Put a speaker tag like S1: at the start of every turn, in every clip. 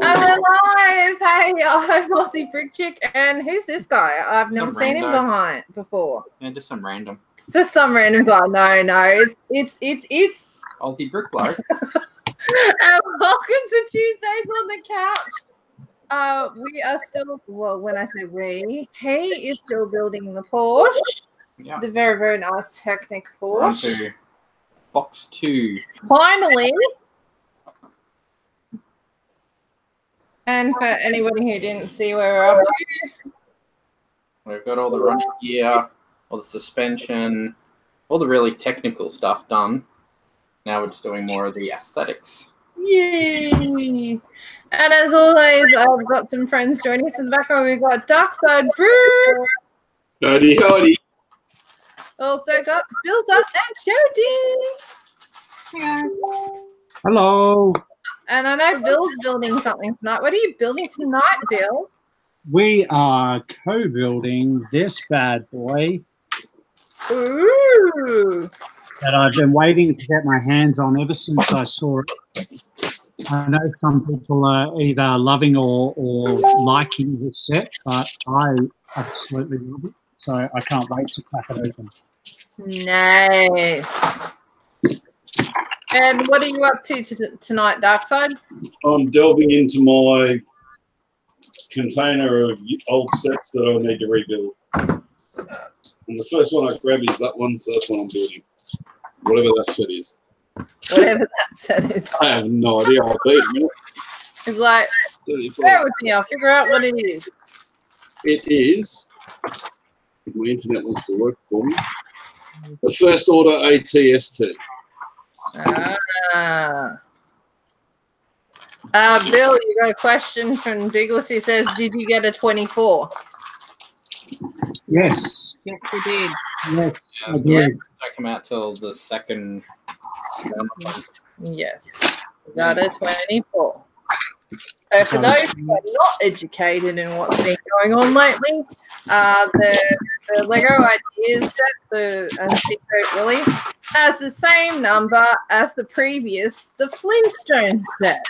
S1: I'm alive! Hey, I'm Aussie Brick Chick, and who's this guy? I've never seen him before.
S2: Yeah, just some random.
S1: It's just some random guy. No, it's
S2: Aussie Brick Bloke.
S1: And welcome to Tuesdays on the Couch. We are still, well, when I say we, he is still building the Porsche.
S2: Yeah.
S1: The very, very nice Technic Porsche.
S2: Box 2.
S1: Finally. And for anybody who didn't see where we're up to,
S2: we've got all the running gear, all the suspension, all the really technical stuff done. Now we're just doing more of the aesthetics.
S1: Yay! And as always, I've got some friends joining us in the background. We've got Darkside Brew.
S3: Howdy.
S1: Also got Built Up and Jody.
S4: Hey guys.
S5: Hello.
S1: And I know Bill's building something tonight. What are you building tonight, Bill?
S5: We are co-building this bad boy.
S1: Ooh.
S5: That I've been waiting to get my hands on ever since I saw it. I know some people are either loving or liking this set, but I absolutely love it. So I can't wait to crack it open.
S1: Nice. And what are you up to tonight, Darkside?
S3: I'm delving into my container of old sets that I need to rebuild. And the first one I grab is that one, so that's what I'm building. Whatever that set is.
S1: Whatever that set is.
S3: I have no idea. I'll tell you in a minute.
S1: It's like, bear with me, I'll figure out what it is.
S3: It is, if my internet wants to work for me, the first order ATST.
S1: Bill, you got a question from Douglas. He says, did you get a 24?
S5: Yes.
S4: Yes, we did.
S5: Yes, I did.
S2: Yeah. Don't come out till the second.
S1: Yes, got a 24. So for those who are not educated in what's been going on lately, the Lego Ideas set, and Secret Willy, has the same number as the previous, the Flintstone set.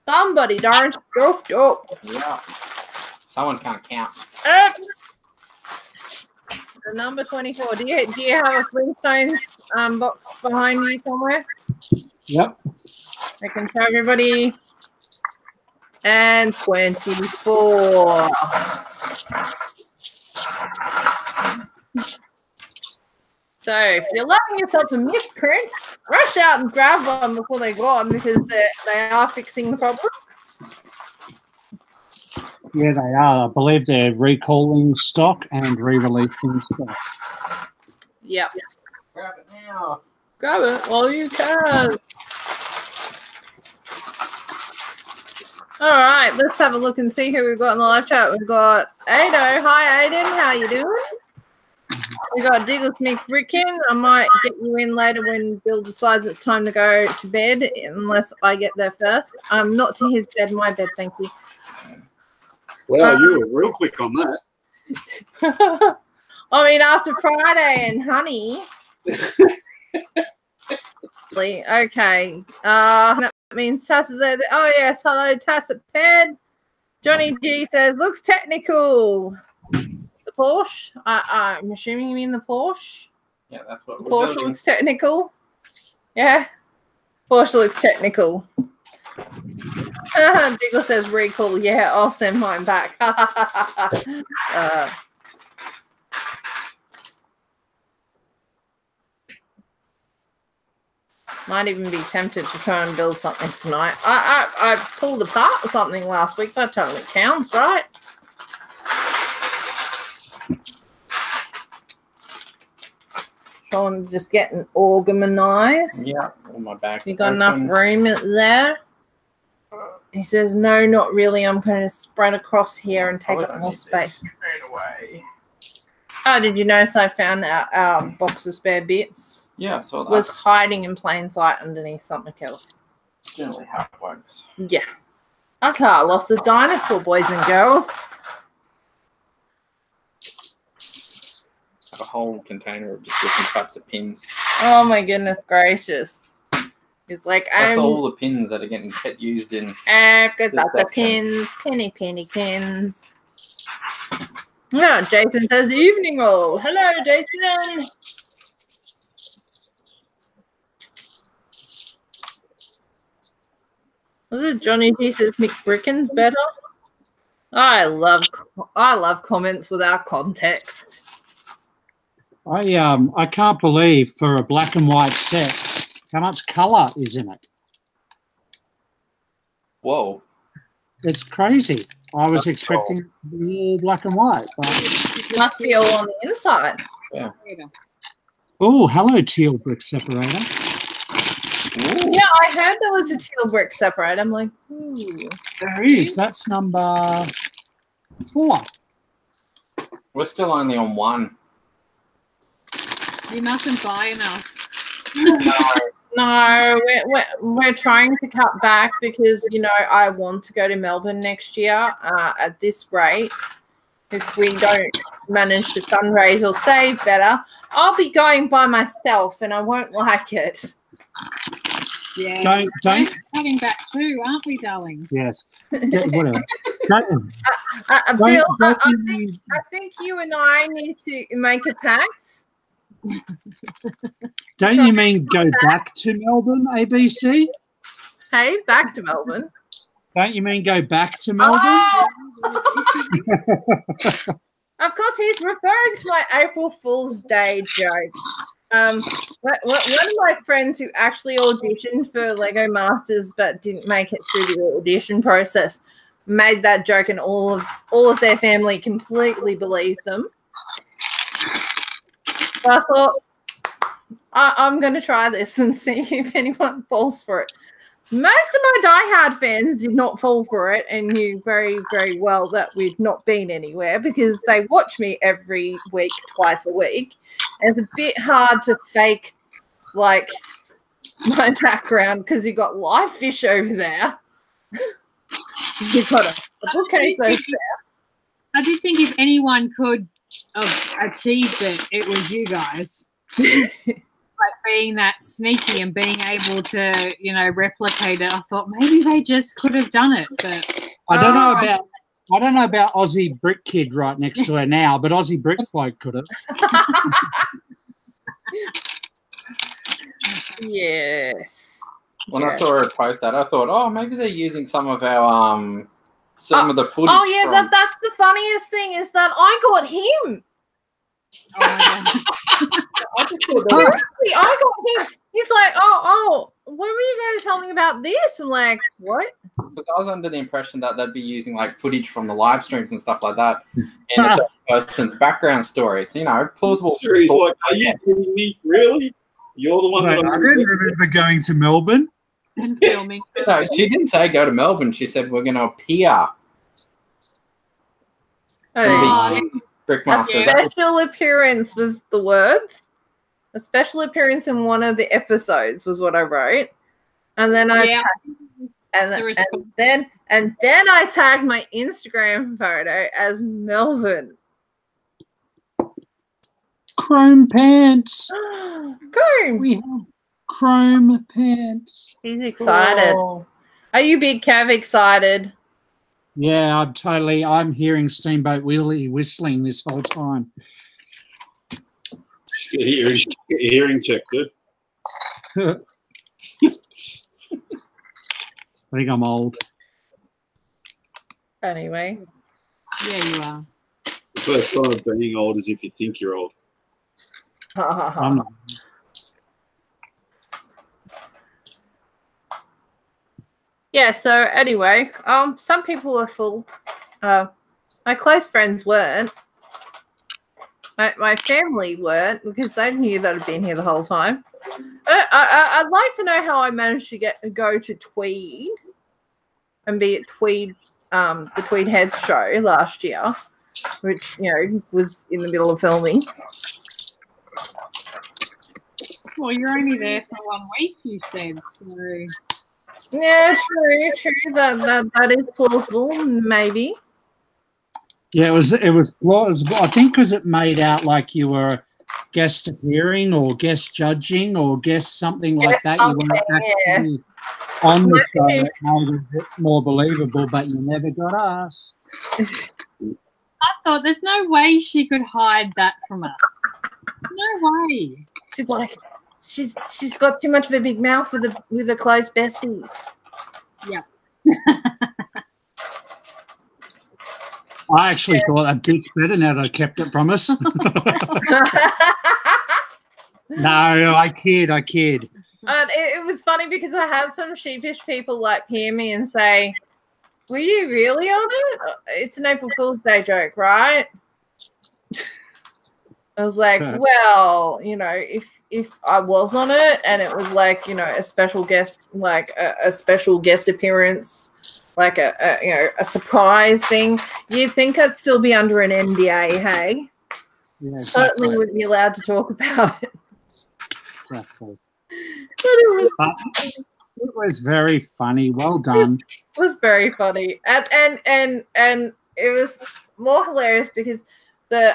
S1: Somebody darn goofed up.
S2: Yeah. Someone can't count.
S1: Oops. The number 24. Do you have a Flintstones box behind you somewhere?
S5: Yep.
S1: I can show everybody. And 24. So if you're loving yourself a misprint, rush out and grab one before they're gone because they are fixing the problem.
S5: Yeah, they are. I believe they're recalling stock and re-releasing stock.
S1: Yep.
S2: Grab it now.
S1: Grab it while you can. All right, let's have a look and see who we've got in the live chat. We've got Ado. Hi, Aiden. How you doing? We got Douglas McBrickin. I might get you in later when Bill decides it's time to go to bed, unless I get there first. Not to his bed, my bed, thank you.
S3: Wow, you were real quick on that.
S1: I mean, after Friday and honey. Okay. That means Tass is there. Oh, yes. Hello, Tass at Ped. Johnny G says, looks technical. The Porsche? I'm assuming you mean the Porsche?
S2: Yeah, that's what
S1: we're Porsche building. Looks technical. Yeah. Porsche looks technical. Diggle says recall. Yeah, I'll send mine back. Might even be tempted to try and build something tonight. I pulled apart something last week. That totally counts, right? Sean just getting organized.
S2: Yeah, on my back.
S1: You got enough room there? He says, no, not really. I'm going to spread across here and take up more space.
S2: Straight away.
S1: Oh, did you notice I found our box of spare bits?
S2: Yeah, so that
S1: was hiding in plain sight underneath something else.
S2: Generally how it works.
S1: Yeah. That's how I lost the dinosaur, boys and girls.
S2: A whole container of just different types of pins.
S1: Oh my goodness gracious. He's like,
S2: That's all the pins that are getting used in.
S1: I've got
S2: this
S1: the
S2: section.
S1: pins, penny pins. Yeah, Jason says evening all. Hello, Jason. Was it Johnny G says McBricken's better? I love comments without context.
S5: I can't believe for a black and white set how much colour is in it.
S2: Whoa.
S5: It's crazy. I was expecting it to be all black and white.
S1: It must be all on the inside.
S2: Yeah.
S5: Oh, hello, teal brick separator.
S2: Ooh.
S1: Yeah, I heard there was a teal brick separator. I'm like, ooh.
S5: There is. That's number 4.
S2: We're still only on 1.
S4: You mustn't buy enough.
S1: No, we're trying to cut back because, you know, I want to go to Melbourne next year at this rate. If we don't manage to fundraise or save better, I'll be going by myself and I won't like it.
S4: Yeah.
S5: Don't.
S4: We're cutting back too, aren't we, darling?
S5: Yes. Yeah, whatever.
S1: Bill, I think you and I need to make a pact.
S5: Don't you mean go back to Melbourne, ABC?
S1: Hey, back to Melbourne.
S5: Don't you mean go back to Melbourne?
S1: Oh! Of course, he's referring to my April Fool's Day joke. One of my friends who actually auditioned for Lego Masters but didn't make it through the audition process made that joke, and all of their family completely believes them. So I thought, I'm going to try this and see if anyone falls for it. Most of my diehard fans did not fall for it and knew very, very well that we'd not been anywhere because they watch me every week, twice a week. And it's a bit hard to fake, like, my background because you've got live fish over there. You've got a bookcase over there.
S4: I did think if anyone could have achieved it, it was you guys. Like being that sneaky and being able to, you know, replicate it. I thought maybe they just could have done it, but
S5: I don't know about Aussie Brick Kid right next to her now, but Aussie Brick Bloke could have.
S1: Yes.
S2: When I saw her post that, I thought, oh, maybe they're using some of our of the footage.
S1: Oh yeah, that's the funniest thing is that I got him.
S4: oh my God.
S1: Seriously, I got him. He's like, oh, when were you going to tell me about this? I'm like, what?
S2: Because I was under the impression that they'd be using like footage from the live streams and stuff like that in a certain person's background stories. You know, plausible.
S3: He's like, are you kidding me? Really? You're the one
S5: Mate,
S3: that
S5: I didn't remember going to Melbourne.
S4: And filming.
S2: No, she didn't say go to Melbourne. She said we're going to appear.
S1: A
S2: Brickmasters.
S1: special appearance was the words. A special appearance in one of the episodes was what I wrote, and then I then I tagged my Instagram photo as Melbourne.
S5: Chrome pants.
S1: Boom!
S5: We have chrome pants.
S1: He's excited.
S2: Oh.
S1: Are you Big Cav excited?
S5: Yeah, I'm hearing Steamboat Willie whistling this whole time.
S3: hearing check, good.
S5: I think I'm old.
S1: Anyway.
S4: Yeah, you are.
S3: The first sign of being old is if you think you're old.
S5: I'm not.
S1: Yeah, so anyway, some people were fooled. My close friends weren't. My family weren't because they knew that I'd been here the whole time. I'd like to know how I managed to go to Tweed and be at Tweed, the Tweed Heads show last year, which, you know, was in the middle of filming.
S4: Well, you're only there for 1 week, you said, so...
S1: Yeah, true. That is plausible, maybe.
S5: Yeah, it was. I think because it made out like you were guest appearing or guest judging or guest something like
S1: Guest
S5: that. You
S1: something,
S5: weren't actually on the show. It made it a bit more believable, but you never got us.
S4: I thought there's no way she could hide that from us. No way.
S1: She's like, she's got too much of a big mouth with the close besties.
S4: Yeah.
S5: I actually thought that bitch better now that I kept it from us. No, I kid.
S1: It was funny because I had some sheepish people like hear me and say, "Were you really on it? It's an April Fool's Day joke, right?" I was like, "Well, you know, if I was on it and it was like, you know, a special guest, like a special guest appearance, like a surprise thing, you'd think I'd still be under an NDA, hey?
S5: Yeah,
S1: Certainly wouldn't be allowed to talk about it."
S5: Exactly.
S1: But
S5: it was very funny. Well done.
S1: It was very funny, and it was more hilarious because the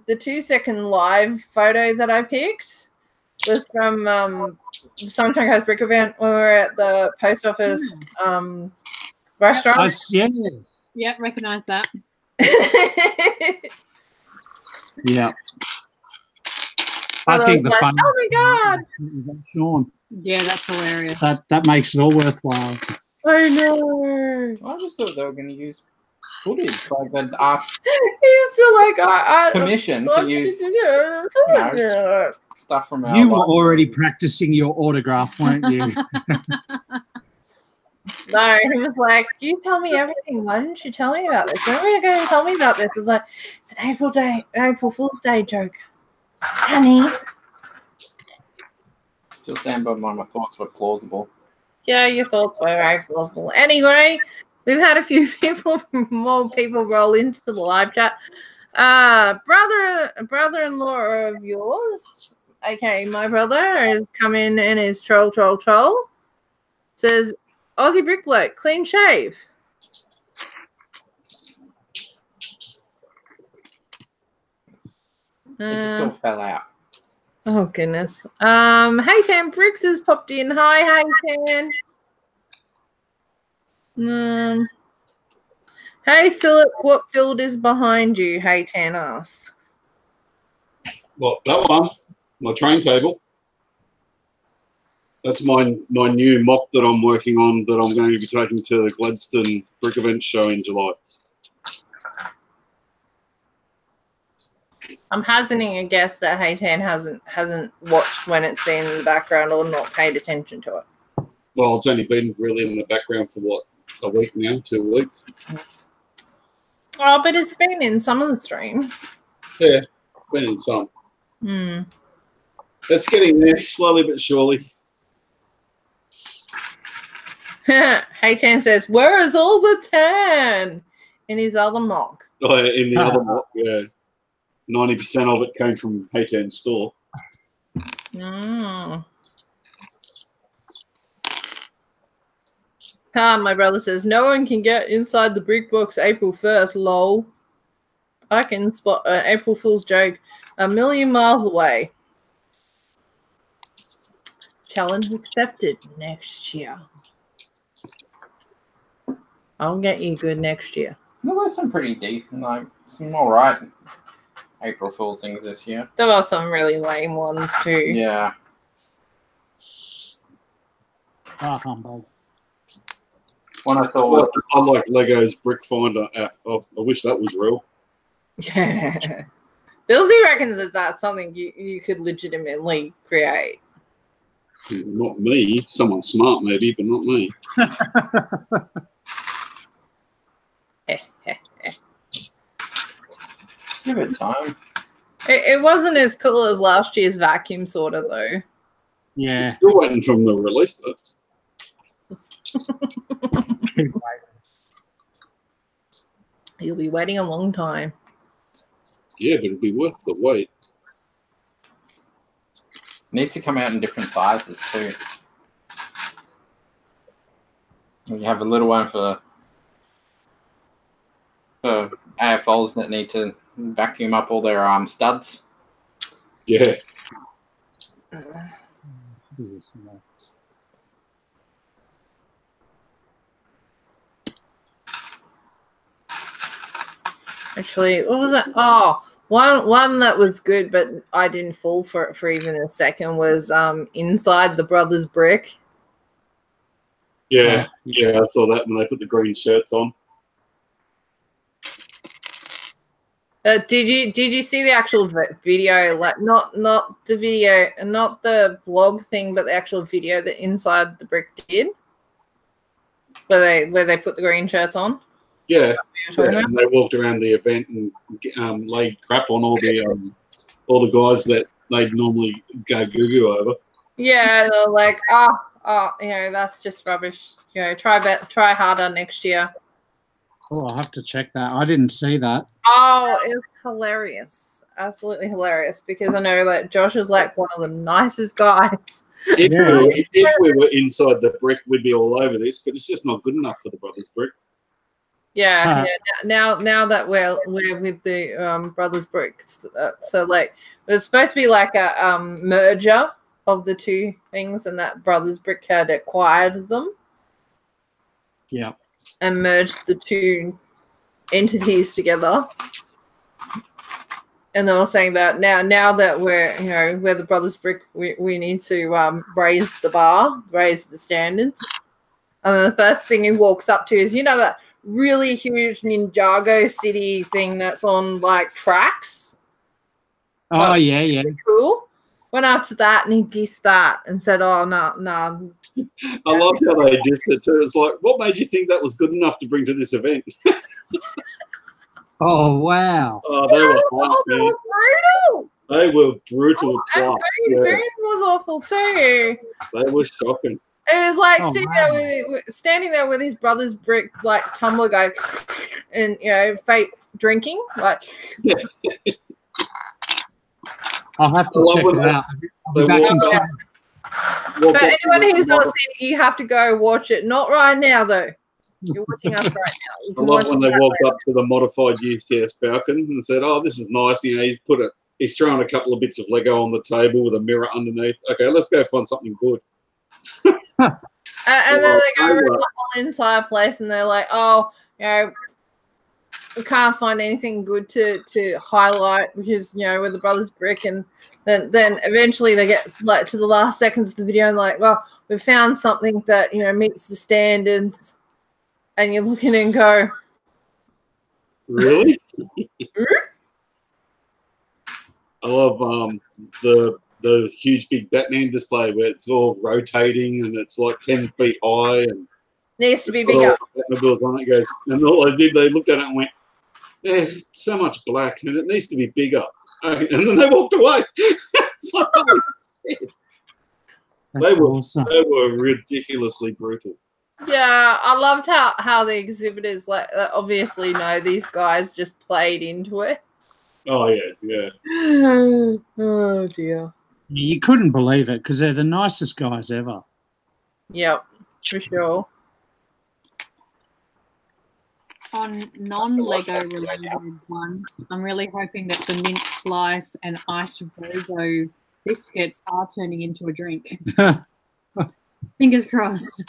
S1: 2-second live photo that I picked was from Sunshine Coast Brick event when we were at the post office restaurant.
S5: Yeah.
S4: Yep, recognise that.
S5: Yeah. I think the
S1: like,
S5: fun.
S1: oh my god!
S5: Sean.
S4: Yeah, that's hilarious.
S5: That makes it all worthwhile.
S1: I know.
S2: I just thought they were going to use footage. Like they'd ask
S1: He's still like, I
S2: permission to use stuff from our
S5: You were
S2: life.
S5: already practicing your autograph, weren't you?
S1: No, he was like, "You tell me everything. Why didn't you tell me about this? When were you going to tell me about this?" It's like, it's an April Fool's Day joke, honey.
S2: Still stand by my thoughts were plausible.
S1: Yeah, your thoughts were very plausible. Anyway, we've had a few more people roll into the live chat. Brother-in-law of yours, aka my brother, has come in and is troll. Says, "Aussie Brick Bloke, clean shave."
S2: It just all fell out.
S1: Oh goodness. Hey Sam Bricks has popped in. Hi, Tan. Hey Philip, what build is behind you? Hey Tan asks.
S3: Well, that one, my train table. That's my new mock that I'm working on that I'm going to be taking to the Gladstone Brick Event show in July.
S1: I'm hazarding a guess that Haytan hasn't watched when it's been in the background or not paid attention to it.
S3: Well, it's only been really in the background for what, a week now, 2 weeks.
S1: Oh, but it's been in some of the streams.
S3: Yeah, been in some.
S1: Hmm.
S3: It's getting there slowly but surely.
S1: Haytan says, "Where is all the tan?" in his other mock.
S3: Oh, in the other mock, yeah. 90% of it came from Haytan's store.
S1: My brother says, "No one can get inside the brick box April 1st, lol. I can spot an April Fool's joke a million miles away. Challenge accepted next year. I'll get you good next year."
S2: There were some pretty decent, like some alright April Fool's things this year.
S1: There were some really lame ones too.
S2: Yeah.
S5: Humbug.
S2: One I saw was
S3: I like Lego's Brick Finder app. Oh, I wish that was real.
S1: Yeah. Billsy reckons that that's something you could legitimately create.
S3: Not me. Someone smart maybe, but not me.
S2: give it time.
S1: It wasn't as cool as last year's vacuum sorter though.
S5: Yeah.
S3: Still waiting from the release though.
S1: You'll be waiting a long time.
S3: Yeah, but it'll be worth the wait.
S2: Needs to come out in different sizes too. You have a little one for AFLs that need to vacuum up all their studs.
S3: Yeah.
S1: Actually, what was it? Oh, one that was good, but I didn't fall for it for even a second was Inside the Brothers Brick.
S3: Yeah, yeah, I saw that when they put the green shirts on.
S1: Did you see the actual video? Like not the video, not the blog thing, but the actual video that Inside the Brick did, where they put the green shirts on.
S3: Yeah, and they walked around the event and laid crap on all the guys that they'd normally go goo over.
S1: Yeah, they're like, you know, that's just rubbish. You know, try harder next year.
S5: Oh, I'll have to check that. I didn't see that.
S1: Oh, it was hilarious. Absolutely hilarious, because I know that Josh is like one of the nicest guys.
S3: If we were inside the brick, we'd be all over this, but it's just not good enough for the Brothers Brick.
S1: Yeah, yeah. Now that we're with the Brothers Brick, so like it was supposed to be like a merger of the two things, and that Brothers Brick had acquired them.
S5: Yeah.
S1: And merged the two entities together. And they were saying that now that we're the Brothers Brick, we need to raise the bar, raise the standards. And then the first thing he walks up to is, you know, that really huge Ninjago City thing that's on like tracks.
S5: Oh, yeah.
S1: Cool. Went up to that and he dissed that and said, "Oh no."
S3: I love how they dissed it too. It's like, what made you think that was good enough to bring to this event?
S5: Oh wow!
S3: Oh, they were hot, man.
S1: Brutal.
S3: They were brutal twice.
S1: Brandon was awful too.
S3: They were shocking.
S1: It was like standing there with his Brothers Brick like tumbler going, and you know, fake drinking like.
S5: I'll have to check it out. I'll be back in time.
S1: For anyone who's not seen it, you have to go watch it. Not right now, though. You're watching us right now.
S3: I love when they walked up to the modified UCS Falcon and said, "Oh, this is nice." You know, he's thrown a couple of bits of Lego on the table with a mirror underneath. Okay, let's go find something good.
S1: And then they go around the whole entire place, and they're like, "Oh, you know, we can't find anything good to highlight because, you know, we're the Brothers Brick." And then eventually they get like to the last seconds of the video and like, "Well, we found something that, you know, meets the standards." And you look in and go,
S3: "Really?" I love the huge big Batman display where it's all rotating and it's like 10 feet high and
S1: needs to be bigger.
S3: On it goes, and all they did, they looked at it and went, "Yeah, so much black, and it needs to be bigger." And then they walked away. It's like, holy shit.
S5: Awesome.
S3: They were ridiculously brutal.
S1: Yeah, I loved how the exhibitors like obviously know these guys just played into it.
S3: Oh yeah.
S1: Oh dear.
S5: You couldn't believe it because they're the nicest guys ever.
S1: Yep, for sure.
S4: On non-Lego related ones, I'm really hoping that the mint slice and iced Bobo biscuits are turning into a drink. Fingers crossed.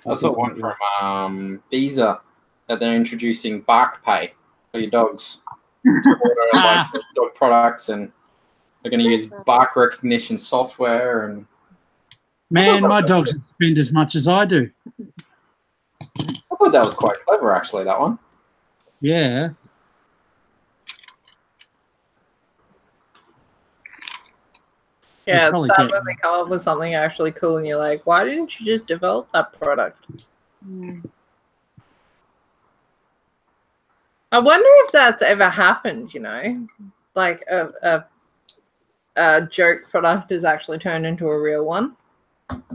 S2: I saw one from Visa that they're introducing Bark Pay for your dogs. Like dog products, and they're going to use bark recognition software. And
S5: man, my dogs spend as much as I do.
S2: I thought that was quite clever, actually. That one.
S5: Yeah.
S1: Yeah, it's sad when they come up with something actually cool and you're like, why didn't you just develop that product? I wonder if that's ever happened, you know? Like a joke product is actually turned into a real one.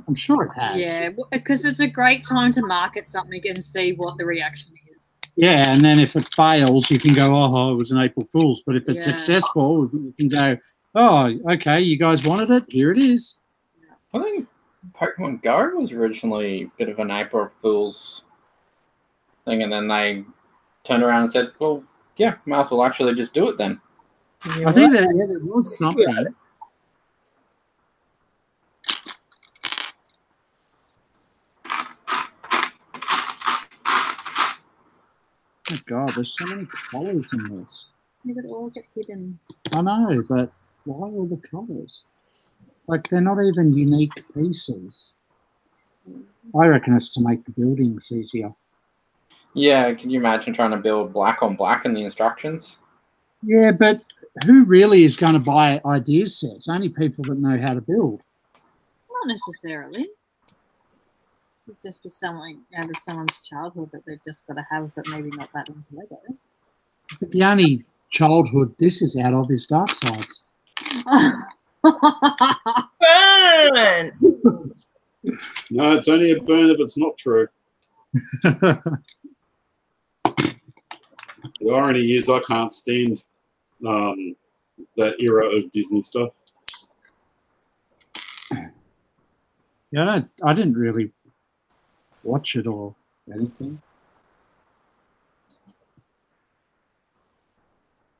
S5: I'm sure it has.
S4: Yeah, because it's a great time to market something and see what the reaction is.
S5: Yeah, and then if it fails, you can go, "Oh, it was an April Fool's." But if it's successful, you can go, "Oh, okay, you guys wanted it. Here it is."
S2: I think Pokemon Go was originally a bit of an April Fool's thing, and then they turned around and said, well, yeah, might as well actually just do it then.
S5: I think that there was something. Oh God, there's so many colours in this.
S4: They could all get hidden.
S5: I know, but why all the colours? Like, they're not even unique pieces. I reckon it's to make the buildings easier.
S2: Yeah, can you imagine trying to build black on black in the instructions?
S5: Yeah, but who really is going to buy idea sets? Only people that know how to build.
S4: Not necessarily. It's just for someone out of someone's childhood that they've just got to have, but maybe not that into Lego.
S5: But the only childhood this is out of is Dark Sides.
S1: Burn!
S3: No, it's only a burn if it's not true. The irony is I can't stand that era of Disney stuff.
S5: Yeah, I didn't really watch it or anything.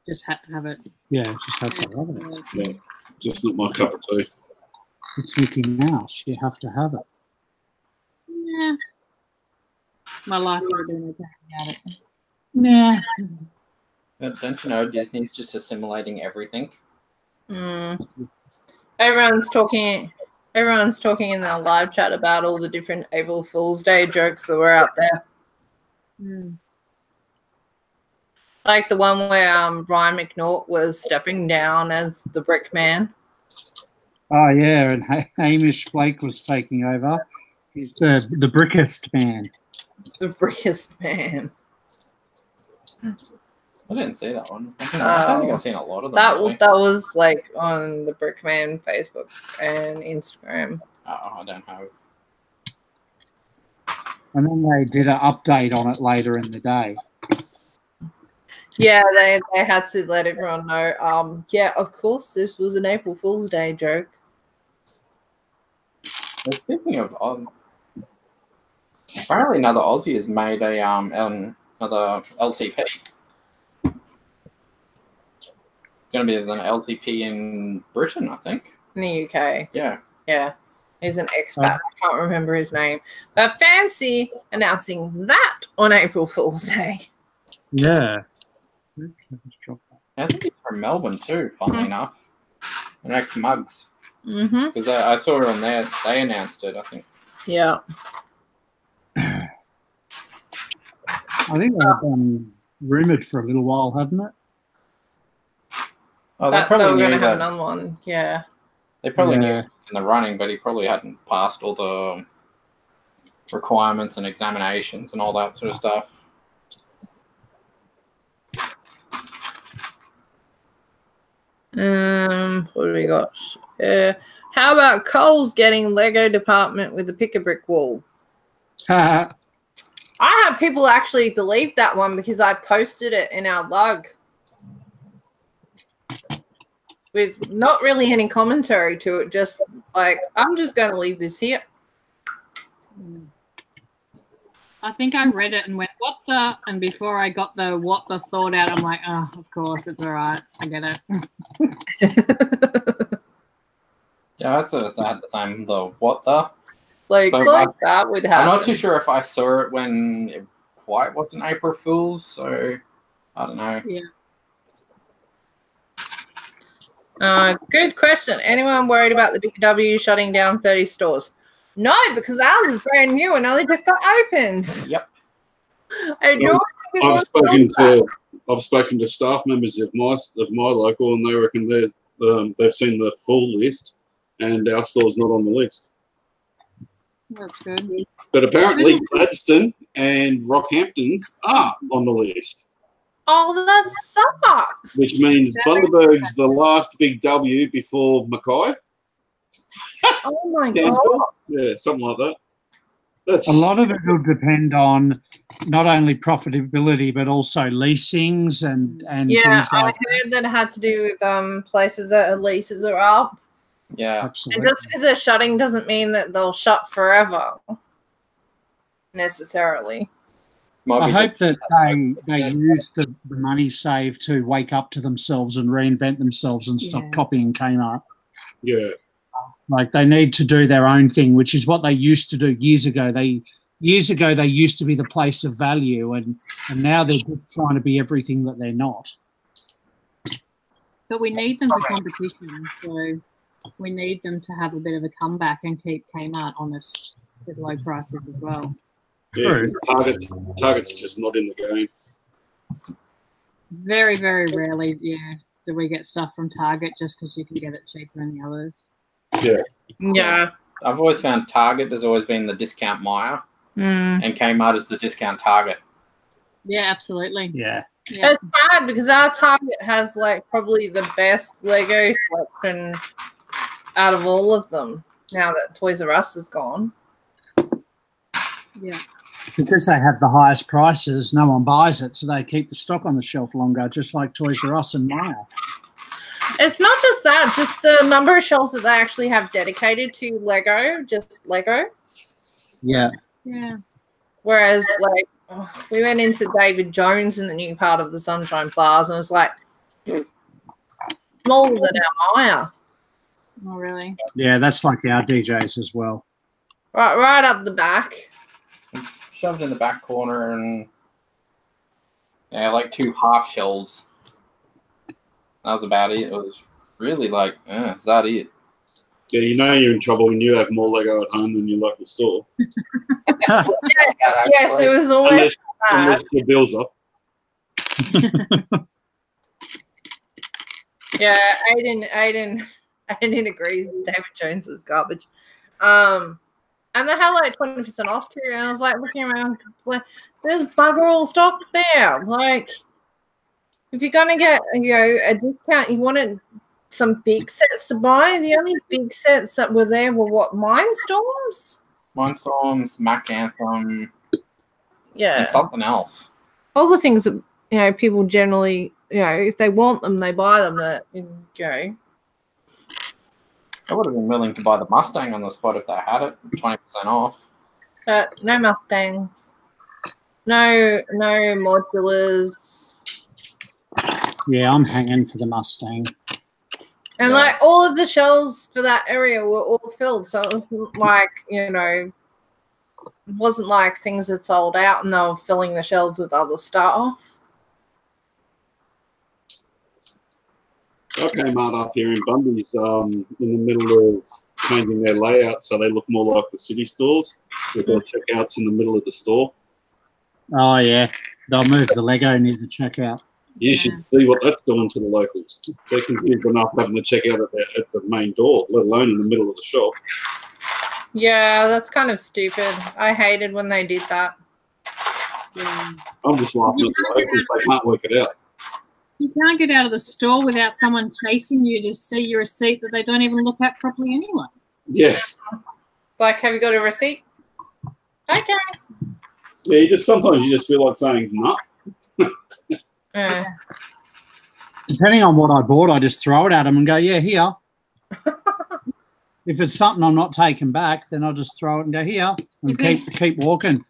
S4: Just had to have it.
S5: Yeah, just had to have it.
S3: Yeah, just not my cup of tea.
S5: It's Mickey Mouse. You have to have it.
S4: Yeah. My life would have been okay without it.
S5: Nah.
S2: But don't you know Disney's just assimilating everything?
S1: Everyone's talking in their live chat about all the different April Fool's Day jokes that were out there. Like the one where Ryan McNaught was stepping down as the Brick Man.
S5: Oh, yeah, and Hamish Blake was taking over. He's the brickest man.
S1: The Brickest Man.
S2: I didn't see that one. I don't think I've seen a lot of them.
S1: That was like on the Brickman Facebook and Instagram.
S2: Oh, I don't know.
S5: And then they did an update on it later in the day.
S1: Yeah, they had to let everyone know. Yeah, of course, this was an April Fool's Day joke.
S2: Speaking of, apparently another Aussie has made another LCP. Going to be an LCP in Britain, I think.
S1: In the UK.
S2: Yeah.
S1: Yeah. He's an expat. I can't remember his name. But fancy announcing that on April Fool's Day.
S5: Yeah.
S2: I think he's from Melbourne too, funnily enough. An ex-Mugs.
S1: Mm-hmm.
S2: Because I saw it on there. They announced it, I think.
S1: Yeah.
S5: I think they've been rumoured for a little while, hadn't it?
S2: Oh,
S1: They
S2: they probably
S1: were going
S2: knew
S1: to have
S2: that.
S1: another one. Yeah.
S2: They probably knew he was in the running, but he probably hadn't passed all the requirements and examinations and all that sort of stuff.
S1: What do we got? How about Coles getting Lego department with a pick-a-brick wall? I had people actually believe that one because I posted it in our lug with not really any commentary to it, just like, I'm just going to leave this here.
S4: I think I read it and went, what the? And before I got the what the thought out, I'm like, oh, of course, it's all right. I get it.
S2: Yeah, I sort of had the same, the what the?
S1: Like that would happen.
S2: I'm not too sure if I saw it when it quite wasn't April Fool's, so I don't know.
S1: Yeah. Good question. Anyone worried about the Big W shutting down 30 stores? No, because ours is brand new and only just got opened.
S2: Yep.
S3: I've spoken to staff members of my local, and they reckon they've seen the full list, and our store's not on the list.
S4: That's good.
S3: But apparently, Gladstone and Rockhampton's are on the list.
S1: Oh, that sucks.
S3: Which means Bundaberg's the last Big W before Mackay.
S1: Oh my God.
S3: Yeah, something like that. That's
S5: a lot of it will depend on not only profitability but also leasings and things like
S1: I heard that it had to do with places that leases are up.
S2: Yeah,
S5: absolutely.
S1: And just because they're shutting doesn't mean that they'll shut forever, necessarily.
S5: I hope that they use the money saved to wake up to themselves and reinvent themselves and stop copying Kmart.
S3: Yeah.
S5: Like they need to do their own thing, which is what they used to do years ago. They used to be the place of value, and now they're just trying to be everything that they're not.
S4: But we need them for competition, so we need them to have a bit of a comeback and keep Kmart honest with low prices as well.
S3: Yeah, Target's just not in the game.
S4: Very, very rarely, do we get stuff from Target just because you can get it cheaper than the others.
S3: Yeah.
S1: Yeah.
S2: I've always found Target has always been the discount Myer, and Kmart is the discount Target.
S4: Yeah, absolutely.
S5: Yeah.
S1: It's sad because our Target has like probably the best Lego selection out of all of them now that Toys R Us is gone.
S4: Yeah.
S5: Because they have the highest prices, no one buys it, so they keep the stock on the shelf longer, just like Toys R Us and Myer.
S1: It's not just that, just the number of shelves that they actually have dedicated to Lego, just Lego.
S5: Yeah.
S4: Yeah.
S1: Whereas, like, we went into David Jones in the new part of the Sunshine Plaza, and it was like smaller than our Myer.
S4: Oh, really?
S5: Yeah, that's like our DJs as well.
S1: Right up the back.
S2: Shoved in the back corner, and like 2 half shelves. That was about it. It was really like, is that it?
S3: Yeah, you know you're in trouble when you have more Lego at home than your local store.
S1: Yes, it was always
S3: unless your bill's up.
S1: Yeah, Aiden agrees with David Jones is garbage. And they had like 20% off too, and I was like looking around, like, there's bugger all stock there. Like, if you're gonna get a discount, you wanted some big sets to buy. The only big sets that were there were what, Mindstorms,
S2: Mac Anthem,
S1: yeah,
S2: and something else.
S1: all the things that people generally if they want them, they buy them. That
S2: I would have been willing to buy the Mustang on the spot if they had it, 20% off.
S1: But no Mustangs, no modulars.
S5: Yeah, I'm hanging for the Mustang.
S1: And like all of the shelves for that area were all filled, so it wasn't like it wasn't like things had sold out and they were filling the shelves with other stuff.
S3: I came out up here in Bundy's in the middle of changing their layout so they look more like the city stores with their checkouts in the middle of the store.
S5: Oh, yeah. They'll move the Lego near the checkout.
S3: You should see what that's doing to the locals. They're confused enough having the checkout at the main door, let alone in the middle of the shop.
S1: Yeah, that's kind of stupid. I hated when they did that.
S4: Yeah.
S3: I'm just laughing at the locals. They can't work it out.
S4: You can't get out of the store without someone chasing you to see your receipt that they don't even look at properly anyway.
S3: Yeah.
S1: Like, have you got a receipt? Okay.
S3: Yeah, sometimes you just feel like saying, no.
S5: Depending on what I bought, I just throw it at them and go, yeah, here. If it's something I'm not taking back, then I'll just throw it and go, here, and keep walking.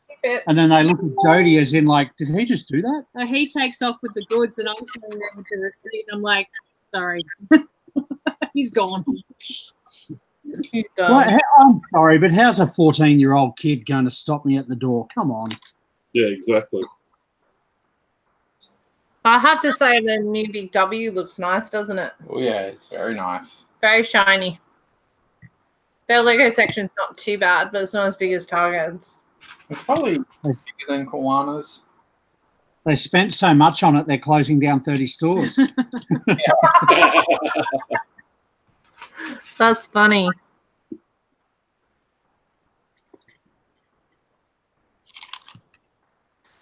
S5: And then they look at Jody as in like, did he just do that?
S4: So he takes off with the goods and I'm sitting there with the receipt. I'm like, sorry. He's gone.
S1: He's done.
S5: Well, I'm sorry, but how's a 14-year-old kid going to stop me at the door? Come on.
S3: Yeah, exactly.
S1: I have to say the new Big W looks nice, doesn't it?
S2: Oh, yeah, it's very nice.
S1: Very shiny. Their Lego section's not too bad, but it's not as big as Target's.
S2: It's probably bigger than Kiwanis.
S5: They spent so much on it, they're closing down 30 stores.
S1: That's funny.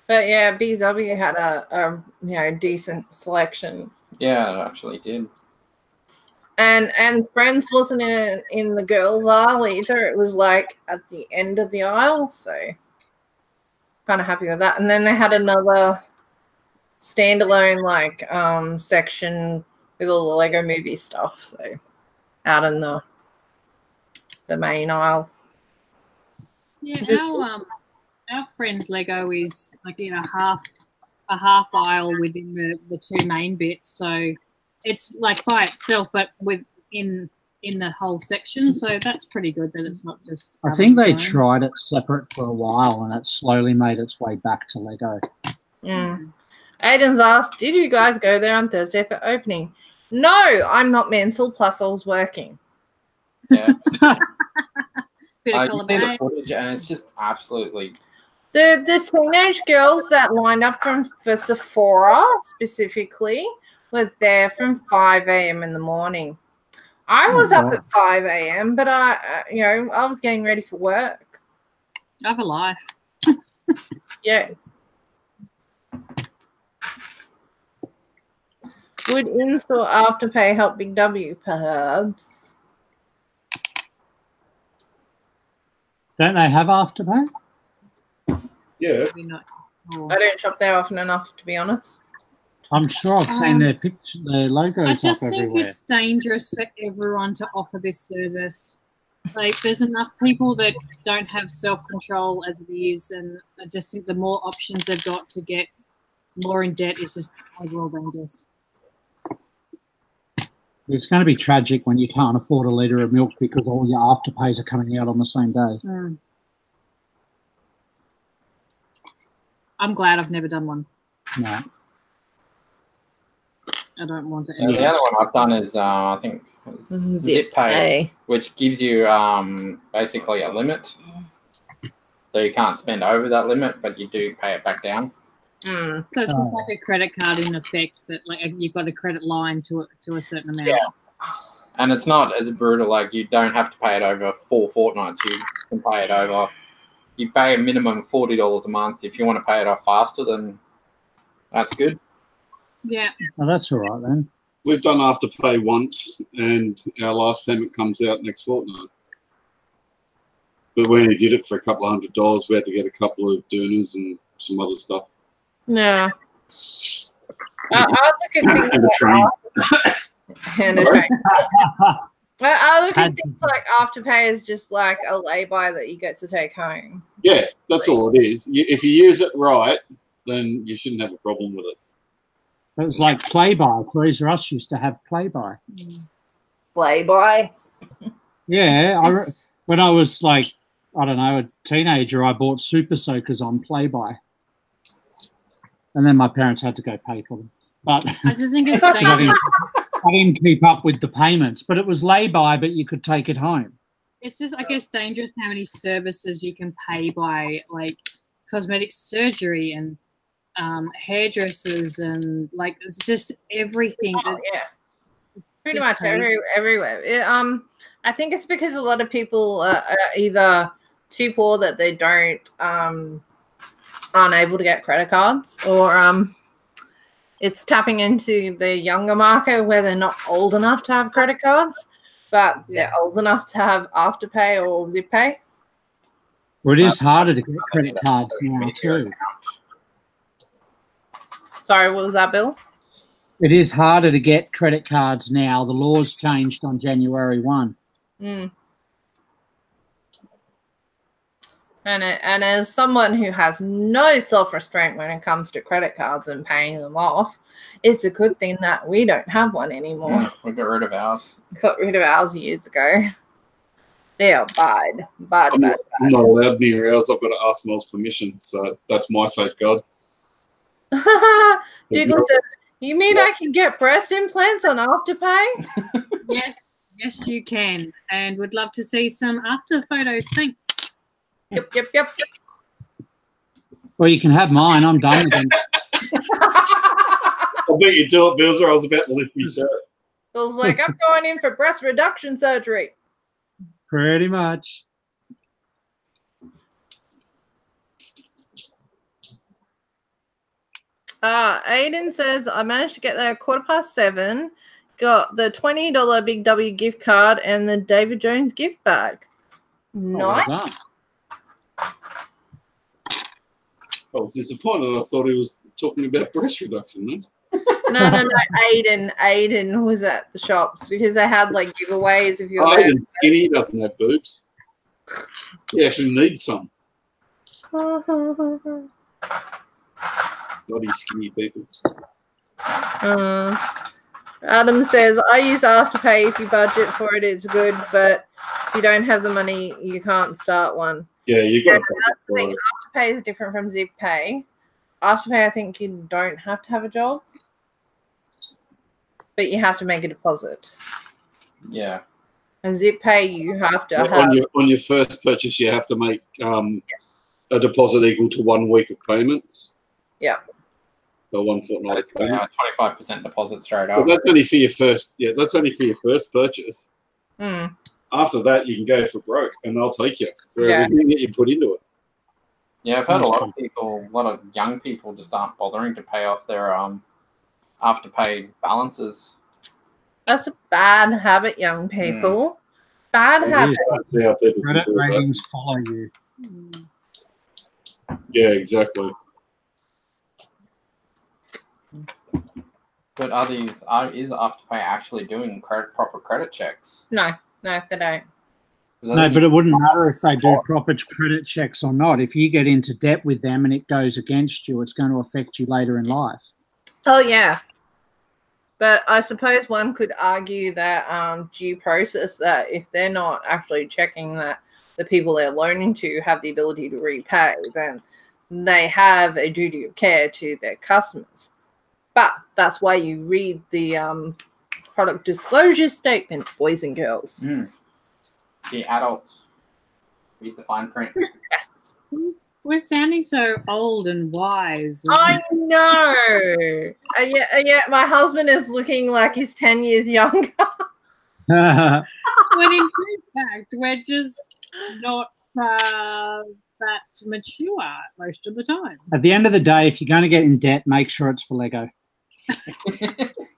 S1: But yeah, BW had a decent selection.
S2: Yeah, it actually did.
S1: And Friends wasn't in the girls' aisle either. It was like at the end of the aisle, so kind of happy with that. And then they had another standalone like section with all the Lego Movie stuff, so out in the main aisle.
S4: Yeah, our friend's Lego is like in a half aisle within the two main bits, so it's like by itself, but in the whole section. So that's pretty good that it's not just.
S5: I think they tried it separate for a while, and it slowly made its way back to Lego.
S1: Aiden's asked, "Did you guys go there on Thursday for opening?" No, I'm not mental. Plus, I was working.
S2: Yeah.
S4: Bit
S2: I
S4: of colour
S2: see the
S4: back.
S2: footage, and it's just absolutely.
S1: The teenage girls that lined up for Sephora specifically were there from 5 a.m. in the morning. I was up at 5 a.m., but I was getting ready for work.
S4: I have a life.
S1: Yeah. Would in-store Afterpay help Big W, perhaps?
S5: Don't they have Afterpay?
S3: Yeah.
S4: Maybe not.
S1: I don't shop there often enough, to be honest.
S5: I'm sure I've seen their picture, their logos
S4: I just
S5: up
S4: think
S5: everywhere.
S4: it's dangerous for everyone to offer this service. Like, there's enough people that don't have self-control as it is, and I just think the more options they've got to get more in debt is just overall dangerous.
S5: It's going to be tragic when you can't afford a litre of milk because all your afterpays are coming out on the same day.
S4: I'm glad I've never done one.
S5: No.
S4: I don't want to.
S2: The other one I've done is I think ZipPay, which gives you basically a limit, so you can't spend over that limit, but you do pay it back down.
S4: So it's just like a credit card in effect that like you've got a credit line to a certain amount.
S2: Yeah, and it's not as brutal. Like you don't have to pay it over 4 fortnights. You can pay it over. You pay a minimum of $40 a month. If you want to pay it off faster, then that's good.
S4: Yeah.
S5: Oh, that's all right then.
S3: We've done Afterpay once, and our last payment comes out next fortnight. But we only did it for a couple of $100. We had to get a couple of dooners and some other stuff.
S1: Yeah. I look at things
S3: And a train.
S1: and a train. I look at things like Afterpay is just like a lay-by that you get to take home.
S3: Yeah, that's all it is. If you use it right, then you shouldn't have a problem with it.
S5: It was like Play-By. Toys R Us used to have Play-By.
S1: Lay-by.
S5: Yeah. When I was like, I don't know, a teenager, I bought Super Soakers on Play-By. And then my parents had to go pay for them. But
S4: I just think it's
S5: I
S4: dangerous.
S5: didn't keep up with the payments. But it was lay-by, but you could take it home.
S4: It's just, I guess, dangerous how many services you can pay by, like cosmetic surgery and hairdressers and like it's just everything.
S1: Oh, yeah. Pretty much everywhere. I think it's because a lot of people are either too poor that they don't aren't able to get credit cards, or it's tapping into the younger market where they're not old enough to have credit cards, but they're old enough to have Afterpay or ZipPay.
S5: Well, it is harder to get credit cards now too.
S1: Sorry, what was that, Bill?
S5: It is harder to get credit cards now. The laws changed on January 1.
S1: And as someone who has no self-restraint when it comes to credit cards and paying them off, it's a good thing that we don't have one anymore.
S2: Yeah, we got rid of ours.
S1: Got rid of ours years ago. They are bad.
S3: I'm not allowed near ours. I've got to ask Mel's permission, so that's my safeguard.
S1: Douglas says, you mean I can get breast implants on Afterpay?
S4: Yes, you can. And would love to see some after photos. Thanks.
S1: Yep.
S5: Well, you can have mine. I'm done with them.
S3: I bet you do it, Bills, or I was about to lift my shirt.
S1: Bill's like, I'm going in for breast reduction surgery.
S5: Pretty much.
S1: Aiden says, I managed to get there 7:15. Got the $20 Big W gift card and the David Jones gift bag. Nice.
S5: Well done.
S3: I was disappointed. I thought he was talking about breast reduction then.
S1: No. Aiden was at the shops because they had like giveaways if you're
S3: Aiden's skinny, he doesn't have boobs. He actually needs some. Bloody skinny people.
S1: Adam says, I use Afterpay. If you budget for it, it's good, but if you don't have the money, you can't start one.
S3: Yeah, you got to
S1: That's the thing. Afterpay is different from Zip Pay. Afterpay, I think you don't have to have a job, but you have to make a deposit.
S2: Yeah.
S1: And Zip Pay, you have to have...
S3: On your first purchase, you have to make a deposit equal to 1 week of payments.
S1: Yeah.
S3: Or 1 fortnight of payment.
S2: 25% deposit straight
S3: But
S2: up.
S3: that's only for your first. Yeah, that's only for your first purchase.
S1: Mm.
S3: After that, you can go for broke, and they'll take you for everything that you put into it.
S2: Yeah, I've heard a lot of young people just aren't bothering to pay off their Afterpay balances.
S1: That's a bad habit, young people. Bad habit.
S3: See how people
S5: Credit
S3: can do that.
S5: ratings follow you.
S3: Yeah, exactly.
S2: But is Afterpay actually doing proper credit checks?
S1: No, they don't.
S5: No, but it wouldn't matter if they do proper credit checks or not. If you get into debt with them and it goes against you, it's going to affect you later in life.
S1: Oh, yeah. But I suppose one could argue that due process, that if they're not actually checking that the people they're loaning to have the ability to repay, then they have a duty of care to their customers. But that's why you read the product disclosure statement, boys and girls.
S2: The adults read the fine print.
S1: Yes.
S4: We're sounding so old and wise.
S1: I know. Yeah, my husband is looking like he's 10 years younger.
S4: When in fact, we're just not that mature most of the time.
S5: At the end of the day, if you're going to get in debt, make sure it's for Lego.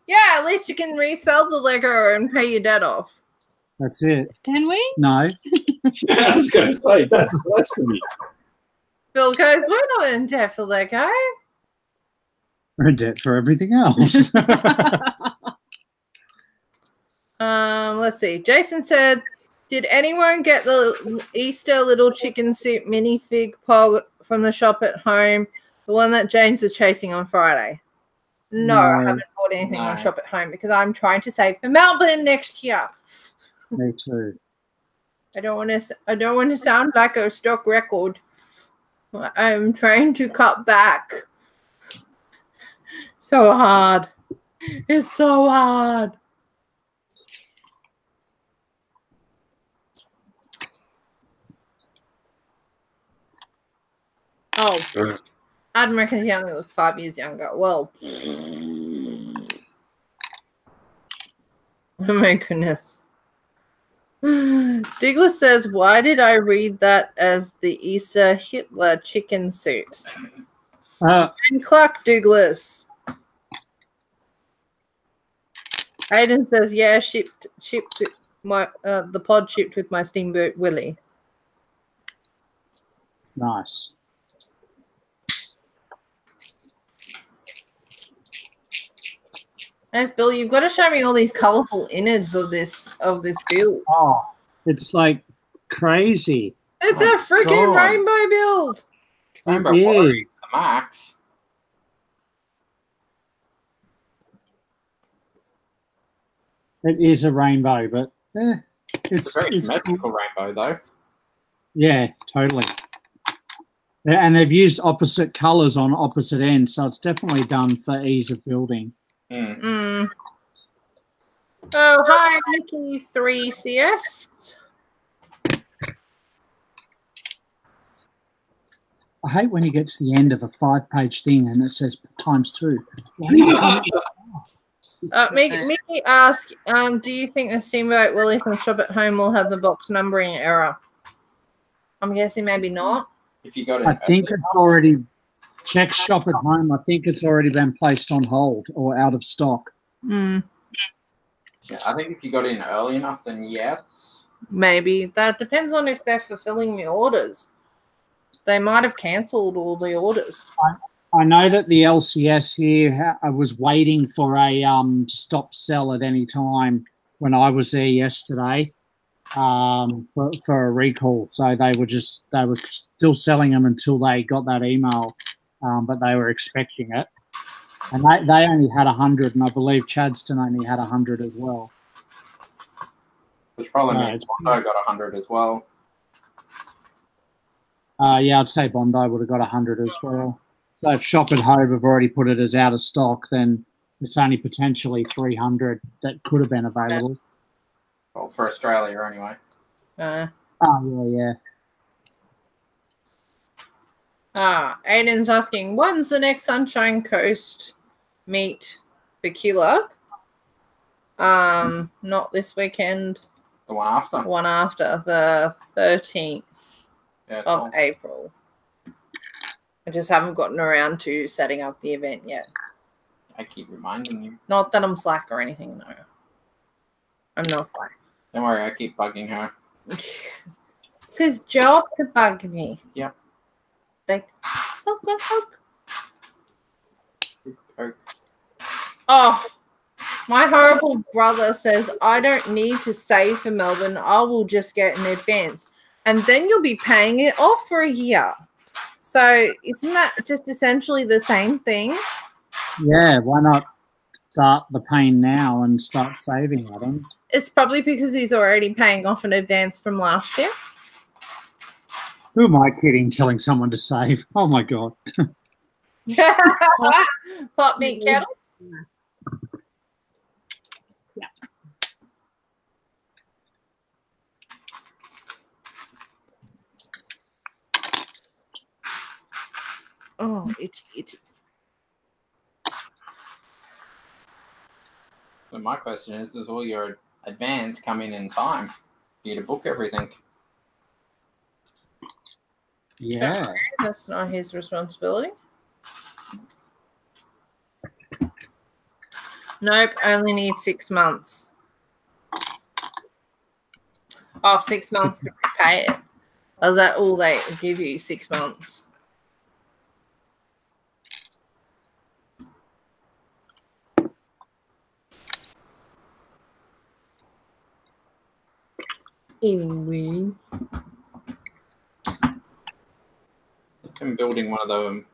S1: Yeah, at least you can resell the Lego and pay your debt off.
S5: That's it.
S4: Can we?
S5: No.
S3: I was going to say, that's blasphemy.
S1: Bill goes, we're not in debt for Lego.
S5: We're in debt for everything else.
S1: Let's see. Jason said, did anyone get the Easter little chicken soup minifig pog from the shop at home? The one that James was chasing on Friday? No, I haven't bought anything on shop at home because I'm trying to save for Melbourne next year.
S5: Me too.
S1: I don't want to sound like a stock record. I'm trying to cut back. So hard. It's so hard. Oh, Adam reckons he only looks 5 years younger. Well, oh my goodness. Douglas says, why did I read that as the Easter Hitler chicken suit? And Clark Douglas. Aiden says, yeah, shipped my the pod shipped with my Steamboat Willie.
S5: Nice.
S1: Nice, Bill. You've got to show me all these colourful innards of this build.
S5: Oh, it's like crazy.
S1: It's a freaking rainbow build.
S2: Rainbow
S5: Yeah.
S2: the max.
S5: It is a rainbow, but it's
S2: a very
S5: it's
S2: symmetrical
S5: cool.
S2: rainbow, though.
S5: Yeah, totally. And they've used opposite colours on opposite ends, so it's definitely done for ease of building.
S1: Oh, hi, Nikki3CS.
S5: I hate when you get to the end of a 5-page thing and it says ×2.
S1: Mickey asked, do you think the Steamboat Willie from Shop at Home will have the box numbering error? I'm guessing maybe not.
S2: If you got it,
S5: I think it's already check Shop at Home. I think it's already been placed on hold or out of stock.
S2: Yeah, I think if you got in early enough, then yes.
S1: Maybe. That depends on if they're fulfilling the orders. They might have cancelled all the orders.
S5: I know that the LCS here was waiting for a stop sell at any time when I was there yesterday. for a recall. So they were still selling them until they got that email, but they were expecting it. And they only had 100, and I believe Chadston only had 100 as well.
S2: Which probably
S5: No,
S2: means Bondi got 100 as well.
S5: Yeah, I'd say Bondi would have got 100 as well. So if Shop at Hove have already put it as out of stock, then it's only potentially 300 that could have been available.
S2: Well, for Australia anyway.
S5: Oh, yeah.
S1: Aiden's asking, when's the next Sunshine Coast meet for Q-Luck? Not this weekend.
S2: The one after?
S1: One after, the 13th of
S2: 12.
S1: April. I just haven't gotten around to setting up the event yet.
S2: I keep reminding you.
S1: Not that I'm slack or anything, no. I'm not slack.
S2: Don't worry, I keep bugging her.
S1: It's his job to bug me.
S2: Yep.
S1: Like, poke.
S2: Poke.
S1: Oh, my horrible brother says, I don't need to save for Melbourne. I will just get an advance. And then you'll be paying it off for a year. So isn't that just essentially the same thing?
S5: Yeah, why not start the pain now and start saving, Adam?
S1: It's probably because he's already paying off an advance from last year.
S5: Who am I kidding telling someone to save? Oh, my God.
S1: Pot meat kettle?
S4: Yeah.
S1: Oh, itchy.
S2: So my question is, does all your advance come in time for you to book everything?
S5: Yeah.
S1: That's not his responsibility. Nope, only need 6 months. Oh, 6 months to repay it. Or is that all they give you, 6 months? Anyway.
S2: I'm building one of the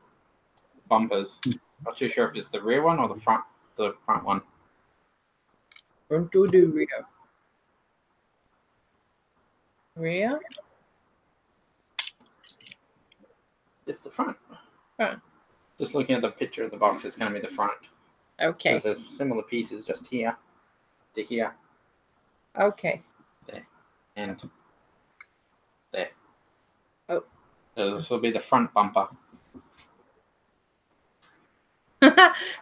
S2: bumpers. Not too sure if it's the rear one or the front one.
S1: Front to the rear. Rear?
S2: It's the front.
S1: Front.
S2: Just looking at the picture of the box, it's going to be the front.
S1: Okay.
S2: Because there's similar pieces just here to here.
S1: Okay.
S2: There. And there.
S1: Oh.
S2: So this will be the front bumper.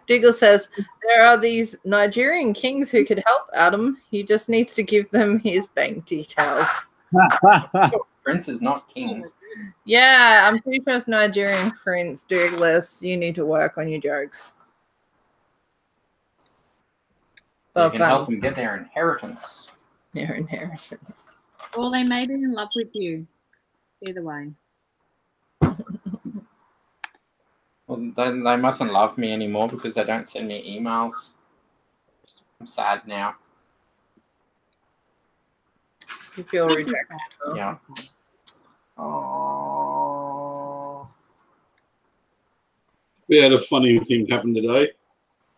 S1: Diggle says, there are these Nigerian kings who could help Adam. He just needs to give them his bank details.
S2: Prince is not king.
S1: Yeah, I'm pretty sure it's Nigerian Prince. Douglas, you need to work on your jokes.
S2: So you can help them get their inheritance.
S1: Their inheritance.
S4: Or they may be in love with you. Either way.
S2: Well, they mustn't love me anymore because they don't send me emails. I'm sad now.
S1: You feel rejected. Huh?
S2: Yeah.
S1: Oh.
S3: We had a funny thing happen today.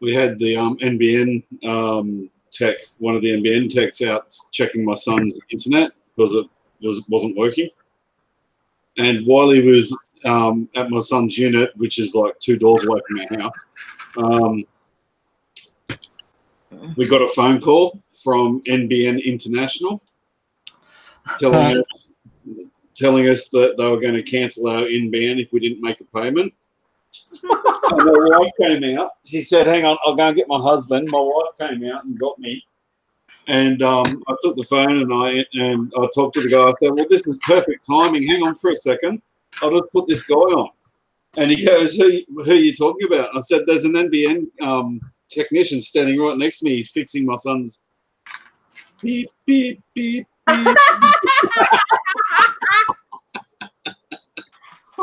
S3: We had the NBN tech, one of the NBN techs out checking my son's internet because it wasn't working. And while he was at my son's unit, which is like 2 doors away from our house, we got a phone call from NBN International telling us that they were going to cancel our NBN if we didn't make a payment. So my wife came out. She said, hang on, I'll go and get my husband. My wife came out and got me. And I took the phone and I talked to the guy. I said, well, this is perfect timing. Hang on for a second. I'll just put this guy on. And he goes, who are you talking about? I said, there's an NBN technician standing right next to me. He's fixing my son's beep, beep, beep, beep.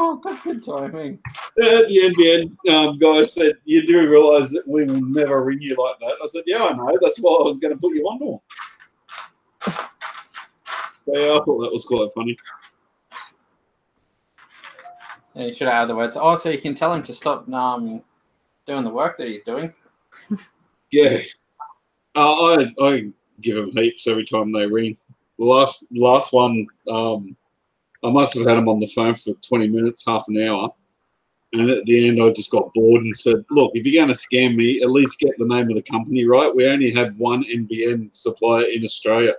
S2: Oh, that's good timing.
S3: The NBN guy said, you do realise that we will never ring you like that. I said, yeah, I know. That's why I was going to put you on. Yeah, I thought that was quite funny.
S2: Yeah, you should have added the words. Oh, so you can tell him to stop doing the work that he's doing.
S3: Yeah. I give them heaps every time they ring. The last one, I must have had them on the phone for 20 minutes, half an hour. And at the end, I just got bored and said, look, if you're going to scam me, at least get the name of the company right. We only have one NBN supplier in Australia.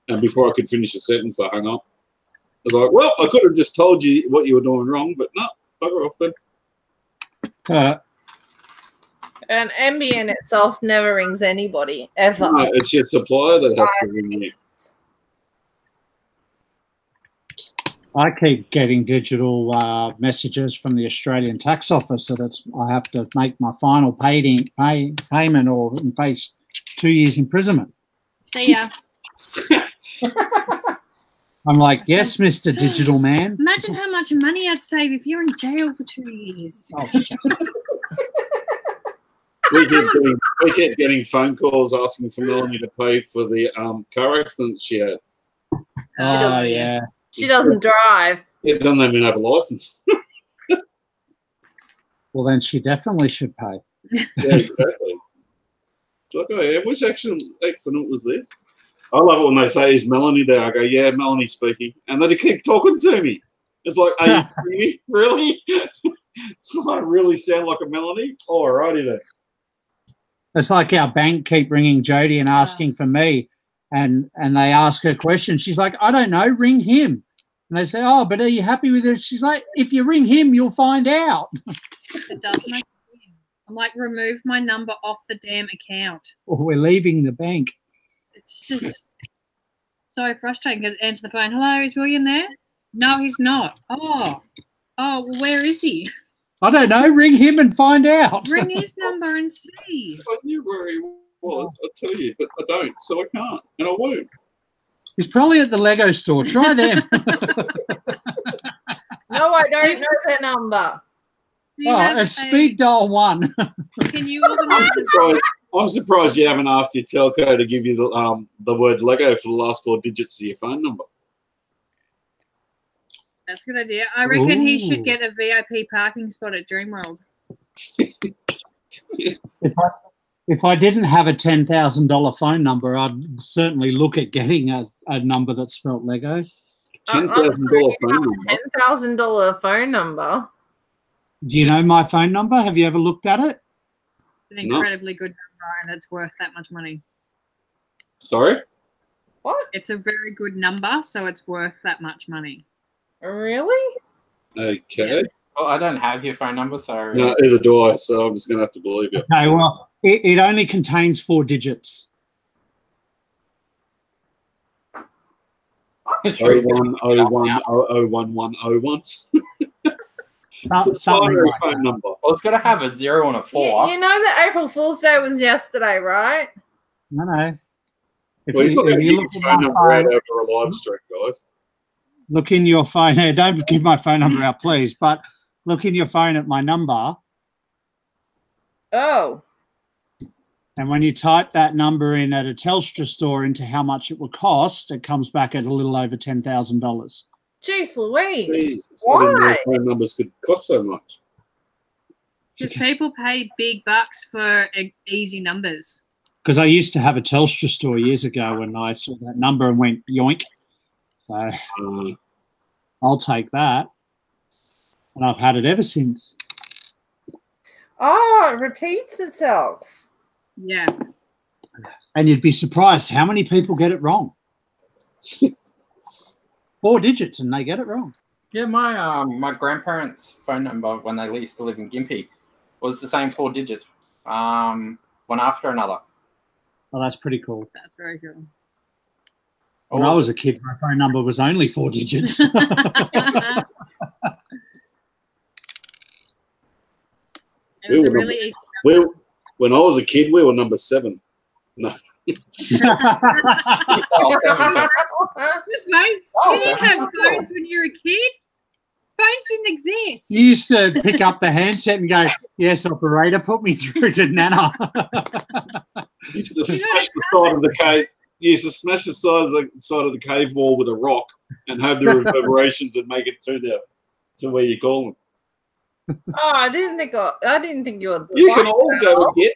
S3: And before I could finish a sentence, I hung up. I was like, well, I could have just told you what you were doing wrong, but no, bugger off then.
S1: And NBN itself never rings anybody, ever.
S3: No, it's your supplier that has to ring you.
S5: I keep getting digital messages from the Australian Tax Office that I have to make my final payment or face 2 years imprisonment.
S4: See ya.
S5: I'm like, yes, Mr. Digital Man.
S4: Imagine how much money I'd save if you're in jail for 2 years.
S5: Oh, shut up.
S3: We kept getting phone calls asking for Melanie to pay for the car accident she had.
S5: Oh, yeah.
S1: She doesn't drive.
S3: It doesn't even have a license.
S5: Well, then she definitely should pay.
S3: Yeah, exactly. It's like, oh yeah, which accident was this? I love it when they say, is Melanie there? I go, yeah, Melanie speaking. And then they keep talking to me. It's like, are you kidding me? Really? Do I really sound like a Melanie? Alrighty then.
S5: It's like our bank keep ringing Jodie and asking for me, and they ask her question. She's like, I don't know, ring him. And they say, oh, but are you happy with it? She's like, if you ring him, you'll find out.
S4: It does make sense. I'm like, remove my number off the damn account.
S5: Or we're leaving the bank.
S4: It's just so frustrating. Answer the phone. Hello, is William there? No, he's not. Oh, well, where is he?
S5: I don't know. Ring him and find out.
S4: Ring his number and see.
S3: I knew where he was, I tell you, but I don't, so I can't, and I won't.
S5: He's probably at the Lego store. Try them.
S1: No, I don't know their number.
S5: It's speed dial 1.
S4: Can you organise
S3: I'm surprised you haven't asked your telco to give you the word Lego for the last 4 digits of your phone number.
S4: That's a good idea. I reckon he should get a VIP parking spot at Dreamworld.
S5: If I didn't have a $10,000 phone number, I'd certainly look at getting a number that's spelled Lego.
S3: $10,000 phone number.
S1: $10,000 phone number.
S5: Do you know my phone number? Have you ever looked at it?
S4: It's an incredibly good number, and it's worth that much money.
S3: Sorry?
S1: What?
S4: It's a very good number, so it's worth that much money.
S1: Really?
S3: Okay.
S2: Yeah. Well, I don't have your phone number, so...
S3: No, either do I, so I'm just going to have to believe you.
S5: Okay, well, it only contains 4 digits.
S3: 0101001101. It's a binary phone number.
S2: Well, it's got to have a 0 and a 4.
S1: You know that April Fool's Day was yesterday, right?
S5: No. If
S3: Well, he's not going to
S5: you
S3: give
S5: look
S3: his
S5: at
S3: phone
S5: my
S3: number out
S5: phone,
S3: over a live stream, guys.
S5: look in your phone. Hey, don't give my phone number out, please. But look in your phone at my number.
S1: Oh.
S5: And when you type that number in at a Telstra store into how much it would cost, it comes back at a little over $10,000.
S1: Jeez Louise.
S3: Jeez,
S1: Why?
S3: phone numbers could cost so much.
S4: Because people pay big bucks for easy numbers.
S5: Because I used to have a Telstra store years ago when I saw that number and went yoink. So I'll take that. And I've had it ever since.
S1: Oh, it repeats itself.
S4: Yeah.
S5: And you'd be surprised how many people get it wrong. 4 digits and they get it wrong.
S2: Yeah, my grandparents' phone number when they used to live in Gympie was the same 4 digits, one after another.
S5: Well, that's pretty cool.
S4: That's very cool.
S5: When I was a kid, my phone number was only 4 digits.
S3: When I was a kid, we were number 7. No.
S4: This mate, you didn't have phones when you were a kid. Phones didn't exist.
S5: You used to pick up the handset and go, yes, operator, put me through to Nana.
S3: You used to smash the side of the cake. used to smash the side of the cave wall with a rock and have the reverberations and make it to where you call them.
S1: Oh, I didn't think you were.
S3: You can all go and get.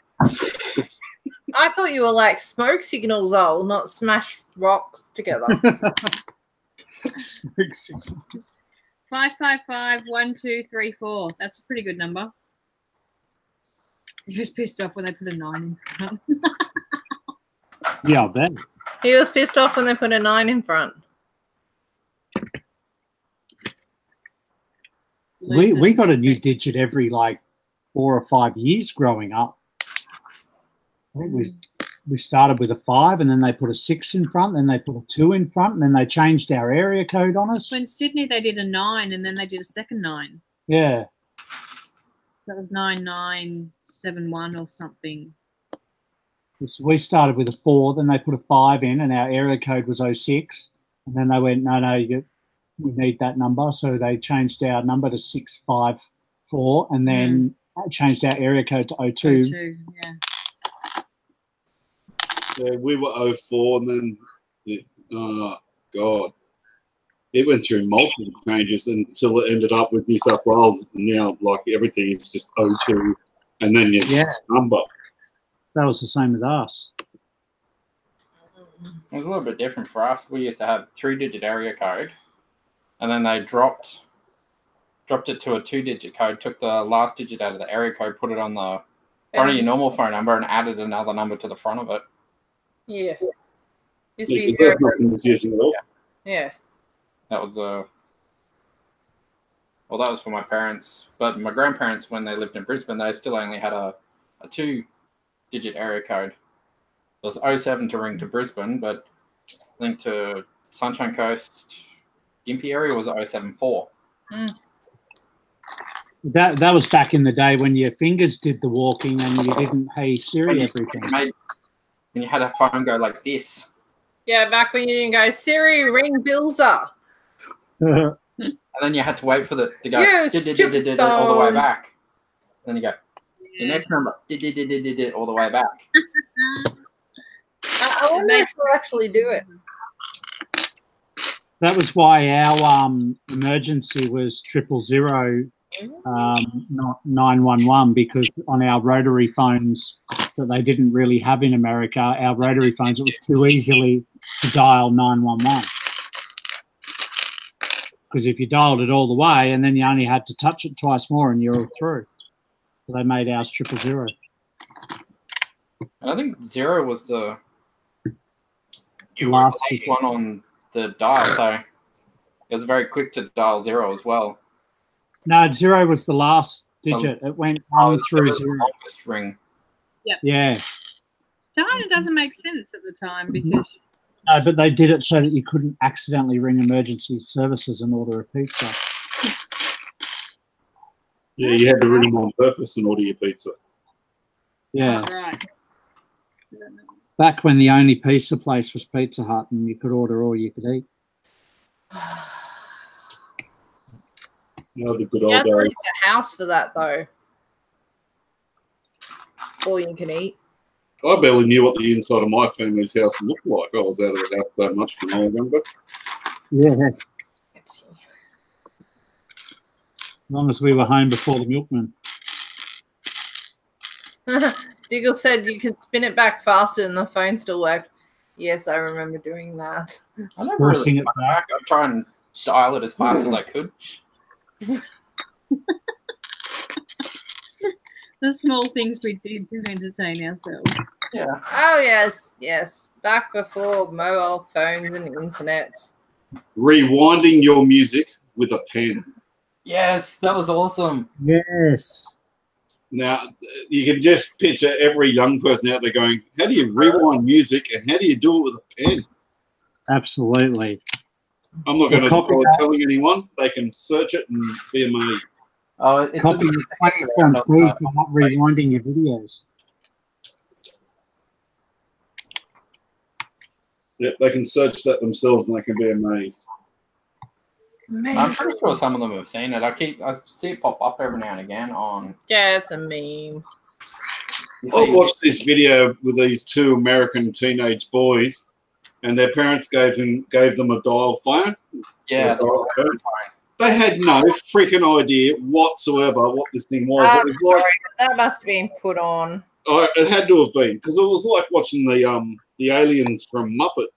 S1: I thought you were like smoke signals, not smash rocks together.
S5: Smoke signal.
S4: 5551234. That's a pretty good number. He was pissed off when they put a 9 in front.
S5: Yeah, I bet.
S1: He was pissed off when they put a 9 in front.
S5: We got a new digit every like 4 or 5 years growing up. I think we started with a 5, and then they put a 6 in front, then they put a 2 in front, and then they changed our area code on us.
S4: So in Sydney, they did a 9, and then they did a second 9.
S5: Yeah.
S4: That was 9971 or something.
S5: So we started with a 4, then they put a 5 in, and our area code was 06. And then they went, no, we need that number. So they changed our number to 654, and then changed our area code to 02.
S4: 02, yeah.
S3: Yeah, we were 04, and then, oh, God. It went through multiple changes until it ended up with New South Wales. And now, like, everything is just 02, and then your number.
S5: That was the same with us.
S2: It was a little bit different for us. We used to have 3-digit area code, and then they dropped it to a 2-digit code, took the last digit out of the area code, put it on the front of your normal phone number, and added another number to the front of it.
S1: Yeah. Used to be
S3: That's not confusing at all.
S1: Yeah.
S2: That was that was for my parents. But my grandparents, when they lived in Brisbane, they still only had a 2-digit area code. It was 07 to ring to Brisbane, but linked to Sunshine Coast, Gympie area was 074.
S5: That was back in the day when your fingers did the walking and you didn't hey Siri everything.
S2: And you had a phone go like this.
S1: Yeah, back when you didn't go, Siri, ring Bilza.
S2: And then you had to wait for the to go
S1: Yes,
S2: all the way back. Then you go, the next number, all the way back.
S1: I wonder if we'll actually do it.
S5: That was why our emergency was 000, not 911, because on our rotary phones that they didn't really have in America, our rotary phones, it was too easily to dial 911. Because if you dialed it all the way and then you only had to touch it twice more and you're all through. So they made ours 000.
S2: And I think 0 was the
S5: last
S2: one on the dial, so it was very quick to dial 0 as well.
S5: No, 0 was the last digit. It went 1 through 0.
S2: Longest ring.
S4: Yep.
S5: Yeah.
S4: It doesn't make sense at the time because...
S5: No, but they did it so that you couldn't accidentally ring emergency services and order a pizza.
S3: Yeah, you had to ring them on purpose and order your pizza.
S5: Yeah.
S4: That's right.
S5: Back when the only pizza place was Pizza Hut and you could order all you could eat.
S3: You know, the good
S1: You
S3: old
S1: have to
S3: days.
S1: leave your house for that, though. All you can eat.
S3: I barely knew what the inside of my family's house looked like. I was out of the house so much when I remember.
S5: Yeah. As long as we were home before the milkman.
S1: Diggle said you can spin it back faster and the phone still worked. Yes, I remember doing that.
S2: I never
S5: Forcing
S2: really
S5: it
S2: went back. I'd try and dial it as fast as I could.
S4: The small things we did to entertain ourselves.
S2: Yeah.
S1: Oh, yes. Back before mobile phones and internet.
S3: Rewinding your music with a pen.
S2: Yes, that was awesome.
S5: Yes.
S3: Now, you can just picture every young person out there going, how do you rewind music and how do you do it with a pen?
S5: Absolutely.
S3: I'm not going to
S5: Copy
S3: bother
S5: that.
S3: telling anyone. They can search it and be amazed.
S2: Oh, it's
S5: Copy your place on food for not rewinding your videos.
S3: Yep, they can search that themselves and they can be amazed.
S2: I'm pretty sure some of them have seen it. I see it pop up every now and again on.
S1: Yeah, it's a meme.
S2: You
S3: I
S2: see,
S3: watched this video with these two American teenage boys and their parents gave them a dial phone.
S2: Yeah,
S3: A dial phone. They had no freaking idea whatsoever what this thing was.
S1: I'm
S3: It was
S1: sorry,
S3: like
S1: but that must have been put on.
S3: it had to have been, because it was like watching the aliens from Muppets.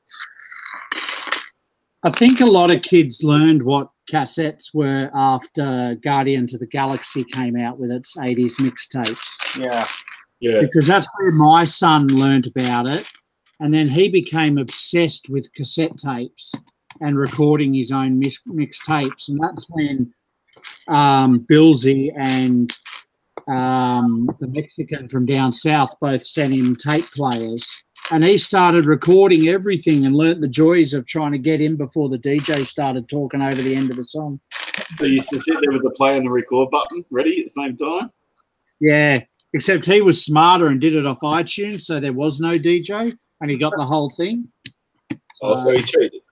S5: I think a lot of kids learned what cassettes were after Guardians of the Galaxy came out with its 80s mixtapes.
S3: Yeah.
S5: Because that's where my son learned about it. And then he became obsessed with cassette tapes and recording his own mixtapes. And that's when Billsy and the Mexican from down south both sent him tape players. And he started recording everything and learnt the joys of trying to get in before the DJ started talking over the end of the song.
S3: They used to sit there with the play and the record button ready at the same time.
S5: Yeah, except he was smarter and did it off iTunes, so there was no DJ, and he got the whole thing.
S3: So he cheated.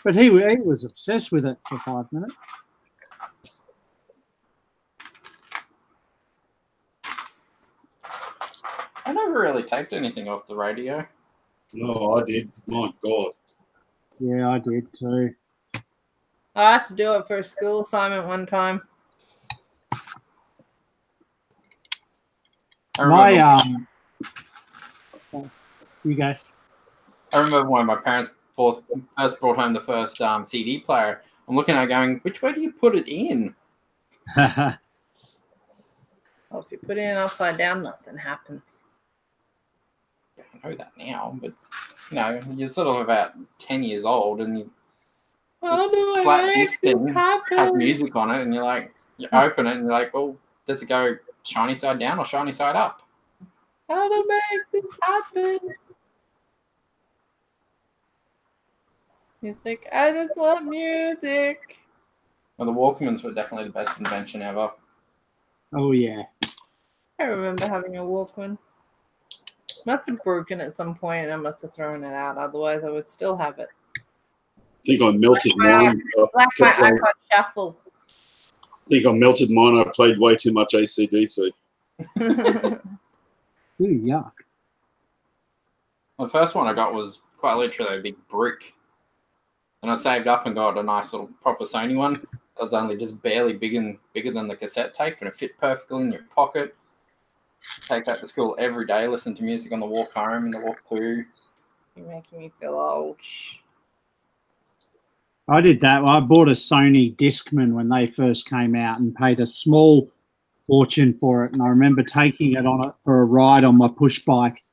S5: But he was obsessed with it for 5 minutes.
S2: I never really taped anything off the radio.
S3: No, I did. My God.
S5: Yeah, I did too.
S1: I had to do it for a school assignment one time.
S5: You guys.
S2: I remember when my parents first brought home the first CD player. I'm looking at it going, which way do you put it in?
S1: Well, if you put it in upside down, nothing happens.
S2: I know that now, but you know, you're sort of about 10 years old, and you flat disc thing has music on it, and you're like, you open it, and you're like, well, does it go shiny side down or shiny side up?
S1: How to make this happen? You think I just love music?
S2: Well, the Walkmans were definitely the best invention ever.
S5: Oh, yeah.
S1: I remember having a Walkman. Must have broken at some point, and I must have thrown it out. Otherwise, I would still have it.
S3: I think I melted mine.
S1: Like my iPod Shuffle.
S3: I think I melted mine. I played way too much AC/DC.
S5: Ooh, yuck.
S2: The first one I got was quite literally a big brick. And I saved up and got a nice little proper Sony one. It was only just barely bigger than the cassette tape, and it fit perfectly in your pocket. Take that to school every day, listen to music on the walk home and the walk to.
S1: You're making me feel old.
S5: I did that. I bought a Sony Discman when they first came out and paid a small fortune for it. And I remember taking it for a ride on my push bike,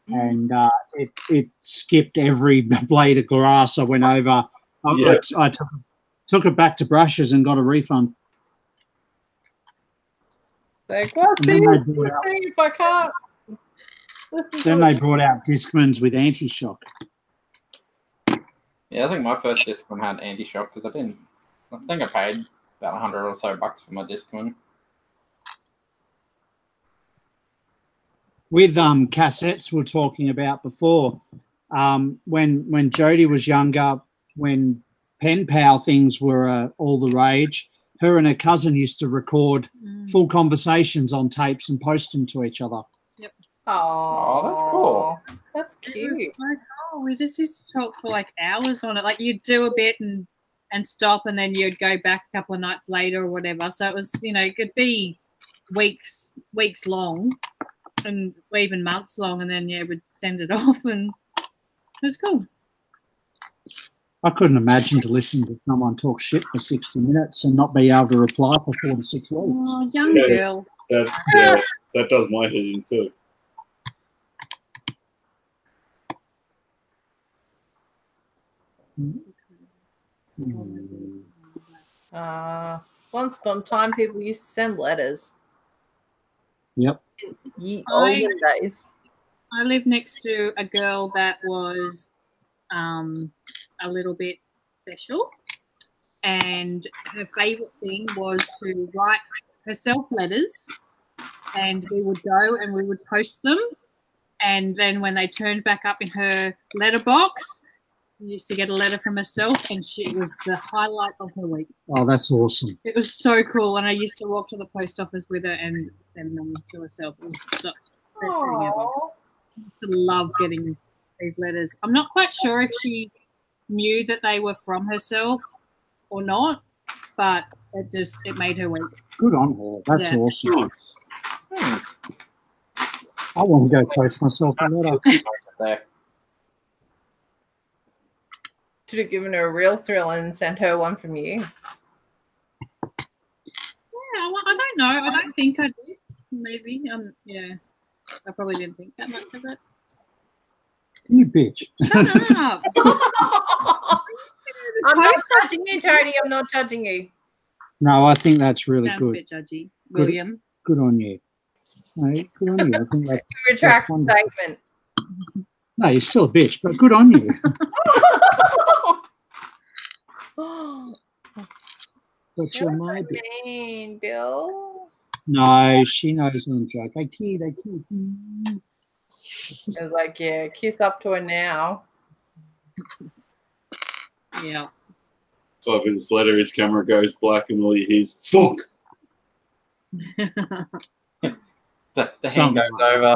S5: and it skipped every blade of grass I went over. I took it back to Brushes and got a refund.
S1: Like, what's this thing if I can't listen
S5: Then they brought out Discmans with anti-shock.
S2: Yeah, I think my first Discman had anti-shock because I think I paid about $100 or so for my Discman.
S5: With cassettes we were talking about before, when Jodie was younger, when pen pal things were all the rage, her and her cousin used to record full conversations on tapes and post them to each other.
S4: Yep.
S1: Oh,
S2: that's cool.
S1: That's cute.
S4: We just used to talk for like hours on it. Like you'd do a bit and stop, and then you'd go back a couple of nights later or whatever. So it was, it could be weeks long, and even months long, and then we'd send it off, and it was cool.
S5: I couldn't imagine to listen to someone talk shit for 60 minutes and not be able to reply for 4 to 6 weeks.
S4: Oh, young girl.
S3: That does my head in too.
S1: Once upon a time, people used to send letters.
S5: Yep.
S1: In olden days.
S4: I lived next to a girl that was a little bit special, and her favourite thing was to write herself letters, and we would go and we would post them, and then when they turned back up in her letterbox, we used to get a letter from herself, and it was the highlight of her week.
S5: Oh, that's awesome.
S4: It was so cool, and I used to walk to the post office with her and send them to herself. It was the best thing ever. I used to love getting these letters. I'm not quite sure if she knew that they were from herself or not, but it made her week.
S5: Good on her. That's
S4: Yeah.
S5: awesome.
S3: Nice.
S5: I want to go post myself a letter.
S2: There.
S1: Should have given her a real thrill and sent her one from you.
S4: Yeah, well, I don't know. I don't think I did. Maybe. Yeah. I probably didn't think that much of it.
S5: You bitch.
S4: Shut up.
S1: I'm not judging you, Tony. I'm not judging you.
S5: No, I think that's really
S4: Sounds a
S5: good.
S4: bit judgy. William.
S5: Good on you. No, good on you. I think that's,
S1: You retract the
S5: wonderful.
S1: statement.
S5: No, you're still a bitch, but good on you. But you're
S1: You're
S5: my
S1: so
S5: bitch.
S1: mean, Bill.
S5: No, she knows I'm joking. I kid.
S1: I was like, yeah, kiss up to her now.
S4: Yeah.
S3: 5 minutes later, his camera goes black and all you hear is fuck.
S2: The hand
S5: Something
S2: goes
S5: like
S2: over.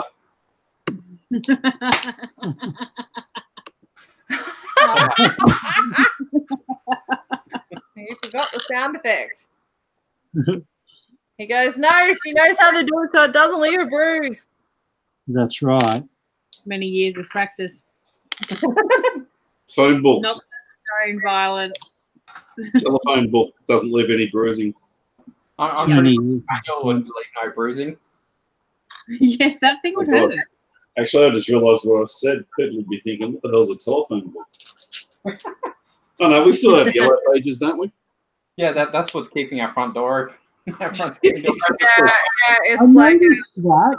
S1: You forgot the sound effects. He goes, no, she knows how to do it so it doesn't leave a bruise.
S5: That's right.
S4: Many years of practice.
S3: Phone books.
S4: Not stone violence.
S3: Telephone book doesn't leave any bruising.
S2: I'm
S5: Too
S2: pretty
S5: many.
S2: sure would leave no bruising.
S4: Yeah, that thing would
S3: Oh,
S4: hurt.
S3: God. Actually, I just realised what I said. People would be thinking, what the hell's a telephone book? Oh, no, we still have yellow pages, don't we?
S2: Yeah, that's what's keeping our front door. Our front screen door.
S1: Yeah, it's
S5: I
S1: like
S5: noticed that.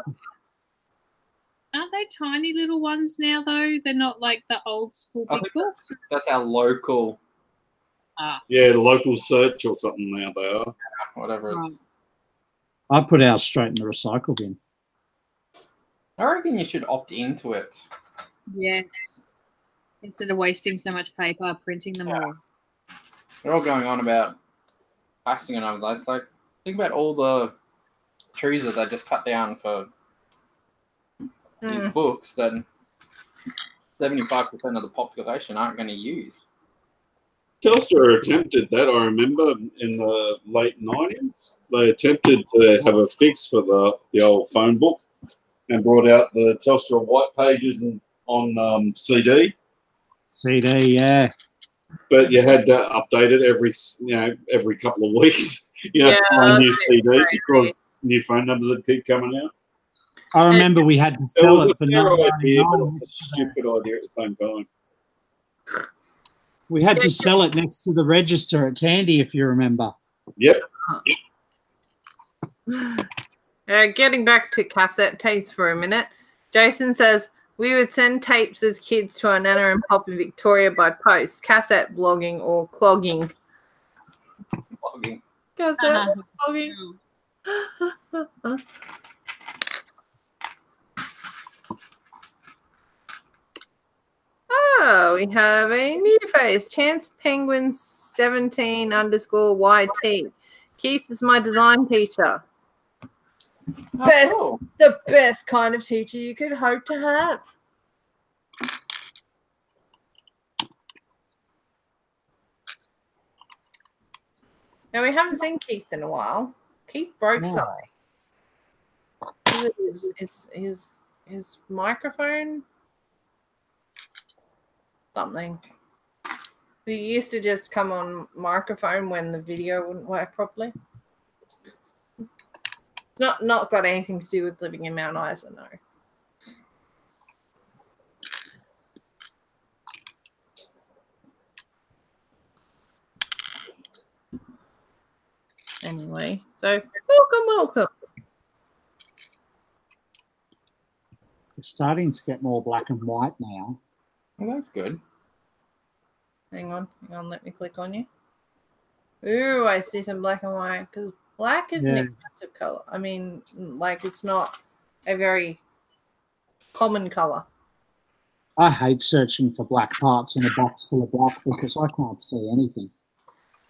S4: Aren't they tiny little ones now, though? They're not like the old school
S2: I
S4: big
S2: think
S4: books?
S2: that's our local,
S3: Yeah, local search or something now they are.
S2: whatever it's.
S5: I put ours straight in the recycle bin.
S2: I reckon you should opt into it.
S4: Yes. Instead of wasting so much paper, printing them all.
S2: They're all going on about plastic and all that. It's like, think about all the trees that they just cut down for these books that 75% of the population aren't going to use.
S3: Telstra attempted that, I remember, in the late 90s. They attempted to have a fix for the old phone book and brought out the Telstra white pages on CD.
S5: CD, yeah.
S3: But you had to update it every couple of weeks. You know, buy a new CD because new phone numbers would keep coming out.
S5: I remember we had to
S3: It
S5: sell
S3: was
S5: it
S3: a
S5: for
S3: fair idea, but it
S5: $9.99.
S3: was a stupid idea at the same time.
S5: We had to sell it next to the register at Tandy, if you remember.
S3: Yep.
S1: Getting back to cassette tapes for a minute. Jason says, we would send tapes as kids to our Nana and Pop in Victoria by post, cassette blogging or clogging.
S2: Logging.
S1: Cassette blogging. Oh, we have a new face. Chance Penguin 17_YT. Keith is my design teacher. Best,
S2: cool.
S1: the best kind of teacher you could hope to have. Now we haven't seen Keith in a while. Keith broke something. His microphone? Something. He used to just come on microphone when the video wouldn't work properly. Not got anything to do with living in Mount Isa, no. Anyway, so welcome.
S5: It's starting to get more black and white now.
S2: Well, that's good.
S1: Hang on, let me click on you. Ooh, I see some black and white, because black is an expensive color. I mean, like, it's not a very common color.
S5: I hate searching for black parts in a box full of black because I can't see anything.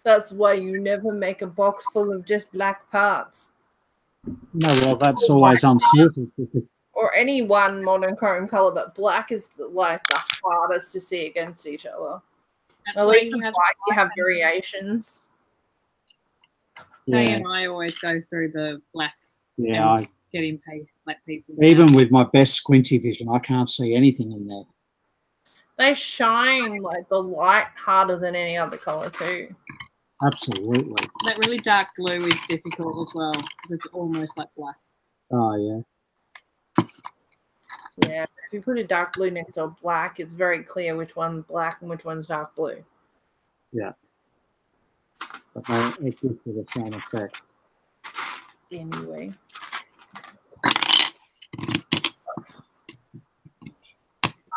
S1: That's why you never make a box full of just black parts.
S5: No, well, that's always unsorted because
S1: or any one monochrome color, but black is like the hardest to see against each other.
S4: That's
S1: At
S4: why
S1: least
S4: you
S1: with
S4: have,
S1: white, you have variations.
S4: Tay
S5: Yeah.
S4: and I always go through the black
S5: Yeah,
S4: and get in black pieces.
S5: even with my best squinty vision, I can't see anything in there.
S1: They shine like the light harder than any other color too.
S5: Absolutely.
S4: That really dark blue is difficult as well because it's almost like black.
S5: Oh, yeah.
S1: Yeah, if you put a dark blue next to a black, it's very clear which one's black and which one's dark blue.
S5: Yeah. But no, it gives you the same effect.
S1: Anyway.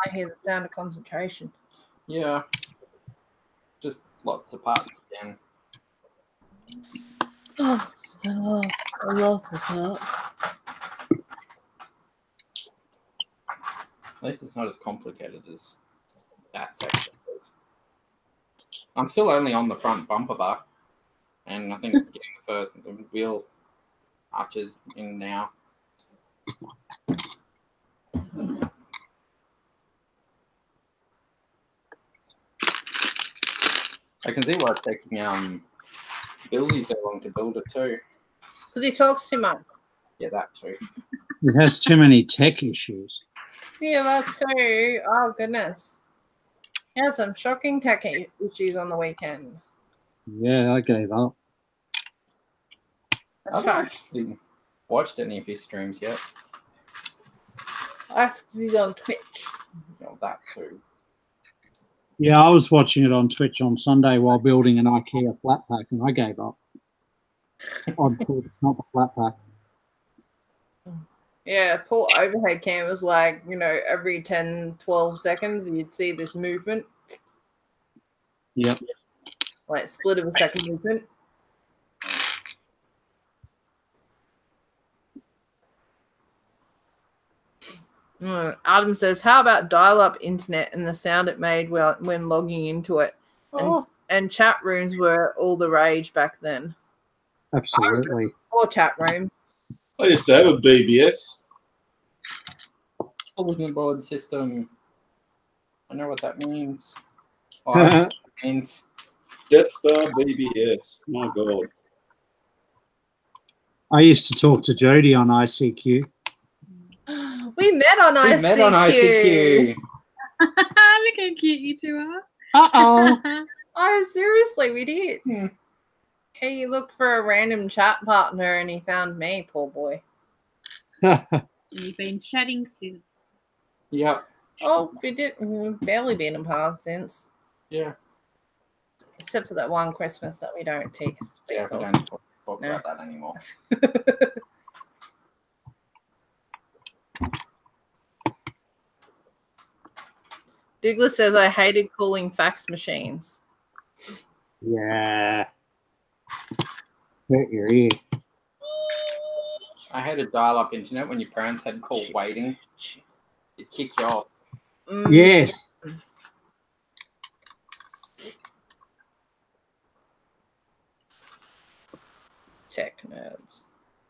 S1: I hear the sound of concentration.
S2: Yeah. Just lots of parts again.
S1: Oh, I love the parts.
S2: At least it's not as complicated as that section is. I'm still only on the front bumper bar. And I think getting the wheel arches in now. I can see why it's taking Billsy so long to build it too.
S1: Because he talks too much.
S2: Yeah, that too.
S5: It has too many tech issues.
S1: Yeah, that too. Oh, goodness. He had some shocking tech issues on the weekend.
S5: Yeah, I gave up.
S2: I haven't actually watched any of his streams yet.
S1: That's because he's on Twitch.
S2: You know, that too.
S5: Yeah, I was watching it on Twitch on Sunday while building an IKEA flat pack, and I gave up. On Twitch, not the flat pack.
S1: Yeah, pull overhead cam was like, every 10, 12 seconds you'd see this movement.
S5: Yep.
S1: Like split of a second movement. Adam says, how about dial-up internet and the sound it made when logging into it? And chat rooms were all the rage back then.
S5: Absolutely.
S1: Or chat rooms.
S3: I used to have a BBS.
S2: Bulletin board system. I know what that means. Oh, I know what it means.
S3: Jetstar BBS. My God.
S5: I used to talk to Jody on ICQ.
S1: We met on ICQ.
S2: We met on ICQ.
S4: Look how cute you two are.
S5: Uh-oh.
S1: Oh, seriously, we did.
S2: Hmm.
S1: He looked for a random chat partner and he found me, poor boy.
S4: And you've been chatting since.
S2: Yep.
S1: Oh, we've barely been apart since.
S2: Yeah.
S1: Except for that one Christmas that we don't speak
S2: Yeah, we
S1: of.
S2: don't talk
S1: No.
S2: about that anymore.
S1: Douglas says, I hated calling fax machines.
S5: Yeah. Hurt your ear.
S2: I had a dial-up internet when your parents had call waiting. It'd kick you off.
S5: Yes.
S1: Tech nerds.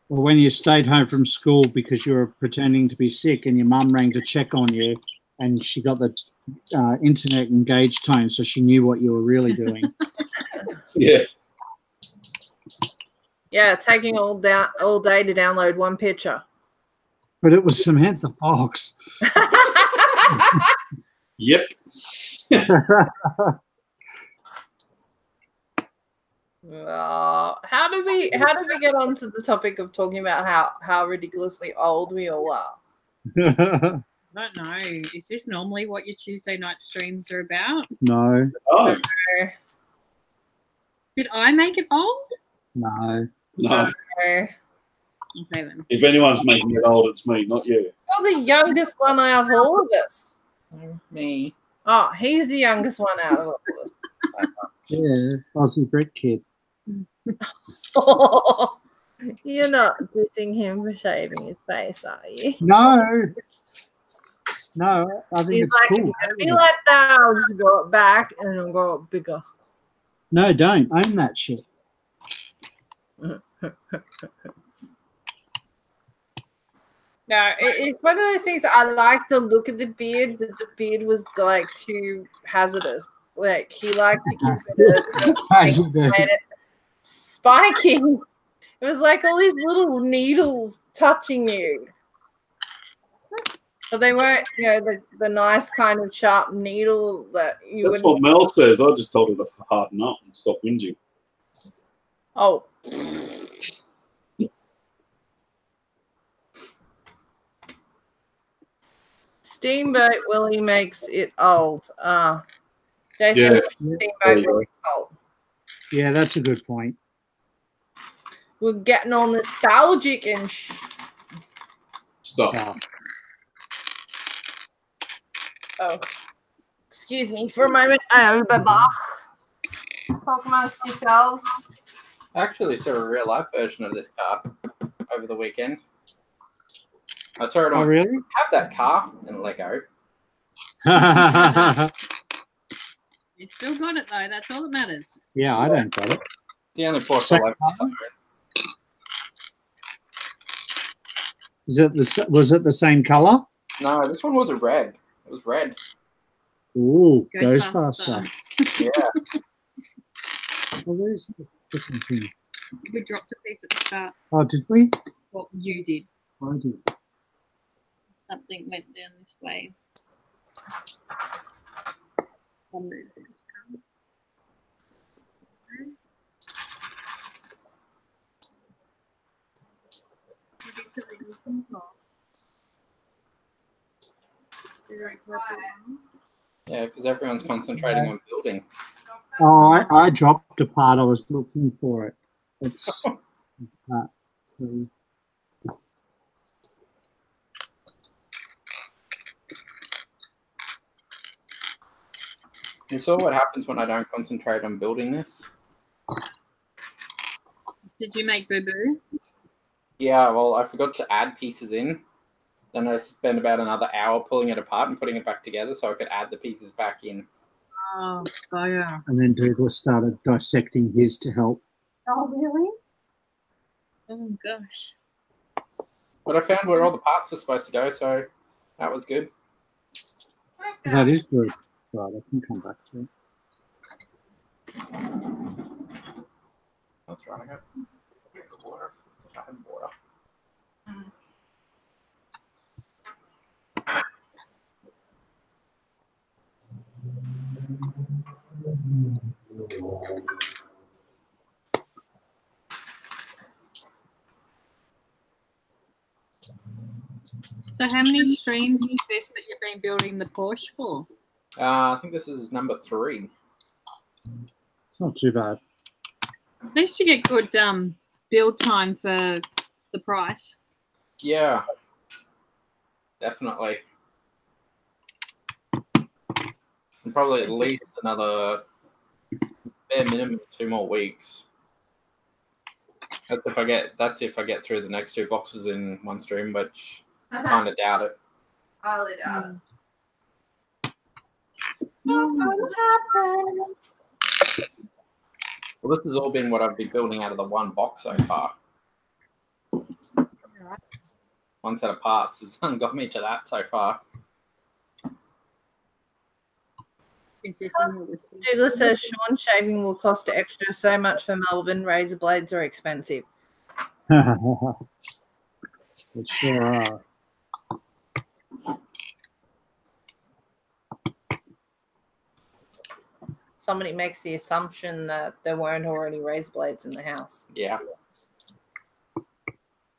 S5: Or when you stayed home from school because you were pretending to be sick and your mum rang to check on you and she got the internet engaged tone so she knew what you were really doing.
S3: Yeah.
S1: Yeah, taking all day to download one picture.
S5: But it was Samantha Fox.
S3: Yep.
S1: How did we get onto the topic of talking about how ridiculously old we all are?
S4: I don't know. Is this normally what your Tuesday night streams are about?
S5: No.
S3: Oh,
S4: Did I make it old?
S5: No.
S3: no.
S1: You're
S4: Okay then.
S3: If anyone's making it old, it's me, not you.
S1: the youngest one out of all of us.
S2: Me.
S1: Oh, he's the youngest one out of all of us.
S5: Yeah. Aussie Brick Kid.
S1: You're not dissing him for shaving his face, are you?
S5: No. No, I think
S1: He's
S5: it's
S1: like,
S5: cool.
S1: if you're gonna be like that, I'll just go it back and it'll go bigger.
S5: No, don't. Own that shit.
S1: No, it's one of those things. I like the look of the beard, but the beard was like too hazardous. Like he liked to keep it made it spiking. It was like all these little needles touching you. But they weren't, the nice kind of sharp needle that you
S3: That's
S1: would.
S3: what Mel says. I just told her to harden up and stop whinging.
S1: Oh. Steamboat Willie makes it old. Jason,
S3: Yeah.
S1: Steamboat Willie's old.
S5: Yeah, that's a good point.
S1: We're getting all nostalgic and
S3: Stop.
S1: Oh, excuse me for a moment. Talk amongst yourselves.
S2: I actually saw a real life version of this car over the weekend. I saw it on.
S5: Oh, really?
S2: Have that car in Lego.
S4: You still got it though. That's all that matters.
S5: Yeah, I don't got it.
S2: It's the only Porsche I like.
S5: Was it the same color?
S2: No, this one wasn't red. It was red.
S5: Ooh,
S4: Goes
S5: goes
S4: faster.
S5: faster.
S2: Yeah.
S5: Well, where's the freaking thing?
S4: We dropped a piece at the start.
S5: Oh, did we?
S4: Well, you did.
S5: I did.
S4: Something went down this way. I'll move it.
S2: Yeah, because everyone's concentrating on building.
S5: Oh, I dropped a part. I was looking for it. It's that.
S2: You saw what happens when I don't concentrate on building this?
S4: Did you make boo-boo?
S2: Yeah, well, I forgot to add pieces in. Then I spent about another hour pulling it apart and putting it back together so I could add the pieces back in.
S4: Oh, fire.
S5: And then Douglas started dissecting his to help.
S1: Oh, really?
S4: Oh, gosh.
S2: But I found where all the parts are supposed to go, so that was good.
S5: That is good. Right, I can come back to it.
S2: That's right, I got water. I have water.
S4: So how many streams is this that you've been building the Porsche for?
S2: I think this is number 3.
S5: It's not too bad.
S4: At least you get good build time for the price.
S2: Yeah, definitely. And probably at least another bare minimum 2 more weeks. That's if I get through the next 2 boxes in one stream, which I kind of doubt it.
S1: Highly doubt it.
S2: Well, this has all been what I've been building out of the one box so far. One set of parts has got me to that so far.
S4: Is this
S1: Douglas says Sean shaving will cost extra so much for Melbourne. Razor blades are expensive.
S5: They sure are.
S1: Somebody makes the assumption that there weren't already razor blades in the house.
S2: Yeah.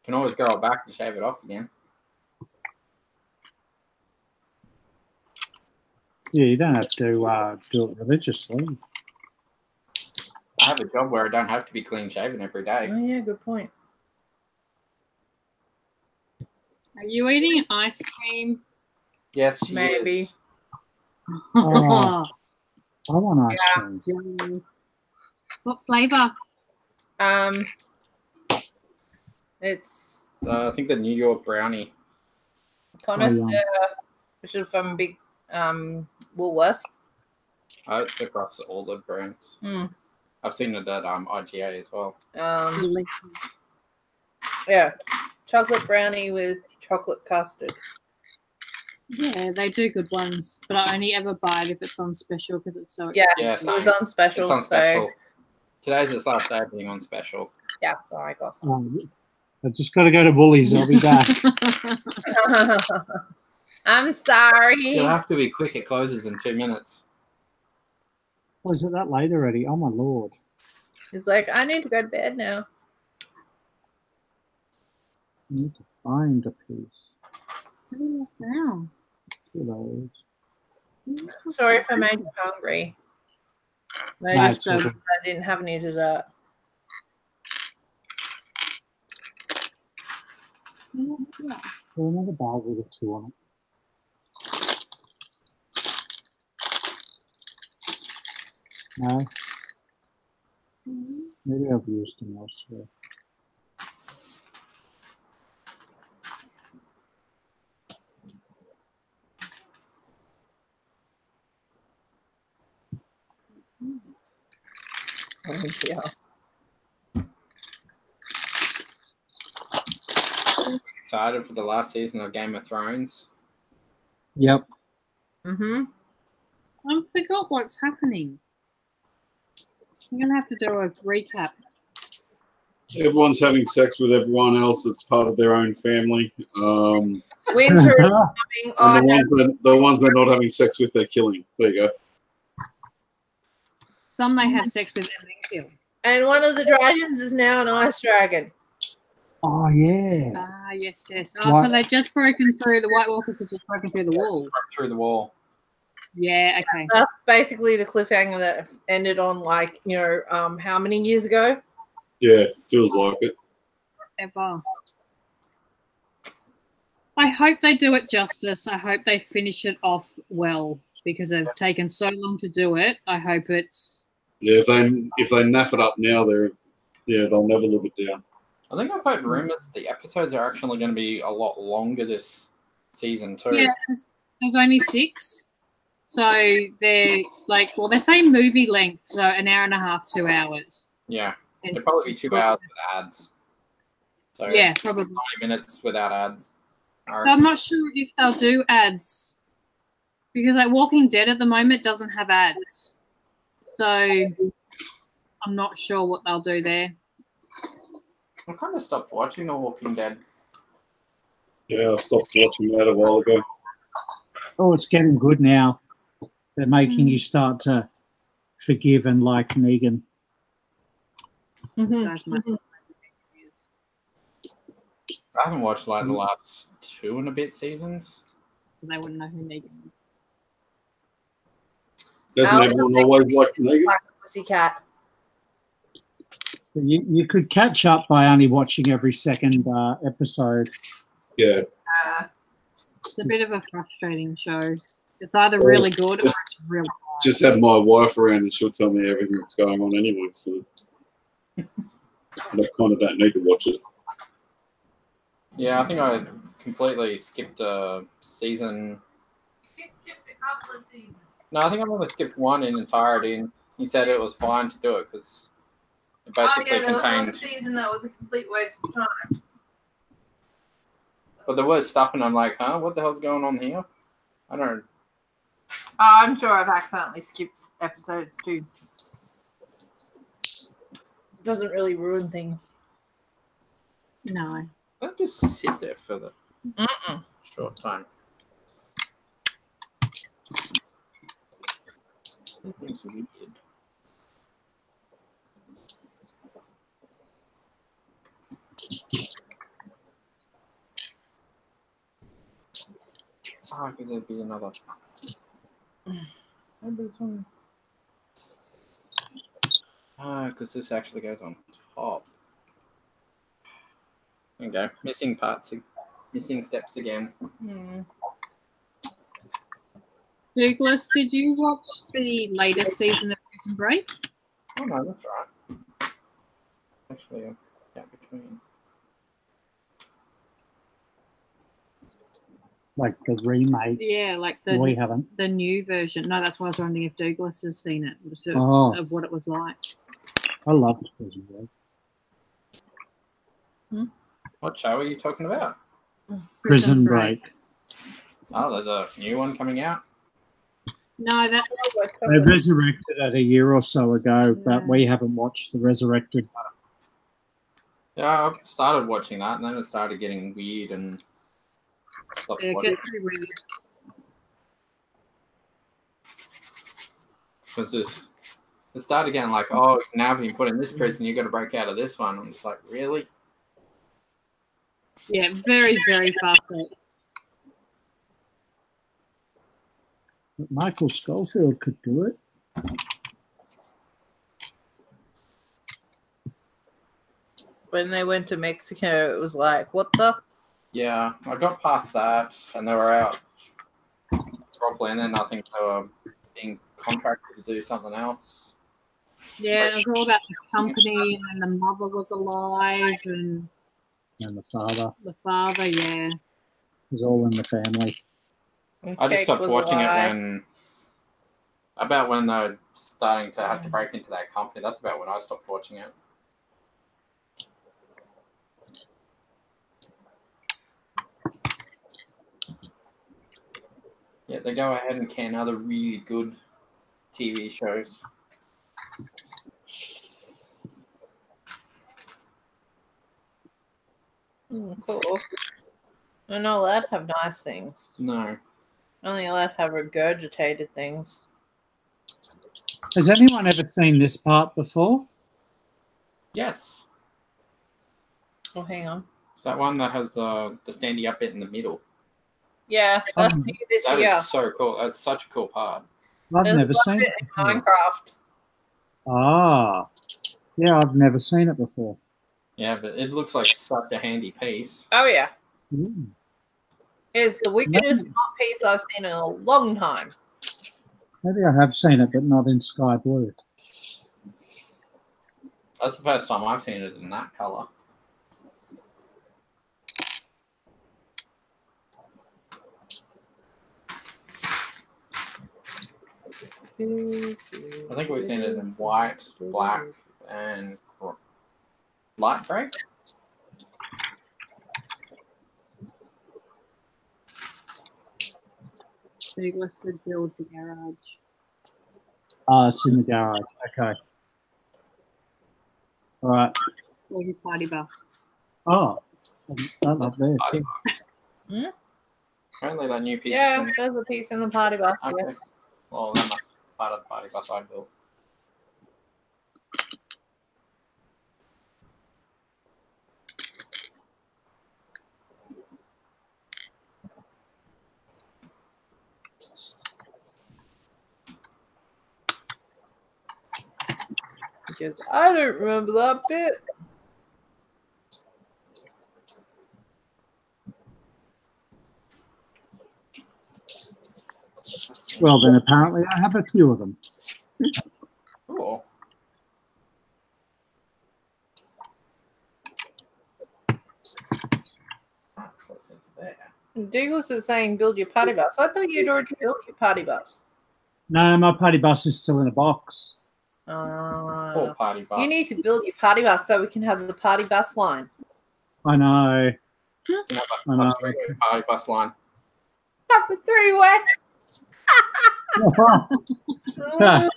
S2: Can always go back and shave it off again.
S5: Yeah, you don't have to do it religiously.
S2: I have a job where I don't have to be clean shaven every day.
S1: Oh, yeah, good point.
S4: Are you eating ice cream?
S2: Yes, she
S1: Maybe.
S2: is.
S5: Oh. I want ice cream.
S4: Yes. What flavour?
S1: It's
S2: I think the New York brownie.
S1: connoisseur, which is from big Woolworths.
S2: It's across all the brands. I've seen it at IGA as well.
S1: Yeah. chocolate brownie with chocolate custard.
S4: Yeah, they do good ones, but I only ever buy it if it's on special because it's so
S1: Yeah,
S4: expensive.
S1: it was on special.
S2: It's on special. Today's its last day of being on special.
S1: Yeah, sorry, got some.
S5: I just got to go to Woolies. I'll be back.
S1: I'm sorry.
S2: You'll have to be quick. It closes in 2 minutes.
S5: Oh, is it that late already? Oh, my Lord.
S1: He's like, I need to go to bed now.
S5: I need to find a piece.
S4: What are you now?
S5: 2 those.
S1: Sorry if I made you hungry. I
S5: No,
S1: just
S5: it's all good.
S1: I didn't have any dessert.
S4: Yeah.
S5: There's another bag with a 2 on it. No? Maybe I've used them elsewhere.
S1: Oh, yeah.
S2: Excited for the last season of Game of Thrones.
S5: Yep.
S1: Mm-hmm.
S4: I forgot what's happening. I'm going to have to do a recap.
S3: Everyone's having sex with everyone else that's part of their own family.
S1: Winter is coming on.
S3: And the ones they're not having sex with, they're killing. There you go.
S4: Some they have sex with and then kill.
S1: And one of the dragons is now an ice dragon.
S5: Oh, yeah.
S4: Ah, yes, yes. Oh, so they've just broken through, the White Walkers have just broken through the wall.
S2: Broke through the wall.
S4: Yeah, okay.
S1: That's basically the cliffhanger that ended on, like, you know, how many years ago?
S3: Yeah, feels like it.
S4: Ever. I hope they do it justice. I hope they finish it off well because they've taken so long to do it. I hope it's...
S3: Yeah, if they naff it up now, they'll never live it down.
S2: I think I've heard rumors the episodes are actually going to be a lot longer this season too.
S4: Yeah, there's only 6. So they're like, well, they're saying movie length, so an hour and a half, 2 hours.
S2: Yeah.
S4: And
S2: It'll probably be 2 hours with ads. So
S4: yeah, probably.
S2: 90 minutes without ads.
S4: I'm not sure if they'll do ads because like Walking Dead at the moment doesn't have ads. So I'm not sure what they'll do there.
S2: I kind of stopped watching The Walking Dead.
S3: Yeah, I stopped watching that a while ago.
S5: Oh, it's getting good now. They're making you start to forgive and like Negan.
S1: Mm-hmm.
S2: I haven't watched like the last 2 and a bit seasons.
S4: They wouldn't know who Negan is.
S3: Doesn't everyone always like Negan?
S1: Like a pussycat.
S5: You could catch up by only watching every second episode.
S3: Yeah.
S4: It's a bit of a frustrating show. It's either really good or it's really bad.
S3: Just have my wife around and she'll tell me everything that's going on anyway. So I kind of don't need to watch it.
S2: Yeah, I think I completely skipped a season.
S1: You skipped a couple of seasons.
S2: No, I think I've only skipped one in entirety, and he said it was fine to do it because it basically
S1: there was one
S2: contained.
S1: season that was a complete waste of time.
S2: But there was stuff, and I'm like, huh, what the hell's going on here? I don't.
S1: I'm sure I've accidentally skipped episodes too. It doesn't really ruin things.
S4: No.
S2: Don't just sit there for the short time. Seems weird. Because there'd be another. Because this actually goes on top. There you go. Missing parts, missing steps again.
S4: Douglas, did you watch the latest season of Prison Break?
S2: Oh no, that's right. Actually, a gap between.
S5: Like the remake.
S4: Yeah, like
S5: We haven't.
S4: the new version. No, that's why I was wondering if Douglas has seen it, of what it was like.
S5: I loved Prison Break.
S2: What show are you talking about?
S5: Prison Break.
S2: Oh, there's a new one coming out.
S4: No, that's
S5: They resurrected it a year or so ago, but we haven't watched the resurrected.
S2: Yeah, I started watching that, and then it started getting weird and stopped
S4: it
S2: watching.
S4: gets pretty weird.
S2: It started getting like, oh, now being put in this prison, you got to break out of this one. I'm just like, really?
S4: Yeah, very, very fast-paced.
S5: But Michael Schofield could do it.
S1: When they went to Mexico, it was like, what the?
S2: Yeah, I got past that, and they were out properly, and then I think they were being contracted to do something else.
S4: Yeah, it was all about the company, and then the mother was alive, and
S5: And the father
S4: yeah.
S5: was all in the family.
S2: I just
S1: Cake
S2: stopped
S1: was
S2: watching
S1: alive.
S2: it when they were starting to have to break into that company. That's about when I stopped watching it. Yeah, they go ahead and can other really good TV shows.
S1: Cool. We're not allowed to have nice things.
S2: No.
S1: Only allowed to have regurgitated things.
S5: Has anyone ever seen this part before?
S2: Yes.
S1: Oh, hang on.
S2: It's that one that has the standy up bit in the middle.
S1: Yeah, that's new this
S2: That
S1: year.
S2: is so cool. That's such a cool part.
S5: I've
S1: There's
S5: never
S1: a lot
S5: seen
S1: of
S5: it
S1: it in
S5: before.
S1: Minecraft.
S5: Ah, yeah, I've never seen it before.
S2: Yeah, but it looks like such a handy piece.
S1: Oh, yeah.
S5: Mm.
S1: It's the wickedest piece I've seen in a long time.
S5: Maybe I have seen it, but not in sky blue.
S2: That's the first time I've seen it in that colour. I think we've seen it in white, black, and light grey.
S4: Douglas would build the garage.
S5: Ah, it's in the garage. Okay. All right.
S4: Or your party bus.
S5: Oh, that up there too.
S2: Apparently that new piece is
S1: Yeah,
S2: in there.
S1: there's a piece in the party bus,
S2: Okay.
S1: yes.
S2: Well, that must be part of the party bus I built.
S1: Because I don't remember that bit.
S5: Well, then apparently I have a few of them.
S2: Cool. So let's think of that.
S1: Douglas is saying build your party bus. I thought you'd already built your party bus.
S5: No, my party bus is still in a box.
S2: Poor party bus.
S1: You need to build your party bus so we can have the party bus line.
S5: I know.
S2: You have
S5: I know.
S2: a three-way party bus line.
S1: Have a three-way.
S2: Oh, yeah.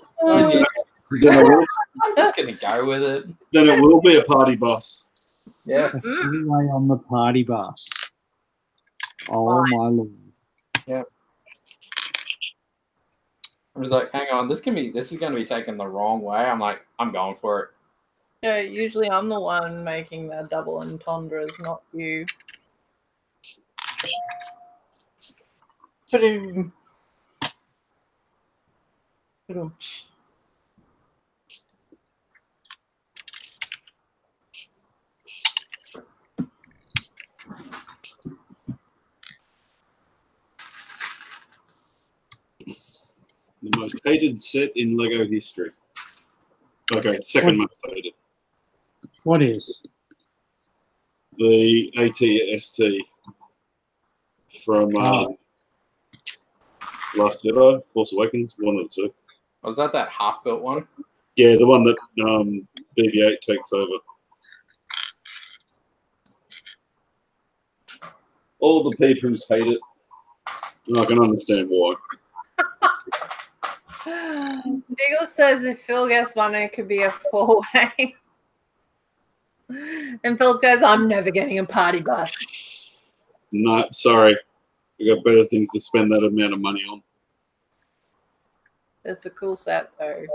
S3: Then
S2: I'm just gonna go with it.
S3: it will be a party bus.
S2: Yes.
S5: A three-way on the party bus. Oh my lord.
S2: I was like, hang on, this is gonna be taken the wrong way. I'm like, I'm going for it.
S1: Yeah, usually I'm the one making the double entendres, not you. Ba-doom. Ba-doom.
S3: The most hated set in Lego history. Okay, second most hated.
S5: What is?
S3: The AT-ST from Last Jedi, Force Awakens, one of the two.
S2: Was that half-built one?
S3: Yeah, the one that BB-8 takes over. All the peoples hate it. And I can understand why.
S1: Diggle says if Phil gets one, it could be a four-way. And Phil goes, I'm never getting a party bus.
S3: No, sorry. We got better things to spend that amount of money on.
S1: It's a cool set, though.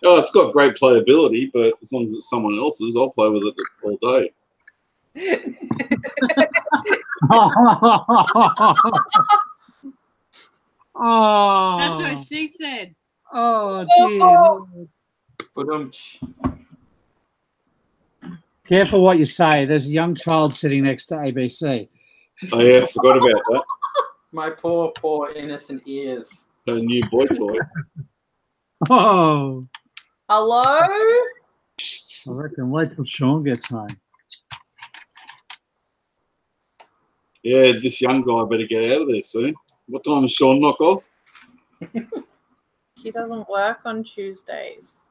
S3: Oh, it's got great playability, but as long as it's someone else's, I'll play with it all day.
S5: Oh,
S4: That's what she said.
S5: oh dear. Careful what you say. There's a young child sitting next to ABC.
S3: Oh, yeah, forgot about that.
S2: My poor, poor innocent ears.
S3: A new boy toy.
S5: Oh,
S1: Hello?
S5: I reckon wait till Sean gets home.
S3: Yeah, this young guy better get out of there soon. What time does Sean knock off?
S1: He doesn't work on Tuesdays.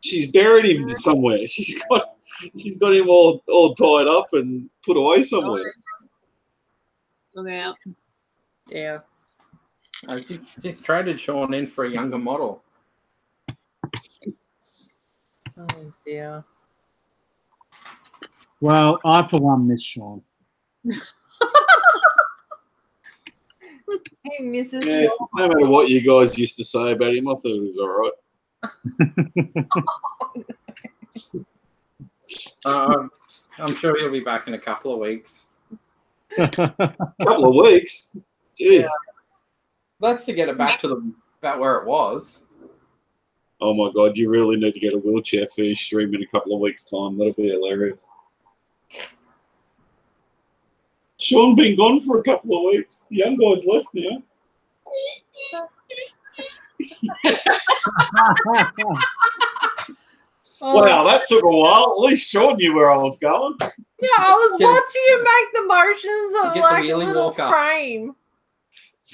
S3: She's buried him somewhere. She's got him all tied up and put away somewhere.
S4: Look out.
S1: Yeah.
S2: He's traded Sean in for a younger model.
S1: Oh, dear.
S5: Well, I for one miss Sean.
S1: He misses
S3: Yeah, no matter what you guys used to say about him, I thought he was all right.
S2: I'm sure he'll be back in a couple of weeks.
S3: Couple of weeks? Jeez.
S1: Yeah.
S2: That's to get it back to about where it was.
S3: Oh, my God, you really need to get a wheelchair for your stream in a couple of weeks' time. That'll be hilarious. Sean been gone for a couple of weeks. The young guy's left now.
S1: Oh,
S3: Wow, that took a while. At least Sean knew where I was going.
S1: yeah, I was
S2: Get-
S1: watching you make the motions of
S2: Get the
S1: like a
S2: wheelie
S1: little
S2: walker.
S1: frame.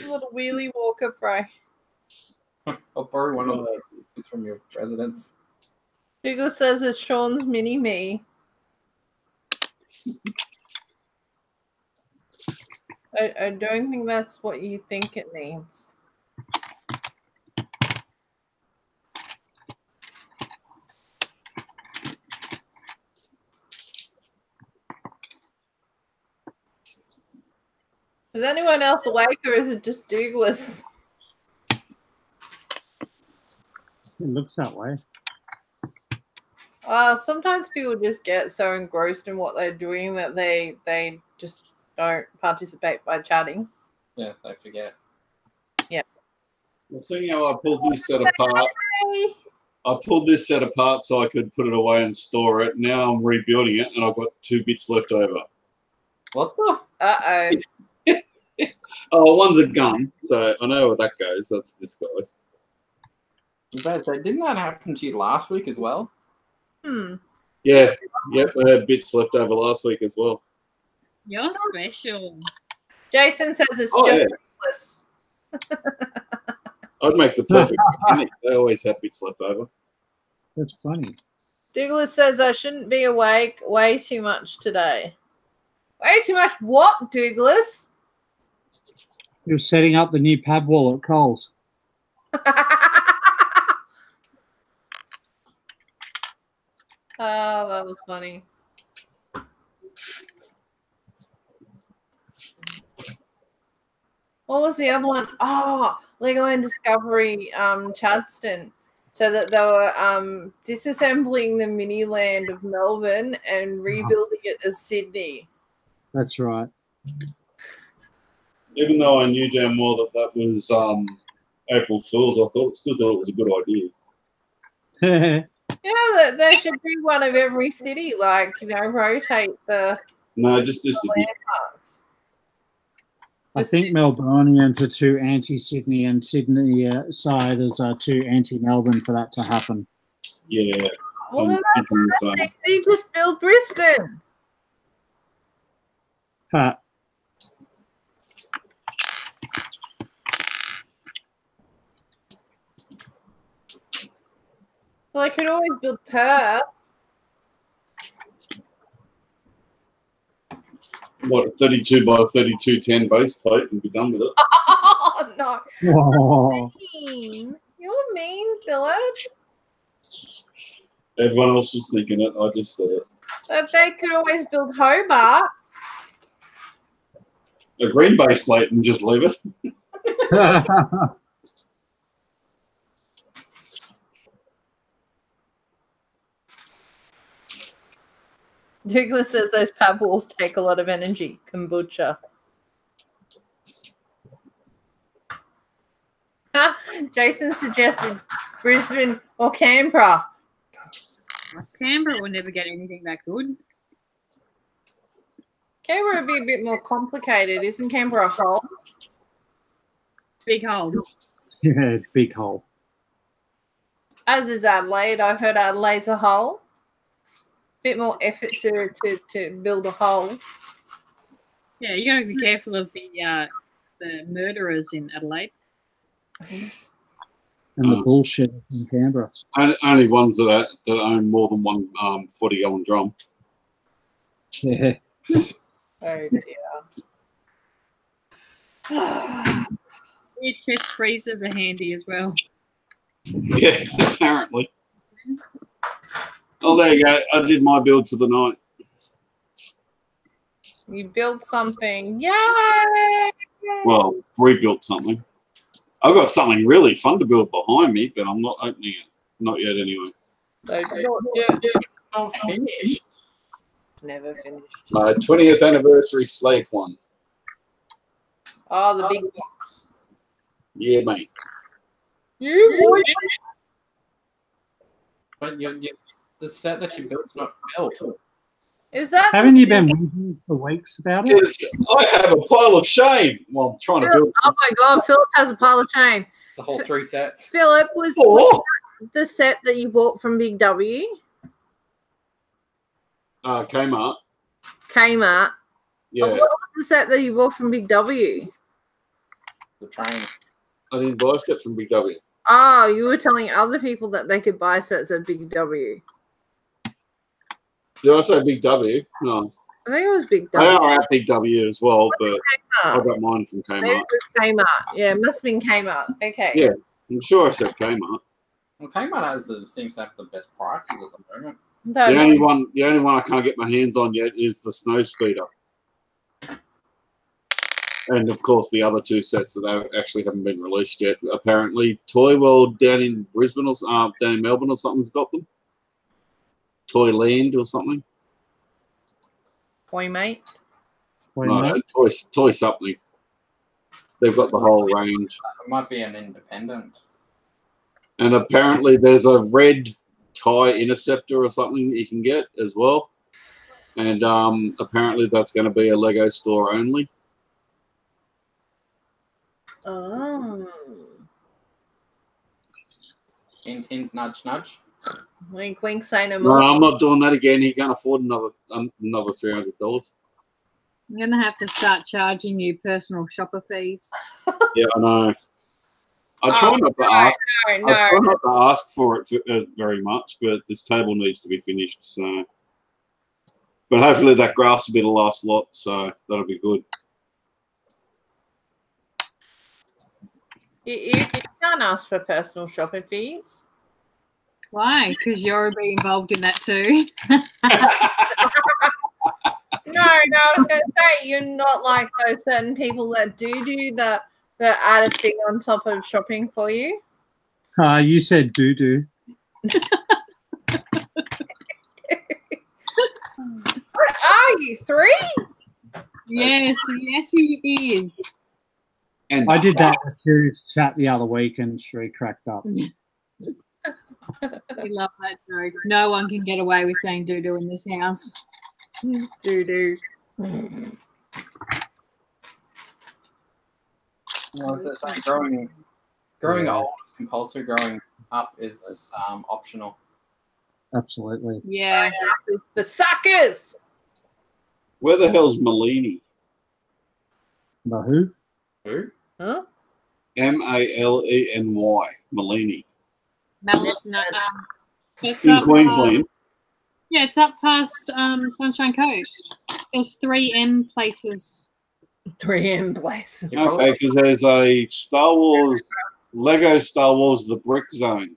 S1: A little wheelie walker frame.
S2: I'll borrow one of those from your residence.
S1: Dougal says it's Sean's mini-me. I don't think that's what you think it means. Is anyone else awake or is it just Douglas?
S5: It looks that way.
S1: Sometimes people just get so engrossed in what they're doing that they just don't participate by chatting.
S2: Yeah, I forget.
S3: Well, seeing how I pulled this set apart,
S1: Hey.
S3: I pulled this set apart so I could put it away and store it. Now I'm rebuilding it, and I've got 2 bits left over.
S2: What the?
S1: Uh-oh.
S3: Oh, one's a gun, so I know where that goes. That's this guy's.
S2: But didn't that happen to you last week as well?
S3: Yeah, yep, I had bits left over last week as well.
S4: You're special.
S1: Jason says it's
S3: Oh,
S1: just
S3: yeah.
S1: Douglas.
S3: I'd make the perfect mechanic. They always have bits left over.
S5: That's funny.
S1: Douglas says I shouldn't be awake way too much today. Way too much what, Douglas?
S5: You're setting up the new pad wall at Coles.
S1: Oh, that was funny. What was the other one? Oh, Legoland Discovery Chadstone. So that they were disassembling the mini land of Melbourne and rebuilding it as Sydney.
S5: That's right.
S3: Even though I knew damn well that was April Fool's, I still thought it was a good idea.
S1: Yeah, there should be one of every city, like, rotate the
S3: No, just Sydney.
S1: landmarks.
S5: I think Melburnians are too anti-Sydney and Sydney-siders are too anti-Melbourne for that to happen.
S3: Yeah.
S1: Well, then
S3: I'm thinking the same.
S1: that's easy. Just build Brisbane.
S5: Ha.
S1: Well, I could always build Perth.
S3: what, 32 by 32 10 base plate and be done with it.
S1: Oh, no.
S5: Oh,
S1: Mean. You're mean, Philip.
S3: Everyone else was thinking it. I just said it.
S1: That they could always build Hobart.
S3: A green base plate and just leave it.
S1: Douglas says those pad walls take a lot of energy. Kombucha. Jason suggested Brisbane or Canberra.
S4: Canberra will never get anything that good.
S1: Canberra would be a bit more complicated. Isn't Canberra a hole?
S4: Big hole.
S5: yeah, big hole.
S1: As is Adelaide. I've heard Adelaide's a hole. Bit more effort to build a hole.
S4: Yeah, you got to be careful of the murderers in Adelaide.
S5: And the bullshit in Canberra.
S3: Only ones that own more than one 40-gallon drum.
S5: Yeah.
S1: Oh dear.
S4: Your chest freezers are handy as well.
S3: Yeah, apparently. Oh, there you go. I did my build for the night.
S1: You built something. Yay!
S3: Well, rebuilt something. I've got something really fun to build behind me, but I'm not opening it. Not yet, anyway.
S2: It's not finished.
S1: Never finished.
S3: My 20th anniversary slave one.
S1: Oh, the big box.
S3: Yeah, mate.
S1: You boy.
S2: But the set that you built's not built.
S1: Is that?
S5: Haven't you been whinging for weeks about it?
S3: Yes, I have a pile of shame while I'm trying to build.
S1: Oh my God, Philip has a pile of shame.
S2: The whole 3 sets.
S1: Philip, was
S3: Oh,
S1: the set that you bought from Big W?
S3: Kmart.
S1: Kmart.
S3: Yeah,
S1: What was the set that you bought from Big W?
S2: The train.
S3: I didn't buy a set from Big W.
S1: Oh, you were telling other people that they could buy sets at Big W.
S3: Did I say Big W? No.
S1: I think it was Big
S3: They
S1: W.
S3: are at Big W as well, but I
S1: Kmart.
S3: got mine from
S1: Maybe
S3: Kmart.
S1: it was Kmart. Yeah, it must have been Kmart. Okay.
S3: Yeah. I'm sure I said Kmart.
S2: Well, Kmart seems to have the best prices at the moment.
S1: That-
S3: The only one I can't get my hands on yet is the Snow Speeder. And of course, the other 2 sets that actually haven't been released yet. Apparently, Toy World down in Brisbane or down in Melbourne or something's got them. Toyland or something.
S1: Toy mate.
S3: No, Toy something. They've got the whole range.
S2: It might be an independent.
S3: And apparently, there's a red TIE Interceptor or something that you can get as well. And apparently, that's going to be a Lego store only.
S1: Oh.
S2: Hint, hint, nudge, nudge.
S1: Wink, wink, say no
S3: No,
S1: more.
S3: I'm not doing that again. He can't afford another $300.
S4: I'm going to have to start charging you personal shopper fees.
S3: Yeah, I know. I try not to ask. I
S1: No.
S3: try not to ask for it very much, but this table needs to be finished. So, but hopefully that grass will be the last lot, so that'll be good.
S1: You can't ask for personal shopper fees.
S4: Why? Because you'll be involved in that too.
S1: No, I was going to say, you're not like those certain people that do the add a fee on top of shopping for you.
S5: You said doo-doo.
S1: What are you, 3?
S4: Yes, he is.
S3: And
S5: I did that in a serious chat the other week and she cracked up.
S4: We love that joke. No one can get away with saying doo-doo in this house.
S1: Do.
S2: Well, as I say, growing old is compulsory. Growing up is optional.
S5: Absolutely.
S4: Yeah.
S1: For suckers.
S3: where the hell's Malini?
S5: The who?
S2: Who?
S1: Huh?
S3: Maleny. Malini.
S4: It's
S3: In Queensland.
S4: Yeah, it's up past Sunshine Coast. There's 3M places.
S1: 3M place.
S3: Okay, because there's a Lego Star Wars The Brick Zone.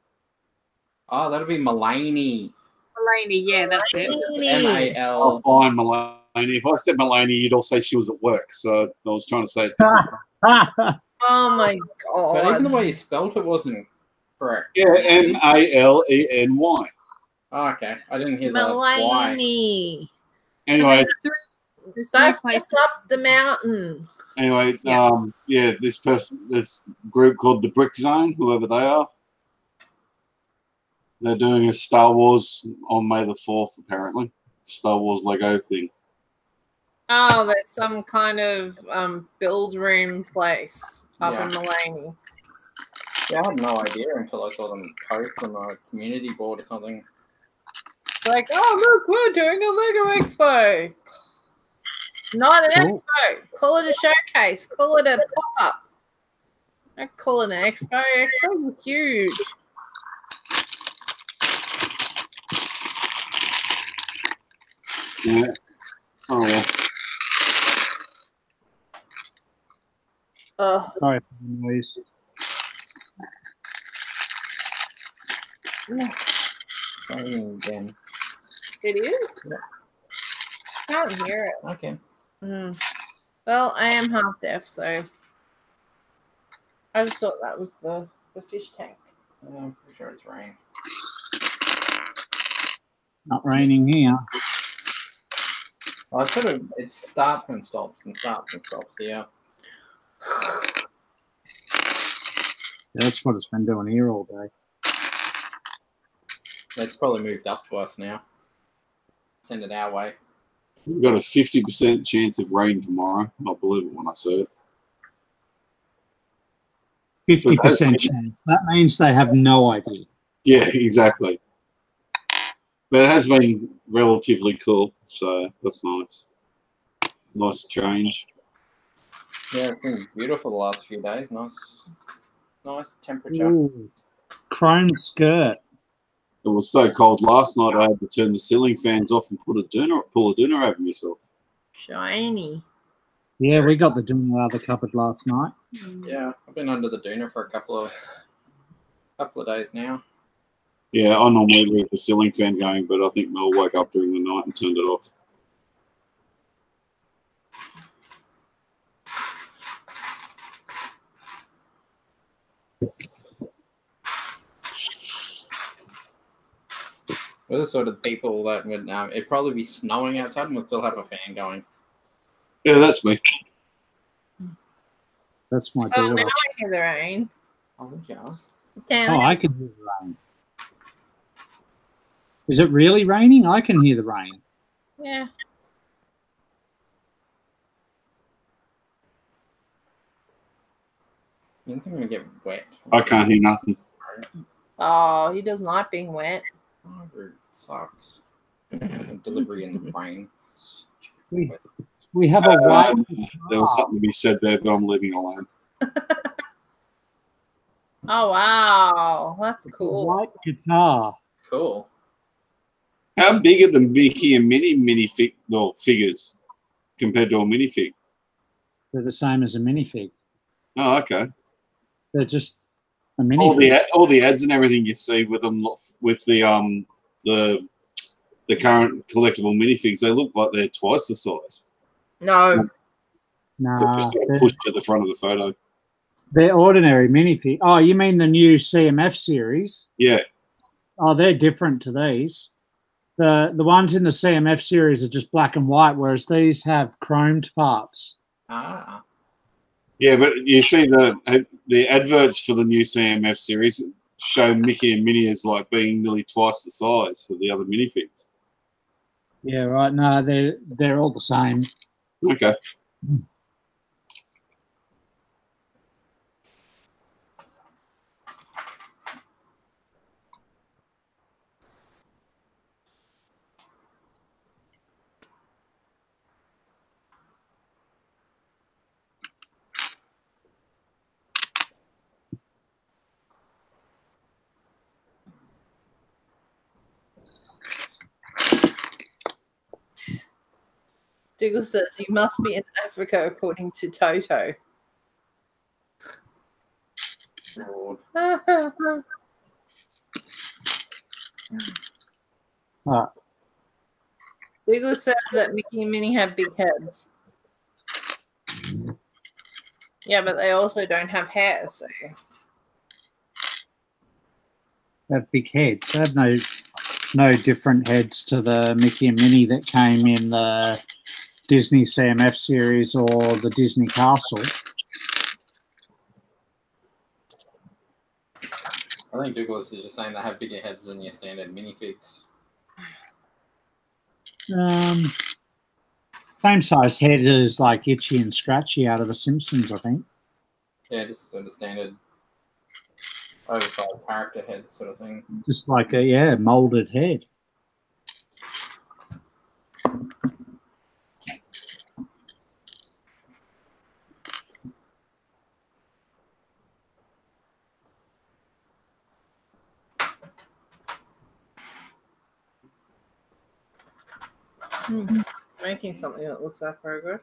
S2: Oh, that'll be Mulaney.
S4: Mulaney, yeah, that's it.
S3: Oh,
S2: MAL.
S3: fine, Mulaney. If I said Mulaney, you'd all say she was at work. So I was trying to say it.
S1: Oh my
S2: But even the
S1: god.
S2: way you spelled it wasn't correct.
S3: Yeah, Maleny.
S2: Oh, okay. I didn't hear the Y.
S1: Mulaney.
S3: Anyway,
S4: There's
S1: That's
S4: three places.
S1: up the mountain.
S3: anyway,
S4: Yeah.
S3: this group called the Brick Zone, whoever they are, they're doing a Star Wars on May the 4th, apparently. Star Wars Lego thing.
S1: Oh, there's some kind of build room place up
S2: Yeah.
S1: in Mulaney.
S2: Yeah, I had no idea until I saw them post on a community board or something.
S1: Like, oh look, we're doing a Lego Expo. Not an
S5: Cool.
S1: expo. Call it a showcase. Call it a pop-up. Don't call it an expo. Expos are huge.
S3: Yeah. Oh, well.
S5: Sorry for the noise.
S2: Again.
S1: It is? Can't hear it.
S2: Okay.
S1: Well, I am half deaf, so I just thought that was the fish tank.
S2: I'm pretty sure it's rain.
S5: Not raining here.
S2: Well, it starts and stops and starts and stops here.
S5: That's what it's been doing here all day.
S2: It's probably moved up to us now. Send it our way.
S3: We've got a 50% chance of rain tomorrow. I believe it when I say it.
S5: 50% chance. That means they have no idea.
S3: Yeah, exactly. But it has been relatively cool, so that's nice. Nice change.
S2: Yeah, it's been beautiful the last few days. Nice temperature.
S5: Ooh. Chrome skirt.
S3: It was so cold last night I had to turn the ceiling fans off and pull a doona over myself.
S1: Shiny.
S5: Yeah, we got the dinner out of the cupboard last night.
S2: Yeah, I've been under the doona for a couple of days now.
S3: Yeah, I normally leave the ceiling fan going, but I think Mel woke up during the night and turned it off.
S2: We're the sort of people that would it'd probably be snowing outside and we'll still have a fan going.
S3: Yeah, that's me.
S5: That's my
S1: Oh, now
S5: daughter.
S1: I hear the rain.
S2: Oh, yeah.
S1: Down.
S5: Oh, I can hear the rain. Is it really raining? I can hear the rain.
S1: Yeah.
S2: You think I'm gonna get wet?
S3: I can't hear nothing.
S1: Oh, he doesn't like being wet.
S2: Oh, rude. Sucks. Delivery in the rain.
S5: We have a white.
S3: There was something to be said there, but I'm leaving it alone.
S1: Oh, wow. That's cool.
S5: White guitar.
S2: Cool.
S3: How big are the Mickey and Minnie figures compared to a minifig?
S5: They're the same as a minifig.
S3: Oh, okay.
S5: They're just a
S3: All
S5: minifig.
S3: the ads and everything you see with them, with the current collectible minifigs, they look like they're twice the size.
S1: No.
S5: Nah,
S3: They're just got pushed to the front of the photo.
S5: they're ordinary minifig. Oh, you mean the new CMF series?
S3: Yeah.
S5: Oh, they're different to these. The ones in the CMF series are just black and white, whereas these have chromed parts.
S2: Ah.
S3: Yeah, but you see the adverts for the new CMF series show Mickey and Minnie as like being nearly twice the size of the other minifigs.
S5: Yeah, right. No, they're all the same.
S3: Okay.
S1: Diggle says you must be in Africa according to Toto.
S2: Lord.
S1: Diggle says that Mickey and Minnie have big heads. Yeah, but they also don't have hair, so
S5: They have big heads. They have no different heads to the Mickey and Minnie that came in the Disney CMF series or the Disney Castle.
S2: I think Douglas is just saying they have bigger heads than your standard minifigs.
S5: Same size head as like Itchy and Scratchy out of The Simpsons, I think.
S2: Yeah, just sort of standard oversized character head sort of thing.
S5: Just like a molded head.
S1: making something that looks like progress.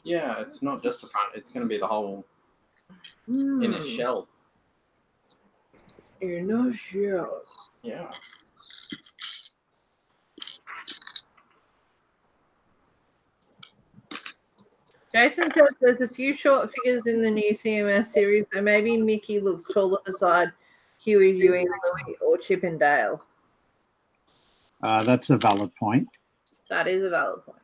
S2: Yeah, it's not just the front; it's going to be the whole inner shell.
S1: Inner shell.
S2: Yeah.
S1: Jason says there's a few short figures in the new CMF series, so maybe Mickey looks taller beside Huey, Dewey, Louie, or Chip and Dale.
S5: That's a valid point.
S1: That is a valid point.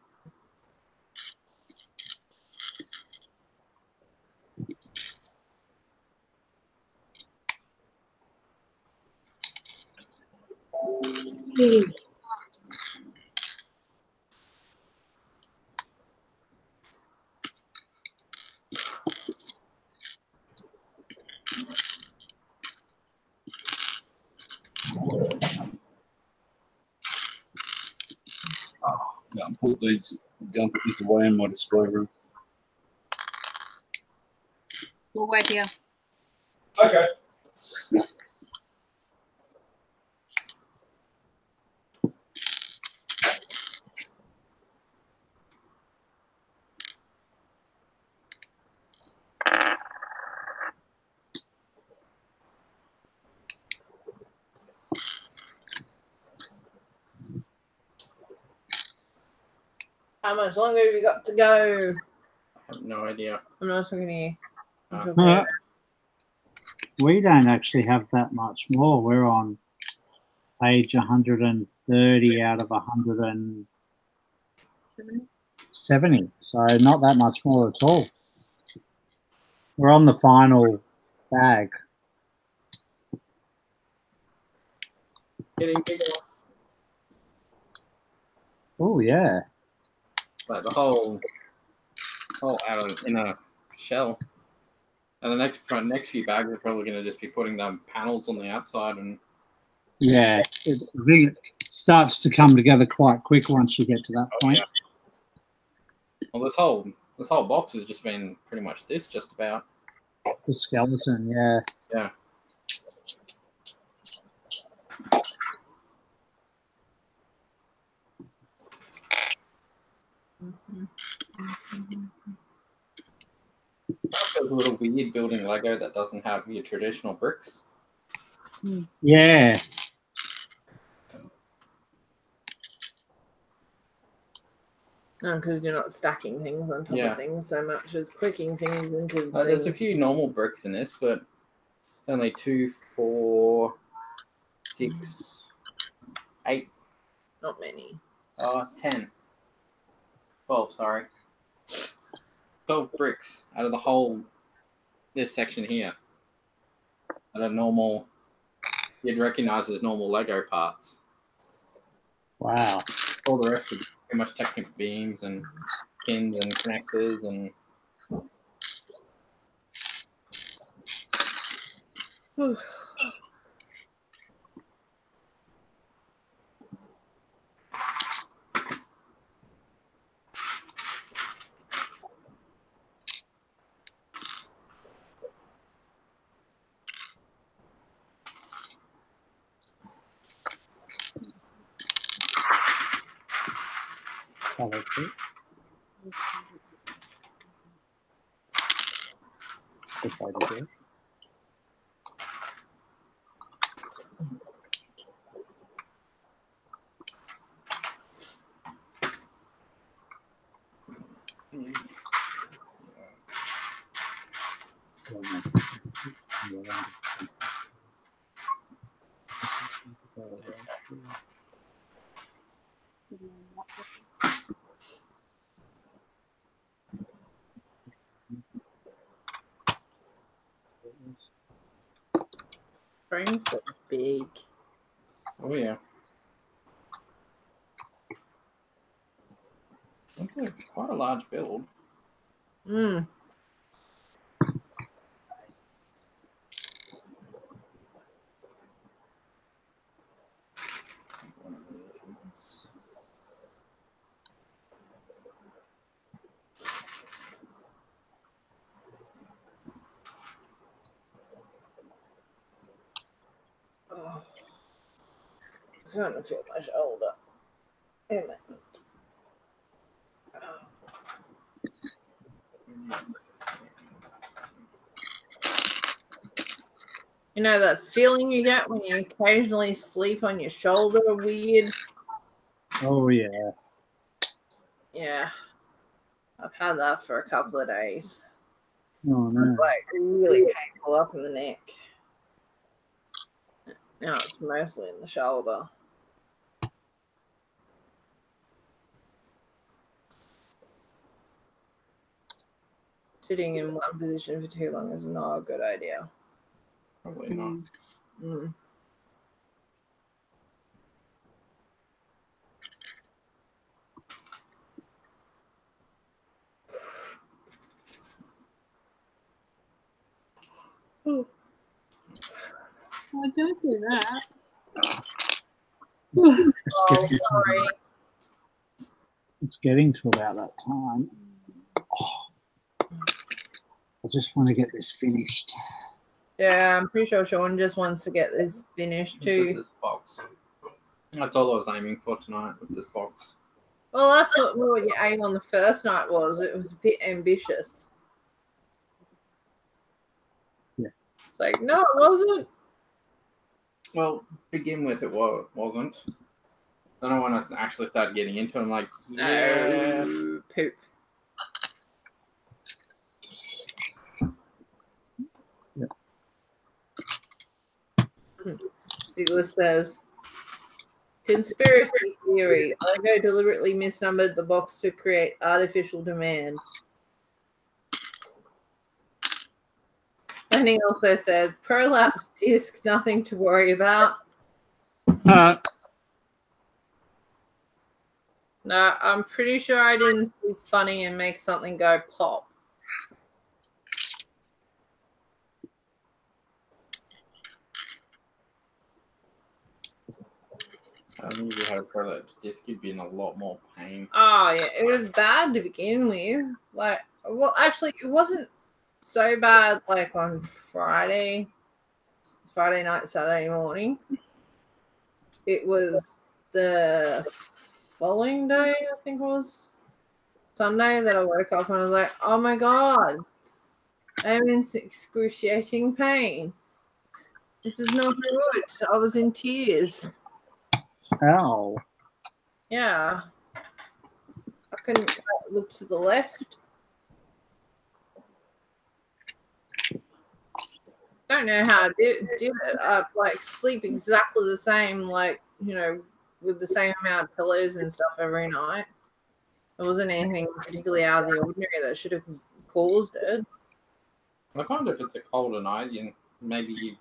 S3: I'll put this away in my display room.
S4: We'll wait here.
S3: Okay.
S1: How much longer have you got to go?
S2: I have no idea.
S1: I'm not talking to you. I'm talking to
S5: We don't actually have that much more. We're on page 130 out of 170. So not that much more at all. We're on the final bag.
S2: Getting bigger.
S5: Oh, yeah.
S2: Like the whole out of inner shell. And the next few bags are probably going to just be putting them panels on the outside and.
S5: Yeah, I think it starts to come together quite quick once you get to that point.
S2: Yeah. Well, this whole box has just been pretty much this, just about.
S5: The skeleton, yeah.
S2: Yeah. It's a little weird building Lego that doesn't have your traditional bricks.
S5: Yeah.
S1: No, because you're not stacking things on top of things so much as clicking things into
S2: There's a
S1: things.
S2: few normal bricks in this, but it's only 2, 4, 6, 8.
S1: Not many.
S2: 10. 12, sorry. 12 bricks out of the whole, this section here. That are normal, you'd recognize as normal Lego parts.
S5: Wow.
S2: All the rest are pretty much technical beams and pins and connectors and.
S5: Good way to do it.
S1: Frames are big.
S2: Oh yeah. That's quite a large build.
S1: Mm. Oh. It's starting to feel my shoulder. Isn't it? Oh. You know that feeling you get when you occasionally sleep on your shoulder weird?
S5: Oh, yeah.
S1: Yeah. I've had that for a couple of days.
S5: Oh, no.
S1: It's like really painful up in the neck. Now it's mostly in the shoulder. Sitting in one position for too long is not a good idea.
S2: Probably not.
S1: Mm.
S4: Oh, don't do that.
S1: Sorry.
S5: It's getting to about that time. Oh, I just want to get this finished.
S1: Yeah, I'm pretty sure Sean just wants to get this finished
S2: What's
S1: too.
S2: this box? That's all I was aiming for tonight. Was this box?
S1: Well, that's what your aim on the first night was. It was a bit ambitious.
S5: Yeah.
S1: It's like, no, it wasn't.
S2: Well, to begin with, it wasn't. Then when I actually started getting into it, I'm like, yeah.
S1: No, poop.
S5: Yep.
S1: Douglas says, conspiracy theory. Lego deliberately misnumbered the box to create artificial demand. And he also said, prolapse disc, nothing to worry about. No, I'm pretty sure I didn't see funny and make something go pop.
S2: I think if you had a prolapse disc, you'd be in a lot more pain.
S1: Oh, yeah, it was bad to begin with. Like, well, actually, it wasn't so bad, like, on Friday night, Saturday morning. It was the following day, I think it was Sunday, that I woke up and I was like, oh my God, I'm in excruciating pain. This is not good. I was in tears.
S5: Ow.
S1: Yeah. I couldn't look to the left. Don't know how I did it. I like sleep exactly the same, like, you know, with the same amount of pillows and stuff every night. There wasn't anything particularly out of the ordinary that should have caused it.
S2: I find if it's a colder night, maybe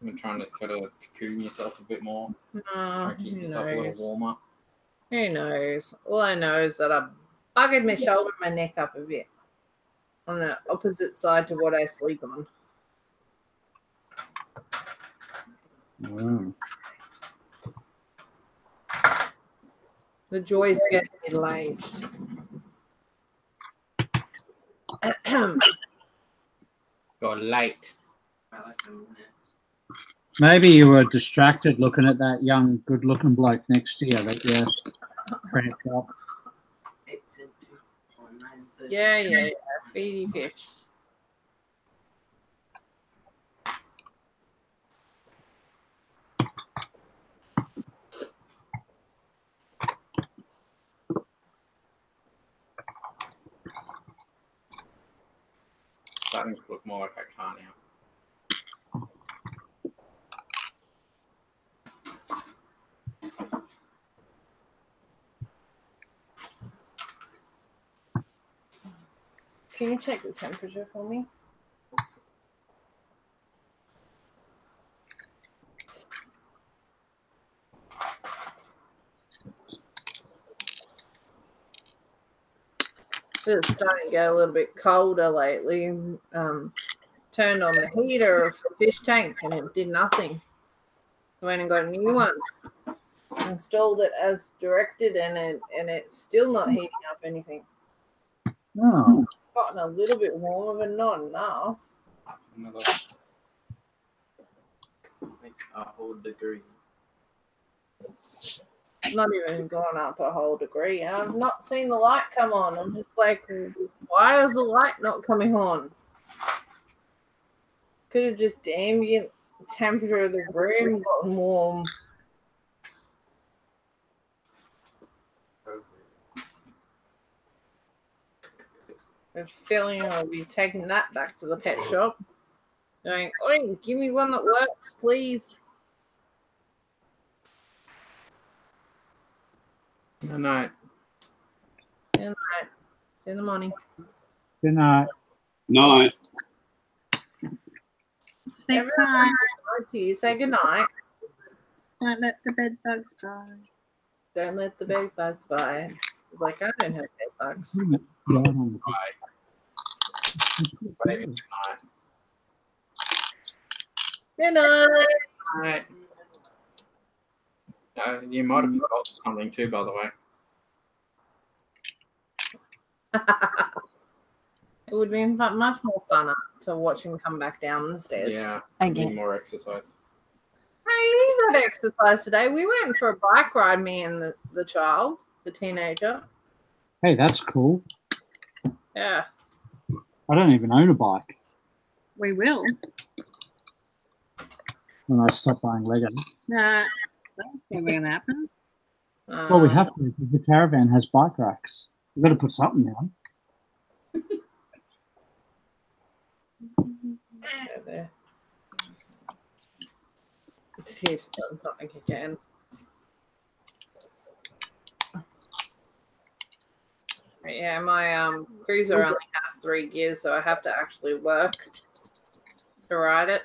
S2: you're trying to kind of cocoon yourself a bit more. Try and keep
S1: Who
S2: yourself a little
S1: knows?
S2: warmer.
S1: Who knows? All I know is that I buggered my shoulder and my neck up a bit on the opposite side to what I sleep on.
S5: Mm.
S1: The joys of getting middle-aged.
S2: You're late.
S5: Maybe you were distracted looking at that young, good-looking bloke next to you that you cranked up.
S1: Yeah. Feedy fish.
S2: Starting to look more like I can't now.
S1: Can you check the temperature for me? It's starting to get a little bit colder lately. Turned on the heater of the fish tank and it did nothing. So I went and got a new one. Installed it as directed and it's still not heating up anything.
S5: Oh.
S1: Gotten a little bit warmer, but not enough.
S2: Another like a whole degree.
S1: Not even gone up a whole degree. And I've not seen the light come on. I'm just like, why is the light not coming on? Could have just the ambient temperature of the room gotten warm. I'm feeling I'll be taking that back to the pet shop. Going, oi, give me one that works, please.
S2: Good night.
S1: Good night. See you in the morning.
S5: Good night.
S3: Night.
S4: Sleep
S1: Everyone
S4: time.
S1: to you. Say good night.
S4: Don't let the bed bugs by.
S1: Don't let the bed bugs by. Like, I don't have bed bugs.
S2: Bye. Good night.
S1: Good night.
S2: Night. You might have forgot something too, by the way.
S1: It would be much more funner to watch him come back down the stairs.
S2: Yeah.
S1: Again.
S2: Need more exercise.
S1: Hey, he's had exercise today. We went for a bike ride, me and the child, the teenager.
S5: Hey, that's cool.
S1: Yeah.
S5: I don't even own a bike.
S4: We will.
S5: When I stop buying Lego.
S4: Nah, that's never going to happen.
S5: Well, we have to because the caravan has bike racks. We've got to put something down.
S1: There. He's done something again. Yeah, my cruiser only has 3 gears, so I have to actually work to ride it.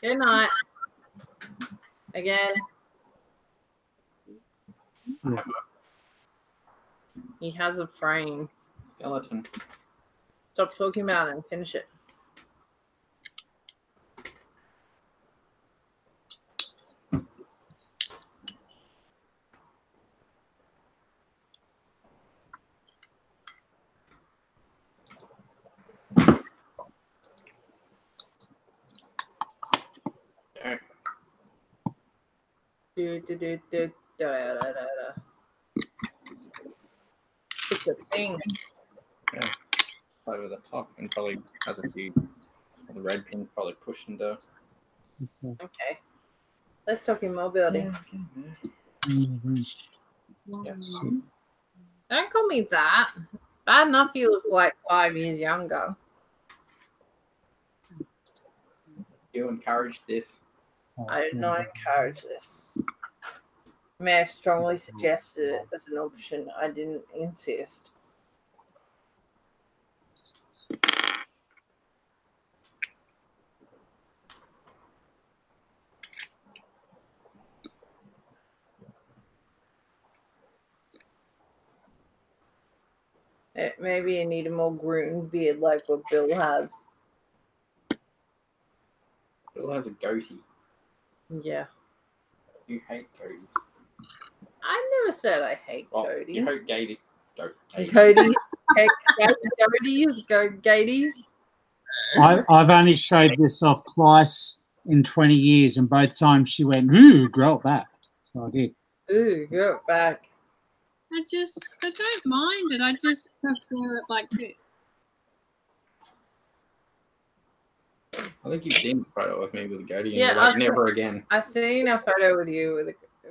S1: Good night. Again. He has a frame.
S2: Skeleton.
S1: Stop talking about it and finish it.
S2: Okay.
S1: It's a thing.
S2: Yeah. Over the top and probably has a few the red pin probably pushed into.
S1: Okay. Let's talk in mobility.
S2: Yes.
S1: Don't call me that. Bad enough you look like 5 years younger.
S2: You encouraged this.
S1: I did not encourage this. I may have strongly suggested it as an option. I didn't insist. Maybe you need a more groomed beard like what Bill has.
S2: Bill has a goatee.
S1: Yeah.
S2: You hate goatees.
S1: I never said I hate
S2: Well,
S1: goatees.
S2: you hate gaties.
S1: Goatees. Goatees.
S5: I've only showed this off twice in 20 years, and both times she went, ooh, grow it back. So I did.
S1: Ooh, go back.
S4: I don't mind it. I just prefer it like this.
S2: I think you've seen the photo of me with a goatee, and
S1: Yeah,
S2: you're like,
S1: I've
S2: never again.
S1: I seen a photo with you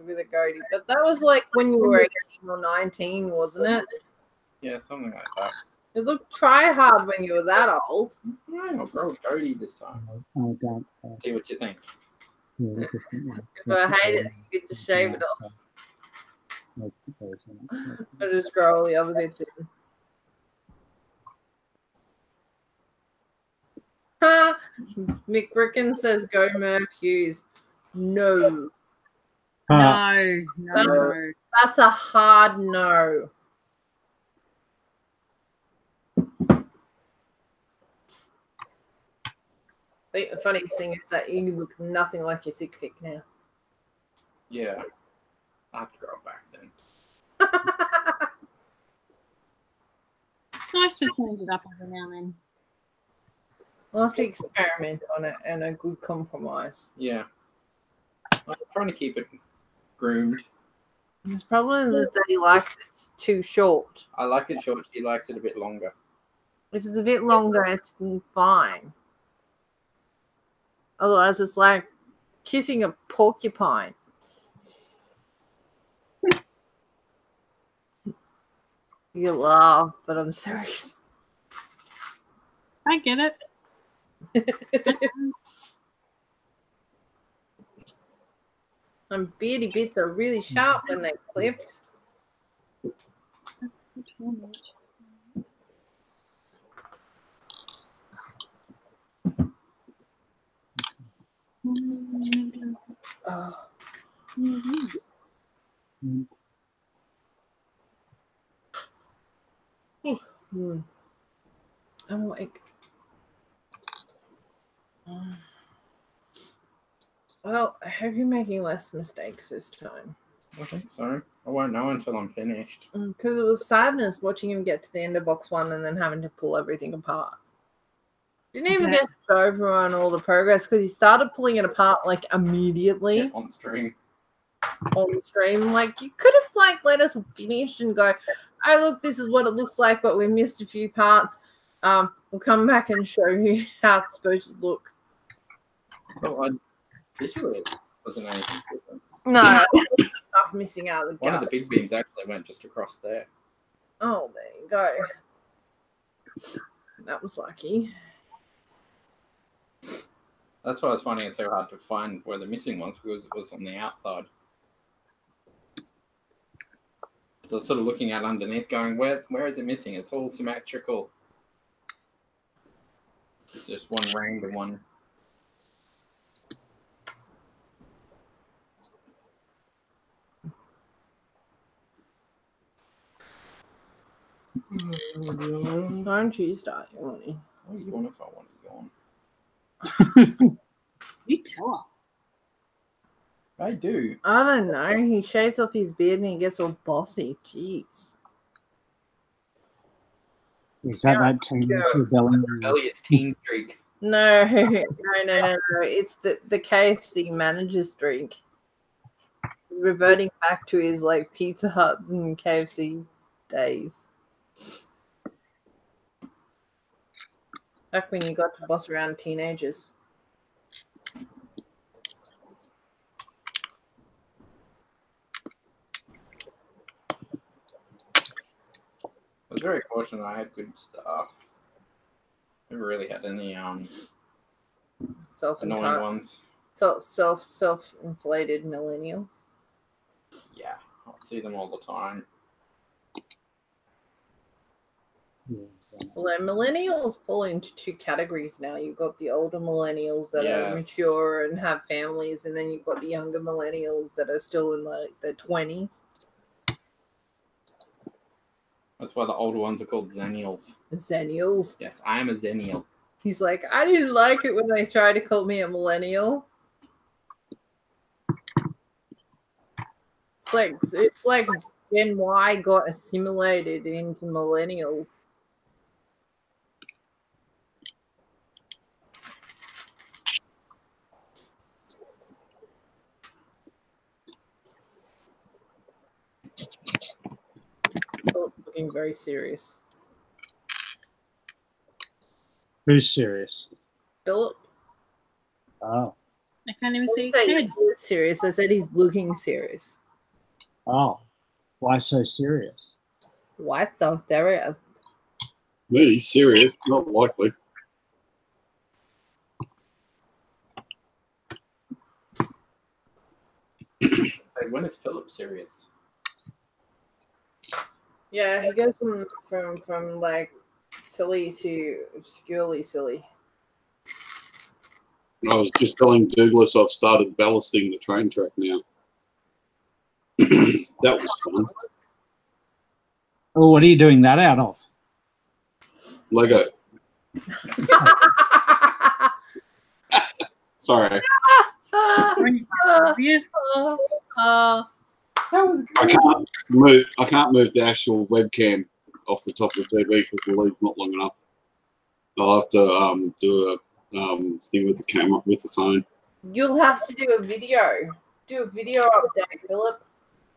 S1: with a goatee, but that was like when you were 18 or 19, wasn't it?
S2: Yeah, something like that.
S1: You looked try hard when you were that old.
S2: Yeah, I'll grow a goatee this time.
S5: I don't.
S2: See what you think.
S5: Yeah,
S1: If I hate it, you could just shave it off. Or just grow all the other bits in. Ha! Mick Ricken says go Murph Hughes. No.
S4: No.
S1: That's a hard no. I think the funniest thing is that you look nothing like your sick pic now.
S2: Yeah. I have to grow it back then.
S4: Nice to change it up every now and then.
S1: We'll have to experiment on it and a good compromise.
S2: Yeah. I'm trying to keep it groomed.
S1: His problem is that he likes it too short.
S2: I like it short. She likes it a bit longer.
S1: If it's a bit longer, it's fine. Otherwise, it's like kissing a porcupine. You laugh, but I'm serious.
S4: I get it.
S1: And beardy bits are really sharp when they're clipped.
S4: That's so true.
S1: Oh. I'm like, well, I hope you're making less mistakes this time.
S2: I think so. I won't know until I'm finished.
S1: Because it was sadness watching him get to the end of box 1 and then having to pull everything apart. Didn't even get to show everyone all the progress because he started pulling it apart like immediately.
S2: Yeah, on stream.
S1: On stream. Like, you could have like let us finish and go, oh, look, this is what it looks like, but we missed a few parts. We'll come back and show you how it's supposed to look.
S2: Well, visually, it wasn't anything different.
S1: No, stuff missing out of the
S2: One of
S1: guts.
S2: the big beams actually went just across there.
S1: Oh, there you go. That was lucky.
S2: That's why I was finding it so hard to find where the missing ones because it was on the outside. So I was sort of looking at underneath going, where is it missing? It's all symmetrical. It's just one random one.
S1: Don't you start yawning.
S2: What do you want if I want to yawn?
S4: You tell her.
S2: I do.
S1: I don't know. He shaves off his beard and he gets all bossy. Jeez.
S5: Is that teen rebelling?
S2: Rebellious teen streak.
S1: No. It's the KFC manager's drink. Reverting back to his like Pizza Hut and KFC days. Back when you got to boss around teenagers.
S2: I was very fortunate I had good staff. Never really had any annoying ones.
S1: Self-inflated millennials.
S2: Yeah, I see them all the time.
S1: Well, millennials fall into two categories now. You've got the older millennials that are mature and have families, and then you've got the younger millennials that are still in like their 20s.
S2: That's why the older ones are called zennials.
S1: Zennials.
S2: Yes, I am a zennial.
S1: He's like, I didn't like it when they tried to call me a millennial. It's like Gen Y got assimilated into millennials. looking very serious.
S5: Who's serious?
S1: Philip?
S5: Oh.
S4: I can't even
S1: I
S4: see
S1: didn't
S4: his
S1: say
S4: head.
S1: he was serious. I said he's looking serious.
S5: Oh. Why so serious?
S1: Why so serious?
S3: Me, serious? Not likely.
S2: Hey, when is Philip serious?
S1: Yeah, he goes from like silly to obscurely silly.
S3: I was just telling Douglas I've started ballasting the train track now. That was fun.
S5: Oh, what are you doing that out of?
S3: Lego. Sorry.
S4: Yes.
S1: That was
S3: I
S1: good.
S3: can't move the actual webcam off the top of the TV because the lead's not long enough. I'll have to do a thing with the camera with the phone.
S1: You'll have to do a video. Do a video update, Philip.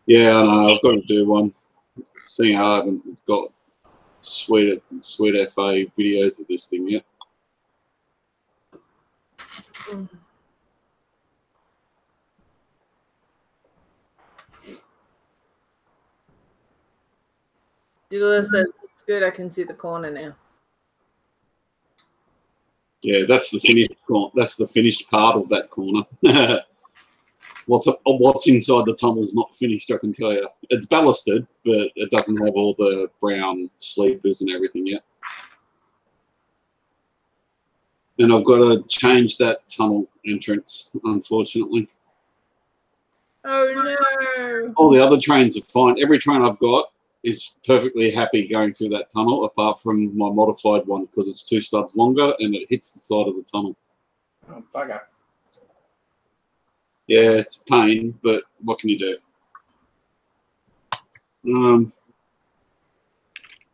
S3: Yeah, I know. I've got to do one. Seeing how I haven't got sweet FA videos of this thing yet.
S1: Julia says it's good. I can see the corner now.
S3: Yeah, that's the finished. That's the finished part of that corner. What's inside the tunnel is not finished. I can tell you. It's ballasted, but it doesn't have all the brown sleepers and everything yet. And I've got to change that tunnel entrance, unfortunately.
S1: Oh no!
S3: All the other trains are fine. Every train I've got is perfectly happy going through that tunnel, apart from my modified one because it's 2 studs longer and it hits the side of the tunnel.
S2: Oh, bugger.
S3: Yeah, it's a pain, but what can you do?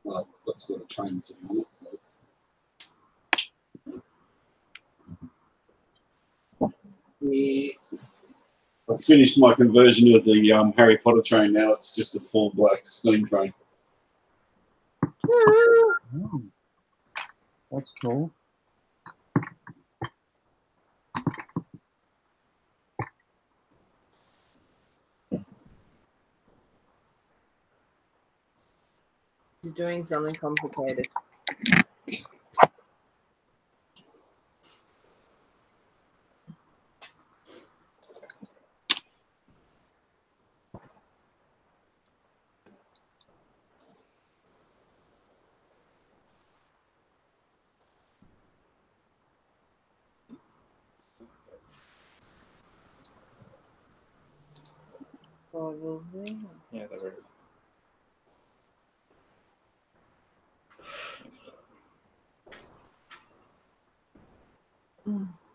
S3: Well, that's got a train sitting on it, so it's... Yeah. I've finished my conversion of the Harry Potter train now. It's just a full black steam train.
S5: Oh, that's cool.
S1: He's doing something complicated. Probably.
S2: Yeah, there is.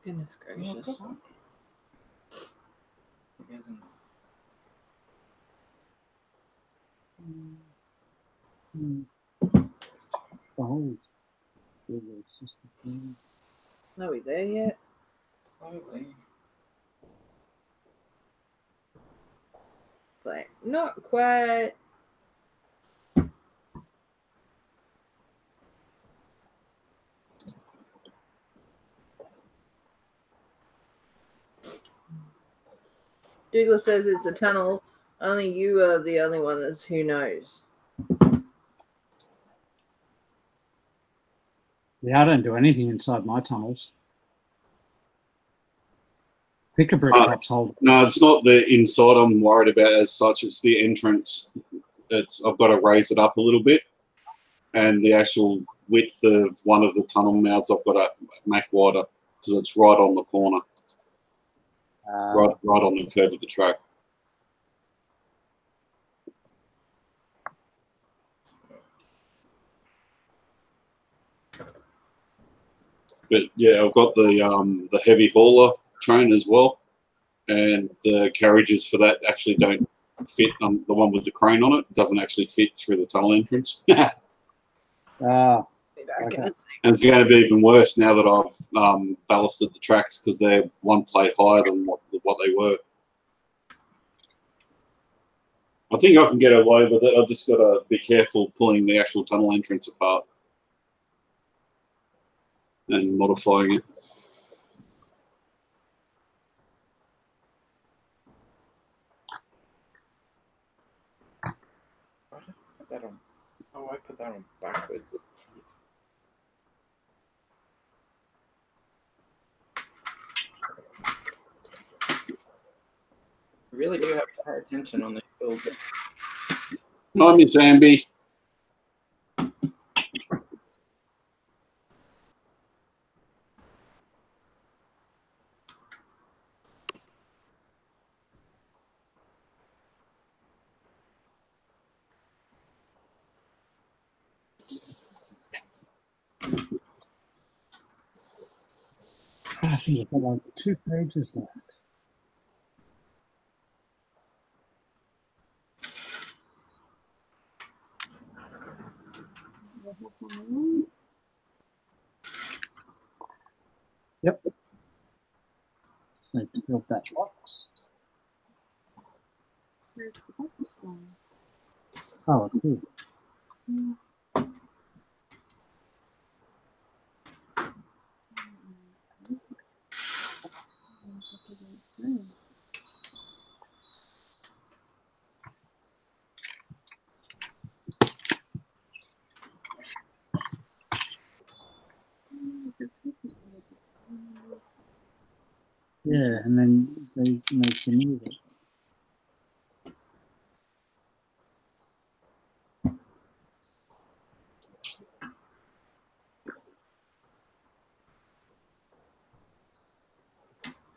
S1: Goodness gracious.
S5: Oh, it's just a thing.
S1: Are we there yet?
S2: Slowly.
S1: It's like, not quite. Douglas says it's a tunnel. Only you are the only one that's who knows.
S5: Yeah, I don't do anything inside my tunnels. Pick a brick cups hold.
S3: No, it's not the inside I'm worried about as such. It's the entrance. I've got to raise it up a little bit, and the actual width of one of the tunnel mouths I've got to make wider because it's right on the corner, right on the curve of the track. But yeah, I've got the heavy hauler train as well, and the carriages for that actually don't fit. The one with the crane on it doesn't actually fit through the tunnel entrance.
S1: Be back
S5: Okay.
S1: in a second.
S3: And it's going to be even worse now that I've ballasted the tracks because they're one plate higher than what they were. I think I can get away with it. I've just got to be careful pulling the actual tunnel entrance apart and modifying it.
S2: Put that on. Oh, I put that on backwards. You really do have to pay attention on these builds.
S3: No, Miss Amby.
S5: I think I've got like 2 pages left. Yep. Just need to build that box.
S4: Where's the box gone?
S5: Oh, it's here. Yeah, and then they make you move it.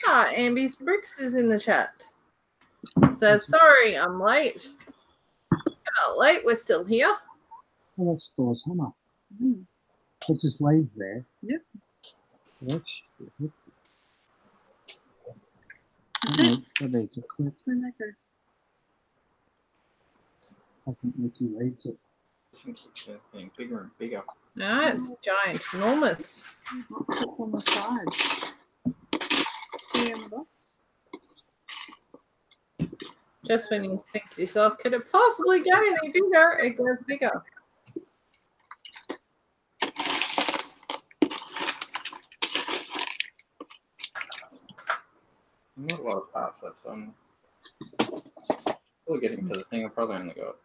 S1: Ah, Amby's Bricks is in the chat. Says, sorry, I'm late. You're not late, we're still here.
S5: Oh, that's Thor's hammer. It just lays there.
S4: Yep.
S5: That's stupid.
S4: That's it.
S5: That needs a clip.
S4: Where'd that go?
S5: I think Mickey reads it.
S2: Seems like they're getting bigger and bigger.
S1: No, it's giant, enormous.
S4: It's on the side. See on the box?
S1: Just when you think to yourself, could it possibly get any bigger? It gets bigger.
S2: Not a lot of parts left, so I'm still getting to the thing. I've probably only got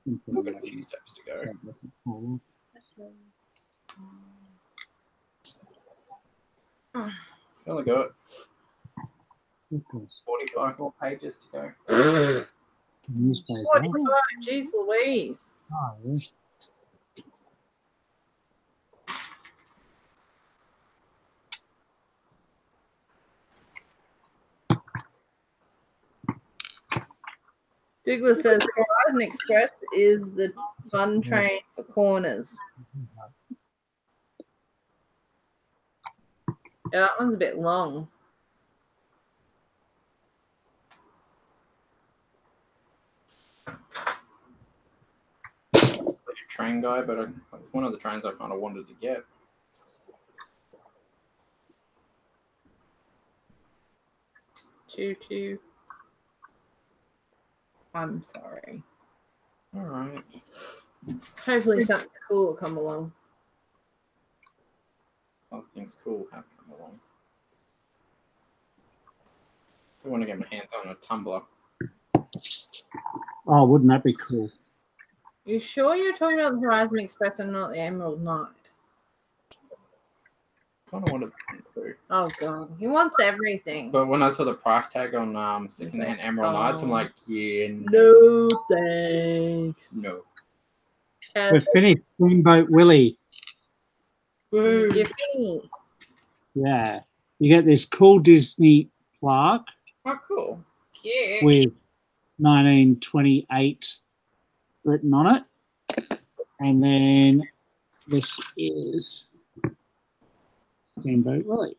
S2: I've got a few steps to go. I've only got 45 more pages to go.
S5: Newspaper.
S1: 45, jeez Louise.
S5: Oh, yeah.
S1: Douglas says Horizon Express is the fun train for corners. Yeah, that one's a bit long.
S2: Train guy, but it's one of the trains I kind of wanted to get.
S1: Choo choo. I'm sorry.
S2: All right.
S1: Hopefully something cool will come along.
S2: Other things cool have come along. I want to get my hands on a tumbler.
S5: Oh, wouldn't that be cool?
S1: You sure you're talking about the Horizon Express and not the Emerald Knight?
S2: Kind of wanted one too.
S1: Oh god, he wants everything.
S2: But when I saw the price tag on secondhand Emerald Knights, I'm like, yeah,
S1: No thanks.
S2: no.
S5: We're finished. Steamboat Willie.
S2: Woo.
S1: You're finished.
S5: Yeah. You get this cool Disney plaque
S2: Oh, cool.
S1: Cute.
S5: with 1928 written on it. And then this is Steamboat Willie.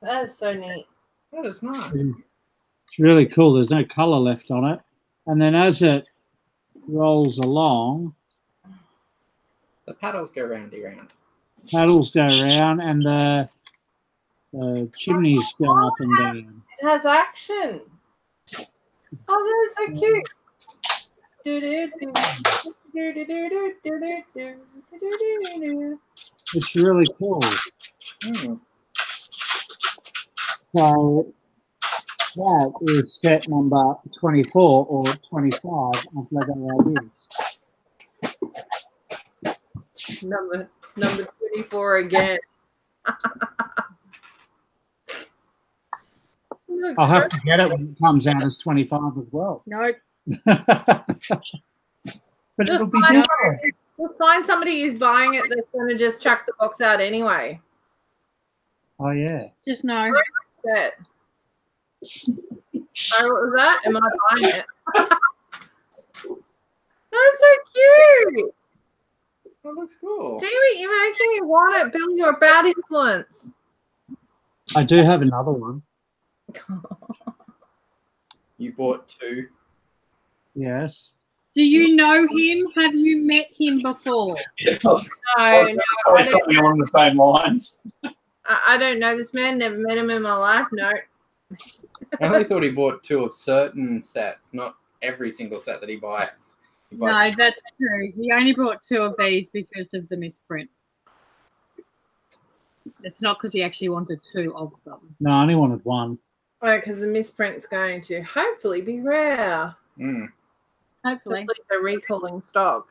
S1: That is so neat.
S2: That is nice.
S5: It's really cool. There's no colour left on it. And then as it rolls along,
S2: The paddles go roundy round.
S5: paddles go around and the chimneys go up and down.
S1: It has action. Oh, that's so cute.
S5: It's really cool.
S2: Hmm.
S5: So that is set number 24 or 25 of Lego Ideas.
S1: Number 24 again.
S5: I'll have to get it when it comes out as 25 as well.
S4: Nope.
S5: But it'll be different.
S1: We'll find somebody who's buying it that's going to just chuck the box out anyway.
S5: Oh, yeah.
S4: Just no.
S1: That. Oh, what was that? Am I buying it? That's so cute.
S2: That looks cool.
S1: Damn it, you're making me want it. Bill, you're a bad influence.
S5: I do have another one.
S2: You bought 2.
S5: Yes.
S4: Do you know him? Have you met him before?
S1: No,
S3: I was something along the same lines.
S1: I don't know this man. Never met him in my life. No.
S2: I only thought he bought 2 of certain sets, not every single set that he buys. He
S4: No,
S2: buys
S4: that's true. He only bought 2 of these because of the misprint. It's not because he actually wanted 2 of them.
S5: No, I only wanted one.
S1: Because the misprint's going to hopefully be rare.
S2: Mm.
S4: Hopefully.
S1: They're recalling stock.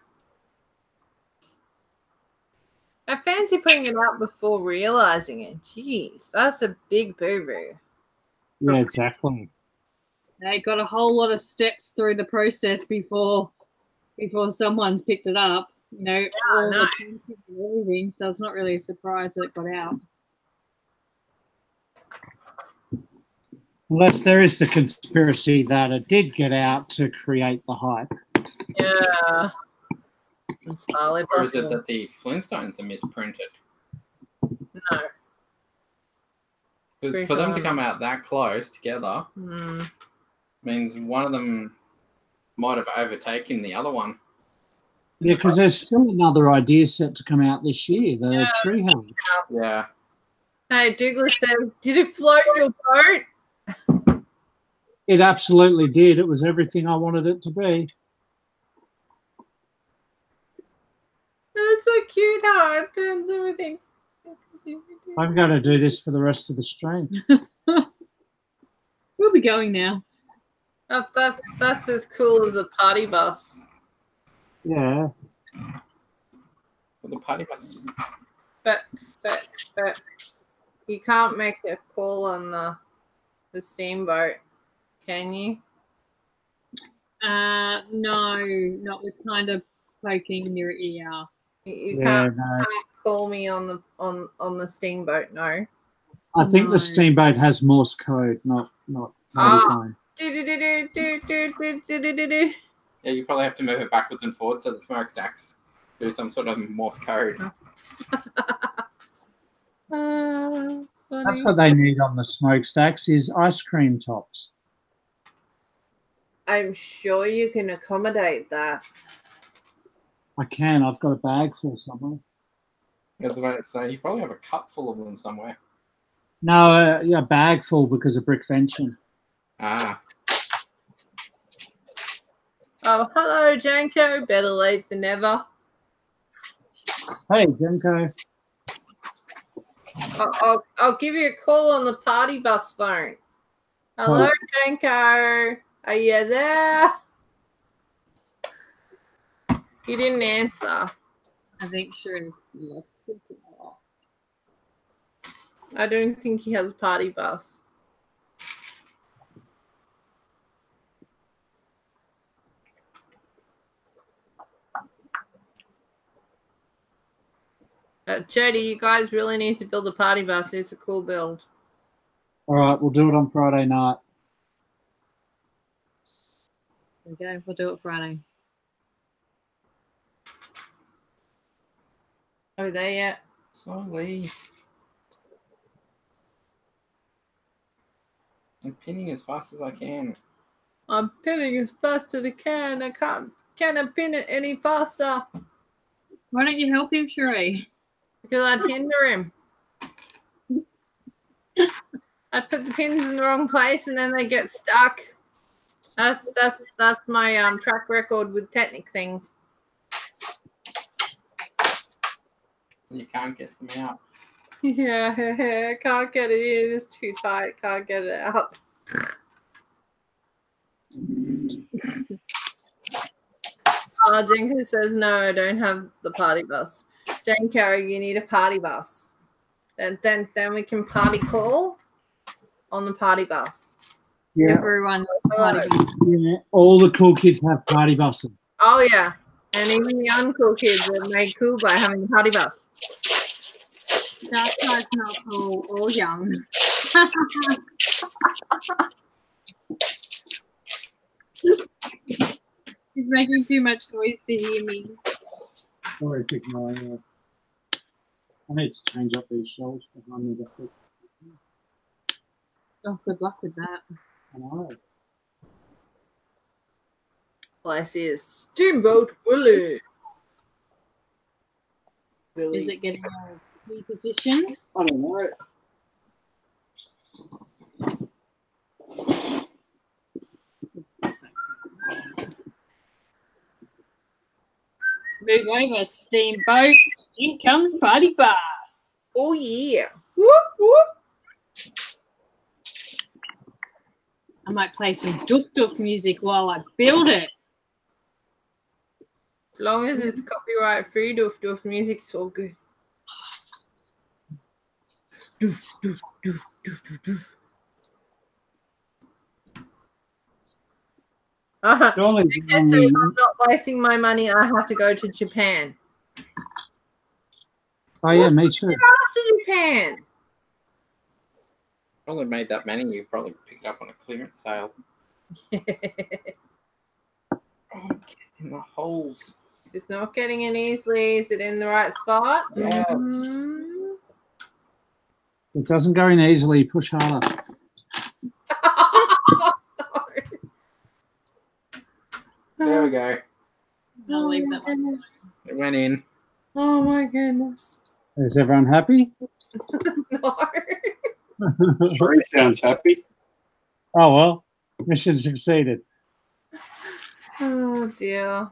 S1: I fancy putting it out before realizing it. Jeez, that's a big boo-boo.
S5: Yeah, exactly.
S4: They got a whole lot of steps through the process before someone's picked it up. You know, all the content and everything. So it's not really a surprise that it got out.
S5: Unless there is the conspiracy that it did get out to create the hype.
S1: Yeah. It's highly
S2: Or is it
S1: possible.
S2: that the Flintstones are misprinted?
S1: No.
S2: Because for them to come out that close together means one of them might have overtaken the other one.
S5: Yeah, because there's still another idea set to come out this year, the Treehouse.
S2: Yeah.
S1: Hey, Douglas says, did it float your boat?
S5: It absolutely did. It was everything I wanted it to be.
S1: That's so cute how it turns everything.
S5: I'm going to do this for the rest of the stream.
S4: We'll be going now.
S1: That's as cool as a party bus.
S5: Yeah.
S2: Well, the party bus is just...
S1: But you can't make a call on the steamboat, can you?
S4: No, not with kind of poking in your ear.
S1: You
S5: Yeah,
S1: can't,
S5: no.
S1: can't call me on the steamboat, no.
S5: I think
S4: No.
S5: the steamboat has Morse code, not time.
S1: Do-do-do-do-do-do-do-do-do-do.
S2: Yeah, you probably have to move it backwards and forwards so the smokestacks do some sort of Morse code.
S1: Funny.
S5: That's what they need on the smokestacks is ice cream tops.
S1: I'm sure you can accommodate that.
S5: I can. I've got a bag full somewhere.
S2: I was about to say, you probably have a cup full of them somewhere.
S5: No, a bag full because of brick fencing.
S2: Ah,
S1: Oh, hello, Janko. Better late than never.
S5: Hey, Jenko.
S1: I'll give you a call on the party bus phone. Hello, Janko. Are you there? He didn't answer.
S4: I think sure. Let's think about
S1: I don't think he has a party bus. Jody, you guys really need to build a party bus. It's a cool build.
S5: All right, we'll do it on Friday night.
S4: Okay, we'll do it Friday.
S1: Are we there yet?
S2: slowly. I'm pinning as fast as I can.
S1: I'm pinning as fast as I can. I can't I pin it any faster?
S4: Why don't you help him, Sheree?
S1: Because I'd hinder him. I put the pins in the wrong place and then they get stuck. That's my track record with Technic things.
S2: You can't get them out.
S1: Yeah, can't get it in. It's too tight. Can't get it out. Jenko says, no, I don't have the party bus. Jane Carey, you need a party bus. Then we can party call on the party bus.
S5: Yeah.
S4: Everyone knows party bus.
S5: Yeah, all the cool kids have party buses.
S1: Oh, yeah. And even the uncool kids are made cool by having the party bus.
S4: That guy's not cool or young. He's making too much noise to hear me.
S5: Sorry, it's ignoring you. I need to change up these shelves behind me.
S4: Oh, good luck with that.
S5: I know.
S1: Place is Steamboat Willie.
S4: Is it getting a key position?
S5: I don't know.
S4: Move over, Steamboat. In comes party bus.
S1: Oh, yeah. Whoop, whoop.
S4: I might play some doof doof music while I build it.
S1: As long as it's copyright free, doof doof music's all good. Doof doof doof doof doof doof.
S5: Surely,
S1: Okay, so if I'm not wasting my money, I have to go to Japan.
S5: oh yeah, me too.
S1: After Japan.
S2: Probably made that many. You probably picked it up on a clearance sale. Oh, get in the holes.
S1: It's not getting in easily. Is it in the right spot?
S2: Yes.
S1: Mm.
S5: It doesn't go in easily. Push harder.
S2: There we go.
S4: I'll leave that one.
S2: It went in.
S1: Oh my goodness.
S5: Is everyone happy?
S1: No.
S3: Sure, he sounds happy.
S5: Oh well, mission succeeded.
S1: Oh dear.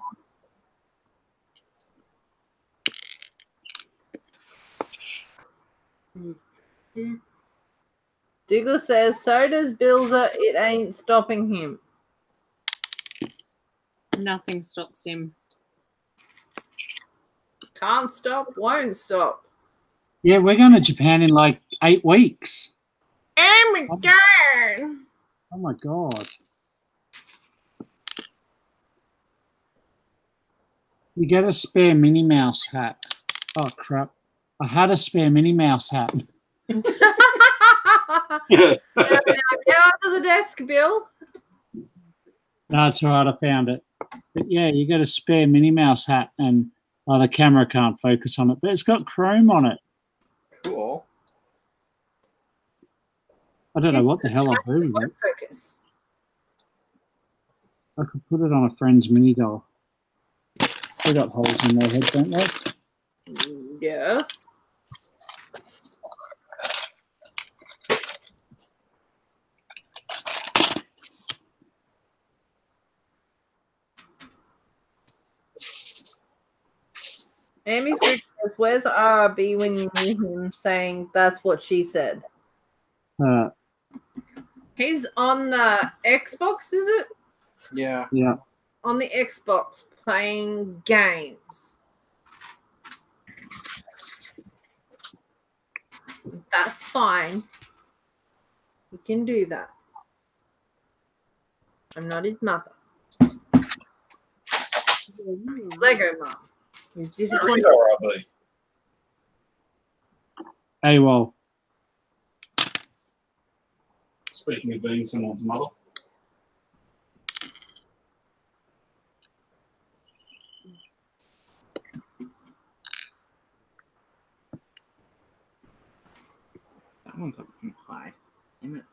S1: Diggle says, so does Bilzer, it ain't stopping him.
S4: Nothing stops him.
S1: Can't stop, won't stop.
S5: Yeah, we're going to Japan in like 8 weeks.
S1: Oh my god.
S5: Oh my god. You get a spare Minnie Mouse hat. Oh crap. I had a spare Minnie Mouse hat.
S1: Get under the desk, Bill.
S5: No, it's all right. I found it. But yeah, you got a spare Minnie Mouse hat and the camera can't focus on it, but it's got chrome on it.
S2: Cool.
S5: I don't know what the hell I do with it.
S1: Focus.
S5: I could put it on a friend's mini doll. They got holes in their head, don't they?
S1: Yes. Amy's group says, where's RRB when you knew him, saying that's what she said? He's on the Xbox, is it?
S2: Yeah.
S5: Yeah.
S1: On the Xbox playing games. That's fine. You can do that. I'm not his mother. He's Lego mom. He's disappointed.
S5: Hey, well.
S3: Speaking of being someone's mother.
S2: That one's up high. Damn it.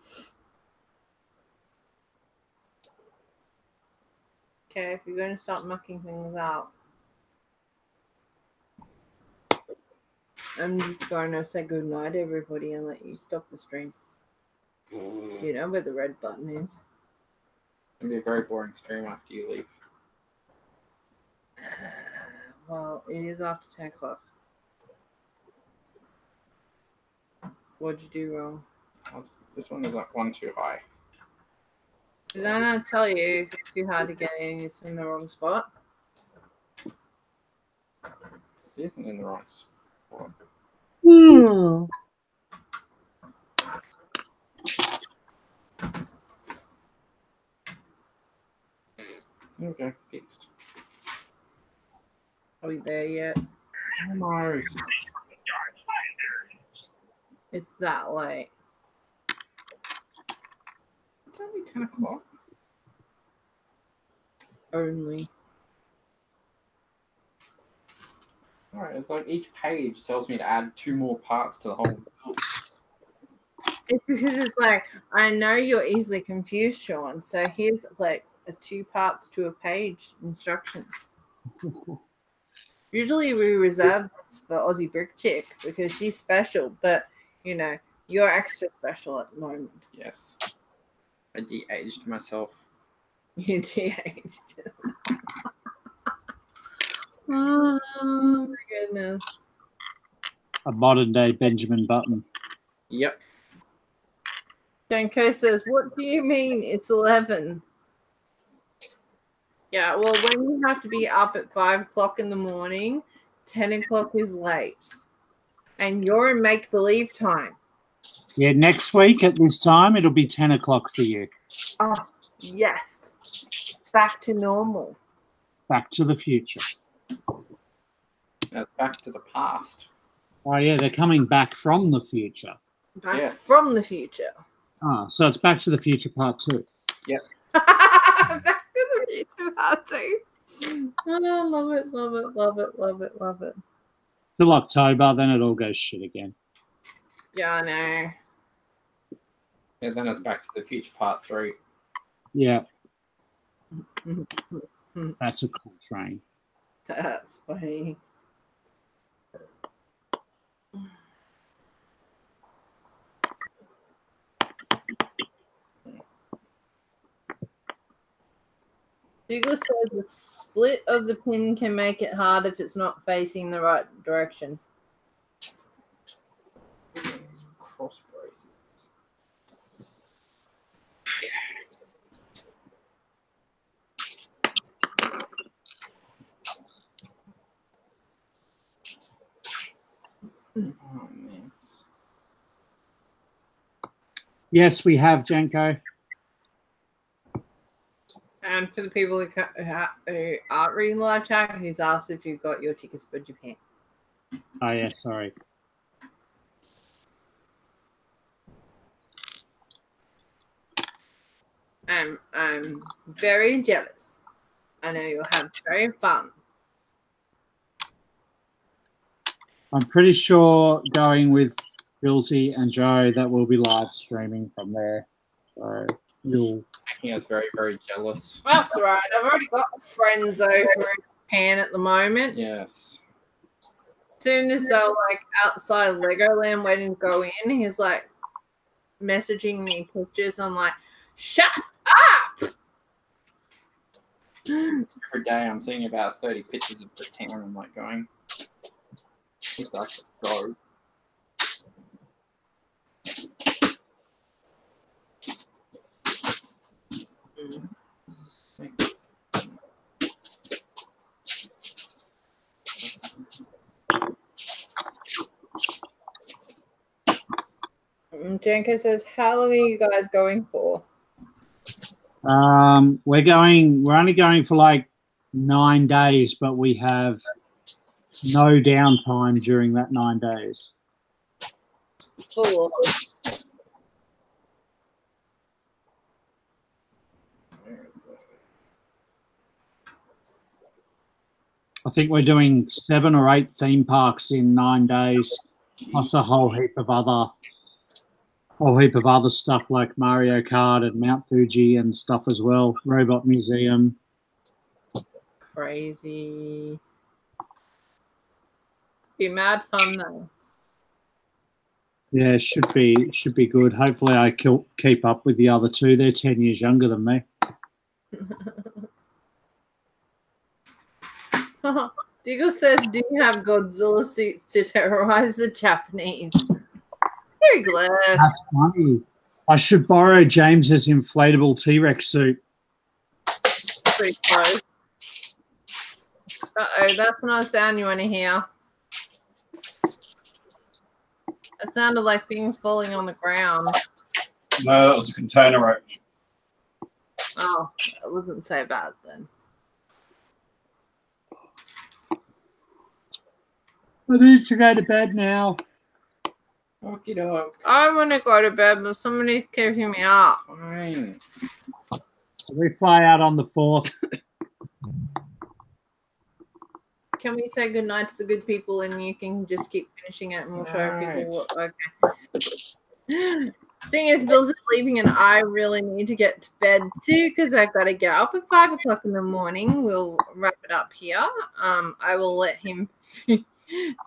S1: Okay, if you're going to start mucking things up, I'm just going to say goodnight, everybody, and let you stop the stream. You know where the red button is.
S2: It'll be a very boring stream after you leave.
S1: Well, it is after 10 o'clock. What'd you do wrong?
S2: This one is like one too high.
S1: Did I not tell you if it's too hard to get in, it's in the wrong spot?
S2: It isn't in the wrong spot. Okay, fixed.
S1: Are we there yet?
S2: Almost.
S1: It's that late.
S2: It's only 10 o'clock.
S1: Only.
S2: Alright, it's like each page tells me to add 2 more parts to the whole build.
S1: It's because it's like, I know you're easily confused, Sean. So here's like a 2 parts to a page instructions. Usually we reserve this for Aussie Brick Chick because she's special, but you know, you're extra special at the moment.
S2: Yes. I de-aged myself.
S1: You de-aged. Oh my goodness.
S5: A modern day Benjamin Button.
S2: Yep.
S1: Janko says, what do you mean it's 11? Yeah, well, when you have to be up at 5 o'clock in the morning, 10 o'clock is late. And you're in make-believe time.
S5: Yeah, next week at this time, it'll be 10 o'clock for you.
S1: Oh, yes. Back to normal.
S5: Back to the future.
S2: Back to the past.
S5: Oh, yeah, they're coming back from the future.
S1: Back
S2: Yes.
S1: from the future.
S5: Oh, so it's Back to the Future Part 2.
S2: Yep.
S1: Back to the future part 2. Oh, love it, love it, love it, love it, love it.
S5: Till October, then it all goes shit again.
S1: Yeah, I know.
S2: Yeah, then it's Back to the Future Part 3.
S5: Yeah. That's a cool train.
S1: That's funny. Douglas says the split of the pin can make it hard if it's not facing the right direction.
S2: Cross braces. Oh, man.
S5: Yes, we have, Janko.
S1: And for the people who aren't reading the live chat, he's asked if you got your tickets for Japan.
S5: Oh, yeah, sorry.
S1: I'm very jealous. I know you'll have very fun.
S5: I'm pretty sure going with Bilsy and Joe that we'll be live streaming from there. So you'll...
S2: Making us very, very jealous.
S1: That's all right. I've already got friends over in Japan at the moment.
S2: Yes.
S1: As soon as they're like outside of Legoland waiting to go in, he's like messaging me pictures. I'm like, shut up!
S2: Every day I'm seeing about 30 pictures of the town. I'm like going, it's like go.
S1: Janko says, how long are you guys going for?
S5: We're only going for like 9 days, but we have no downtime during that 9 days.
S1: Full.
S5: I think we're doing 7 or 8 theme parks in 9 days, plus a whole heap of other stuff like Mario Kart and Mount Fuji and stuff as well. Robot Museum.
S1: Crazy. Be mad fun though.
S5: Yeah, should be good. Hopefully, I keep up with the other two. They're 10 years younger than me.
S1: Diggle says, "Do you have Godzilla suits to terrorize the Japanese?" Very glad.
S5: That's funny. I should borrow James's inflatable T-Rex suit.
S1: Pretty close. Uh-oh, that's not a sound you want to hear. It sounded like things falling on the ground.
S3: No, that was a container opening.
S1: Oh, that wasn't so bad then.
S5: I need to go to bed now.
S2: Okie doke.
S1: I want to go to bed, but somebody's keeping me up.
S2: Fine.
S5: We fly out on the 4th.
S1: Can we say goodnight to the good people and you can just keep finishing it and we'll show people what... Okay. Seeing as Bill's leaving and I really need to get to bed too because I've got to get up at 5 o'clock in the morning, we'll wrap it up here. I will let him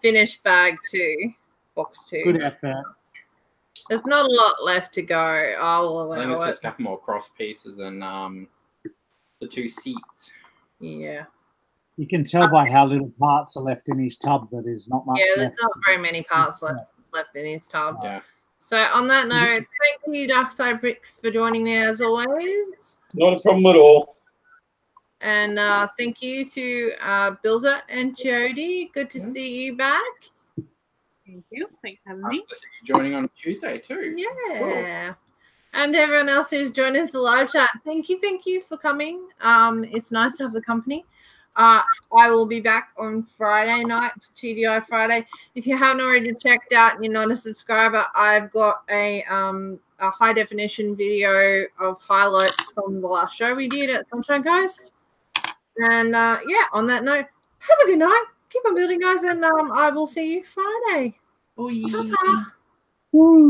S1: finish bag 2, box 2.
S5: Good effort.
S1: There's not a lot left to go. I'll
S2: I think
S1: allow
S2: it's
S1: it.
S2: just a couple more cross pieces and the 2 seats.
S1: Yeah.
S5: You can tell by how little parts are left in his tub that there's not much
S1: Yeah,
S5: left.
S1: there's not very many parts left in his tub.
S2: Yeah.
S1: So on that note, thank you, Darkside Bricks, for joining me as always.
S3: Not a problem at all.
S1: And thank you to Bilza and Jody. Good to see you back.
S4: Thank you. Thanks for having
S2: Nice
S4: me.
S2: to see you joining on Tuesday too. That's cool.
S1: Yeah. And everyone else who's joined us the live chat, thank you for coming. It's nice to have the company. I will be back on Friday night, TDI Friday. If you haven't already checked out and you're not a subscriber, I've got a high definition video of highlights from the last show we did at Sunshine Coast. And yeah, on that note, have a good night. Keep on building, guys, and I will see you Friday.
S2: Bye.
S1: Ta-ta.
S5: Woo.